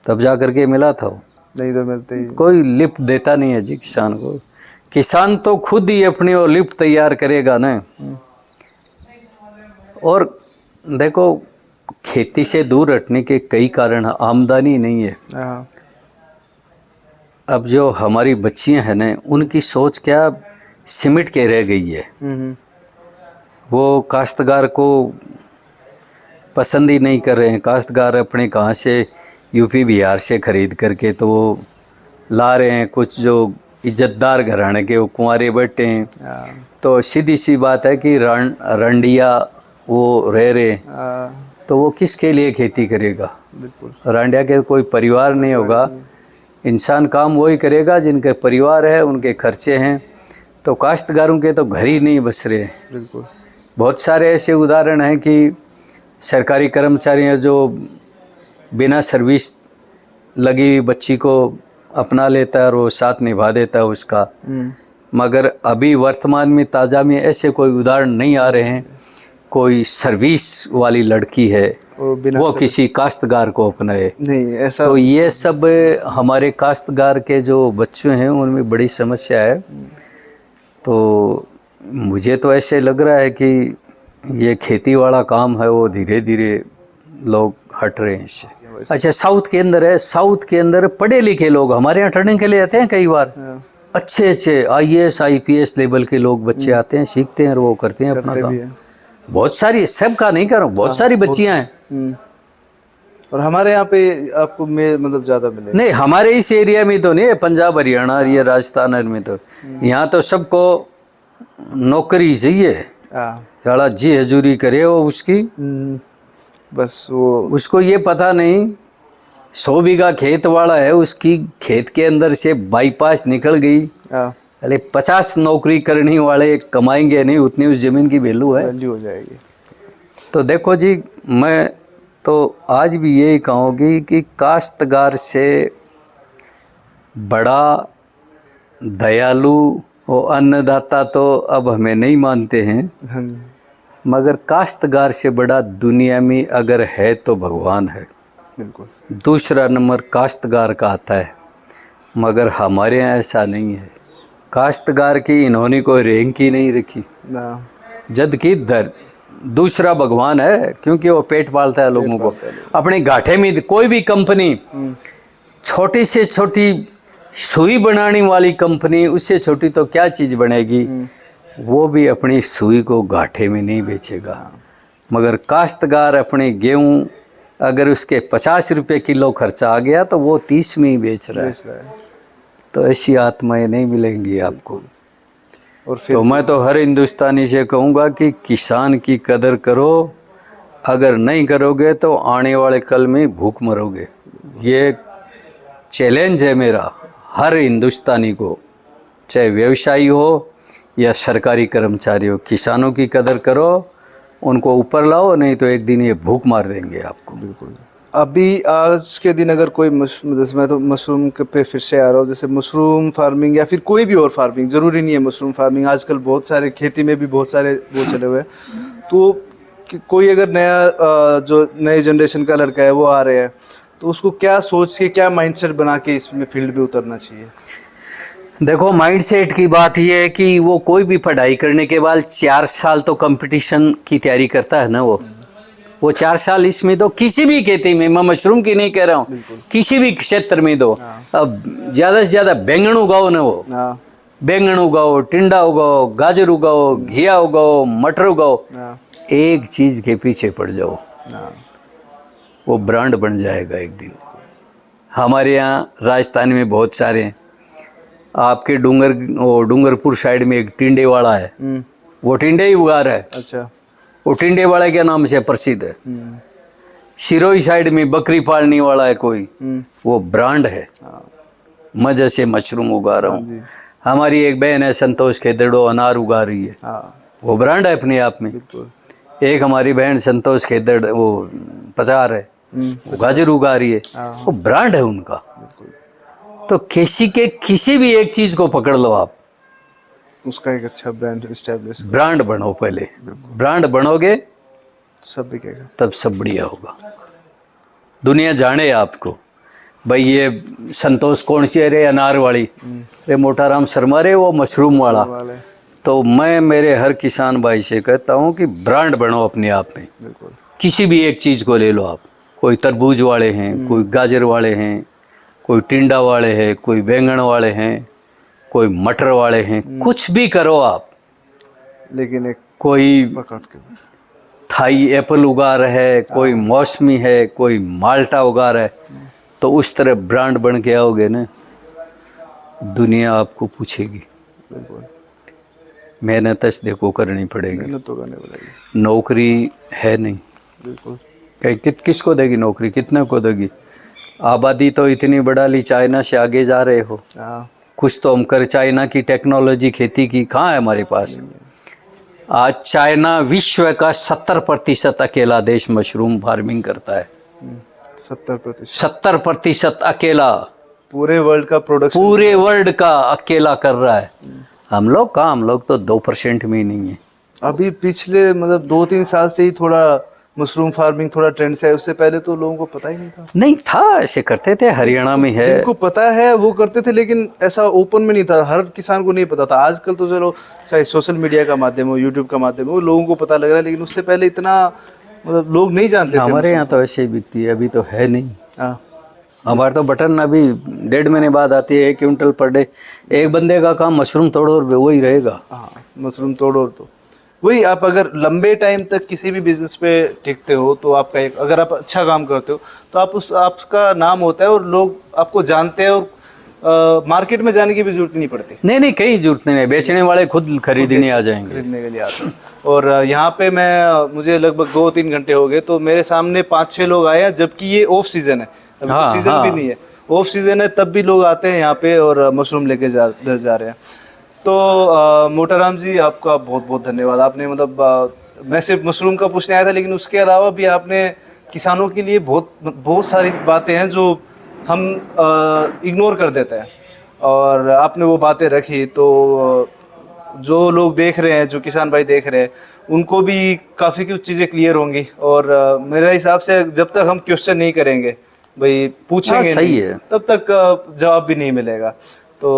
तब जा करके मिला था वो। नहीं तो मिलते ही, कोई लिफ्ट देता नहीं है जी किसान को। किसान तो खुद ही अपनी और लिफ्ट तैयार करेगा ना। और देखो, खेती से दूर हटने के कई कारण, आमदनी नहीं है। अब जो हमारी बच्चियां हैं ना, उनकी सोच क्या सिमट के रह गई है। वो काश्तकार को पसंद ही नहीं कर रहे हैं। काश्तकार अपने कहाँ से यूपी बिहार से खरीद करके तो वो ला रहे हैं, कुछ जो इज्जतदार घराने के वो कुंवारे बैठे हैं। तो सीधी सी बात है कि रंडिया वो रह रहे, तो वो किसके लिए खेती करेगा। बिल्कुल। रांडिया के कोई परिवार नहीं होगा। इंसान काम वही करेगा जिनके परिवार है, उनके खर्चे हैं। तो काश्तकारों के तो घर ही नहीं बस रहे। बिल्कुल। बहुत सारे ऐसे उदाहरण हैं कि सरकारी कर्मचारी हैं जो बिना सर्विस लगी हुई बच्ची को अपना लेता है और वो साथ निभा देता है उसका। मगर अभी वर्तमान में ताज़ा में ऐसे कोई उदाहरण नहीं आ रहे हैं। कोई सर्विस वाली लड़की है वो किसी काश्तकार को अपनाए नहीं, ऐसा। तो ये सब हमारे काश्तकार के जो बच्चे हैं उनमें बड़ी समस्या है। तो मुझे तो ऐसे लग रहा है कि ये खेती वाला काम है वो धीरे धीरे लोग हट रहे हैं इससे। अच्छा, साउथ के अंदर है, साउथ के अंदर पढ़े लिखे लोग हमारे यहाँ ट्रेनिंग के लिए आते हैं कई बार। अच्छे अच्छे IAS IPS लेवल के लोग बच्चे आते हैं, सीखते हैं और वो करते हैं अपना काम। बहुत सारी, सबका नहीं कर रहा हूँ, बहुत सारी बच्चियाँ हैं। और हमारे यहाँ पे आपको मतलब ज़्यादा मिले नहीं, हमारे इस एरिया में तो नहीं है, पंजाब हरियाणा और ये राजस्थान में तो यहाँ तो सबको नौकरी चाहिए। ज़्यादा जी हजूरी करे वो उसकी, बस वो उसको ये पता नहीं 100 बीघा खेत वाला है, उसकी खेत के अंदर से बाईपास निकल गई। अरे 50 नौकरी करने वाले कमाएंगे नहीं, उतनी उस जमीन की वैल्यू है, वैल्यू हो जाएगी। तो देखो जी, मैं तो आज भी यही कहूँगी कि काश्तकार से बड़ा दयालु वो अन्नदाता तो अब हमें नहीं मानते हैं, मगर काश्तकार से बड़ा दुनिया में अगर है तो भगवान है। बिल्कुल। दूसरा नंबर काश्तकार का आता है, मगर हमारे यहाँ ऐसा नहीं है। काश्तकार की इन्होंने कोई रैंक ही नहीं रखी, जबकि दूसरा भगवान है, क्योंकि वो पेट पालता है लोगों को अपने घाटे में। कोई भी कंपनी, छोटी से छोटी सुई बनाने वाली कंपनी, उससे छोटी तो क्या चीज़ बनेगी, वो भी अपनी सुई को घाटे में नहीं बेचेगा। मगर काश्तकार अपने गेहूँ अगर उसके 50 रुपये किलो खर्चा आ गया तो वो 30 में ही बेच रहा है। तो ऐसी आत्माएं नहीं मिलेंगी आपको। और फिर तो मैं तो हर हिंदुस्तानी से कहूँगा कि किसान की कदर करो, अगर नहीं करोगे तो आने वाले कल में भूख मरोगे। ये चैलेंज है मेरा हर हिंदुस्तानी को, चाहे व्यवसायी हो या सरकारी कर्मचारी हो। किसानों की कदर करो, उनको ऊपर लाओ, नहीं तो एक दिन ये भूख मार देंगे आपको। बिल्कुल। अभी आज के दिन अगर कोई जैसे मैं तो मशरूम पे फिर से आ रहा हूँ, जैसे मशरूम फार्मिंग या फिर कोई भी और फार्मिंग, ज़रूरी नहीं है मशरूम फार्मिंग, आजकल बहुत सारे खेती में भी बहुत सारे वो चले हुए हैं। तो कोई अगर नया जो नए जनरेशन का लड़का है वो आ रहे हैं, तो उसको क्या सोच के, क्या माइंडसेट बना के इसमें फील्ड में उतरना चाहिए? देखो, माइंडसेट की बात यह है कि वो कोई भी पढ़ाई करने के बाद 4 साल तो कंपटीशन की तैयारी करता है ना। वो 4 साल इसमें दो, किसी भी खेती में, मैं मशरूम की नहीं कह रहा हूँ, किसी भी क्षेत्र में दो। अब ज़्यादा से ज़्यादा बैंगन उगाओ ना, वो बैंगन उगाओ, टिंडा उगाओ, गाजर उगाओ, घिया उगाओ, मटर उगाओ, एक चीज़ के पीछे पड़ जाओ, वो ब्रांड बन जाएगा एक दिन। हमारे यहाँ राजस्थान में बहुत सारे हैं। आपके डूंगरपुर साइड में एक टिंडे वाला है, वो टिंडे ही उगा रहा है। अच्छा। वो टिंडे वाले के नाम से प्रसिद्ध है। सिरोही साइड में बकरी पालने वाला है कोई, वो ब्रांड है। मजे से मशरूम उगा रहा हूँ। हमारी एक बहन है संतोष खेदड़ो, अनार उगा रही है, वो ब्रांड है अपने आप में। एक हमारी बहन संतोष खेदड़, वो पचार है, वो गाजर उगा रही है, वो ब्रांड है उनका। तो किसी भी एक चीज को पकड़ लो आप, उसका एक अच्छा ब्रांड एस्टैब्लिश, ब्रांड बनो। पहले ब्रांड बनोगे सब बिकेगा, तब सब बढ़िया होगा। दुनिया जाने आपको, भाई ये संतोष कौन सी है रे, अनार वाली, रे मोटाराम शर्मा रे, वो मशरूम वाला। तो मैं मेरे हर किसान भाई से कहता हूँ कि ब्रांड बनो अपने आप में। किसी भी एक चीज़ को ले लो आप, कोई तरबूज वाले हैं, कोई गाजर वाले हैं, कोई टिंडा वाले हैं, कोई बैंगन वाले हैं, कोई मटर वाले हैं, कुछ भी करो आप, लेकिन एक कोई पकड़ के थाई एप्पल उगा रहा है, कोई मौसमी है, कोई माल्टा उगा रहा है, तो उस तरह ब्रांड बन के आओगे ना, दुनिया आपको पूछेगी। मेहनत देखो करनी पड़ेगी, मेहनत तो करनी पड़ेगी। नौकरी है नहीं, बिल्कुल। कहीं किसको देगी नौकरी, कितने को देगी? आबादी तो इतनी बढ़ा ली, चाइना से आगे जा रहे हो, कुछ तो हम कर। चाइना की टेक्नोलॉजी खेती की कहाँ है हमारे पास? आज चाइना विश्व का 70% अकेला देश मशरूम फार्मिंग करता है। 70% अकेला, पूरे वर्ल्ड का प्रोडक्शन, पूरे वर्ल्ड का अकेला कर रहा है। हम लोग कहाँ, हम लोग तो 2% में ही नहीं है। अभी पिछले मतलब 2-3 साल से ही थोड़ा मशरूम फार्मिंग थोड़ा ट्रेंड से है, उससे पहले तो लोगों को पता ही नहीं था। ऐसे करते थे, हरियाणा में है, जिनको पता है वो करते थे, लेकिन ऐसा ओपन में नहीं था, हर किसान को नहीं पता था। आजकल तो चलो चाहे सोशल मीडिया का माध्यम हो, यूट्यूब का माध्यम हो, लोगों को पता लग रहा है, लेकिन उससे पहले इतना मतलब लोग नहीं जानते थे। हमारे यहाँ तो ऐसे ही बिकती है, अभी तो है नहीं। हमारे तो बटन अभी 1.5 महीने बाद आती है, 1 क्विंटल पर डे। एक बंदे का काम मशरूम तोड़ो और वही रहेगा। मशरूम तोड़ो, तो वही आप अगर लंबे टाइम तक किसी भी बिजनेस पे टिकते हो, तो आपका एक, अगर आप अच्छा काम करते हो तो आपका नाम होता है और लोग आपको जानते हैं, और मार्केट में जाने की भी जरूरत नहीं पड़ती। नहीं, कहीं जरूरत नहीं है, बेचने वाले खुद खरीदने आ जाएंगे, खरीदने के लिए आते हैं। और यहाँ पे मुझे लगभग 2-3 घंटे हो गए, तो मेरे सामने 5-6 लोग आए हैं, जबकि ये ऑफ सीजन है, अभी तो सीजन भी नहीं है, ऑफ सीजन है, तब भी लोग आते हैं यहाँ पे और मशरूम लेके जा रहे हैं। तो मोटाराम जी, आपका बहुत बहुत धन्यवाद। आपने मतलब मैं सिर्फ मशरूम का पूछने आया था, लेकिन उसके अलावा भी आपने किसानों के लिए बहुत सारी बातें हैं जो हम इग्नोर कर देते हैं, और आपने वो बातें रखी। तो जो लोग देख रहे हैं, जो किसान भाई देख रहे हैं, उनको भी काफ़ी कुछ चीज़ें क्लियर होंगी। और मेरे हिसाब से जब तक हम क्वेश्चन नहीं करेंगे, भाई पूछेंगे नहीं, तब तक जवाब भी नहीं मिलेगा। तो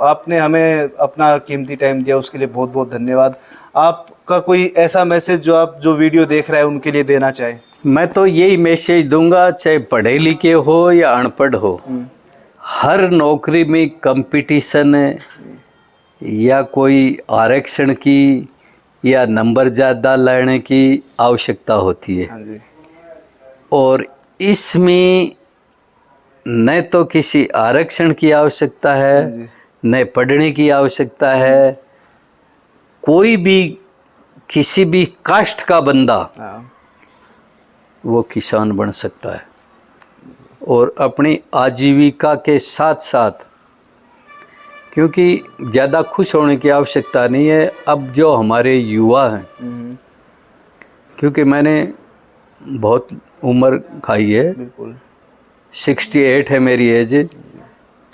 आपने हमें अपना कीमती टाइम दिया, उसके लिए बहुत बहुत धन्यवाद। आपका कोई ऐसा मैसेज जो वीडियो देख रहा है उनके लिए देना चाहे? मैं तो यही मैसेज दूंगा, चाहे पढ़े लिखे हो या अनपढ़ हो, हर नौकरी में कंपटीशन या कोई आरक्षण की या नंबर ज़्यादा लाने की आवश्यकता होती है। और इसमें न तो किसी आरक्षण की आवश्यकता है, न पढ़ने की आवश्यकता है। कोई भी किसी भी कास्ट का बंदा वो किसान बन सकता है, और अपनी आजीविका के साथ साथ, क्योंकि ज़्यादा खुश होने की आवश्यकता नहीं है। अब जो हमारे युवा हैं, क्योंकि मैंने बहुत उम्र खाई है, बिल्कुल 68 है मेरी एज।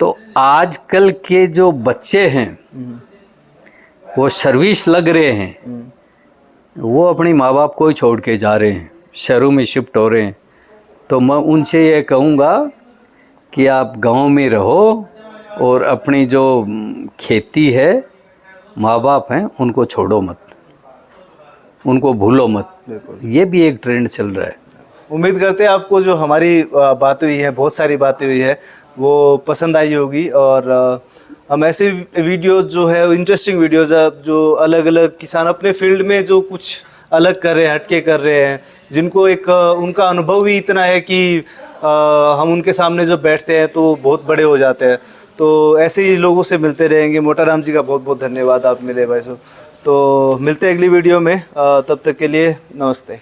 तो आजकल के जो बच्चे हैं वो सर्विस लग रहे हैं, वो अपनी माँ बाप को ही छोड़ के जा रहे हैं, शहरों में शिफ्ट हो रहे हैं। तो मैं उनसे ये कहूँगा कि आप गांव में रहो और अपनी जो खेती है, माँ बाप हैं, उनको छोड़ो मत, उनको भूलो मत। ये भी एक ट्रेंड चल रहा है। उम्मीद करते हैं आपको जो हमारी बात हुई है, बहुत सारी बातें हुई है, वो पसंद आई होगी। और हम ऐसे वीडियोस जो है, इंटरेस्टिंग वीडियोस जो अलग अलग किसान अपने फील्ड में जो कुछ अलग कर रहे हैं, हटके कर रहे हैं, जिनको एक उनका अनुभव ही इतना है कि हम उनके सामने जो बैठते हैं तो बहुत बड़े हो जाते हैं। तो ऐसे ही लोगों से मिलते रहेंगे। मोटाराम जी का बहुत बहुत धन्यवाद, आप मिले भाई साहब। तो मिलते हैं अगली वीडियो में, तब तक के लिए नमस्ते।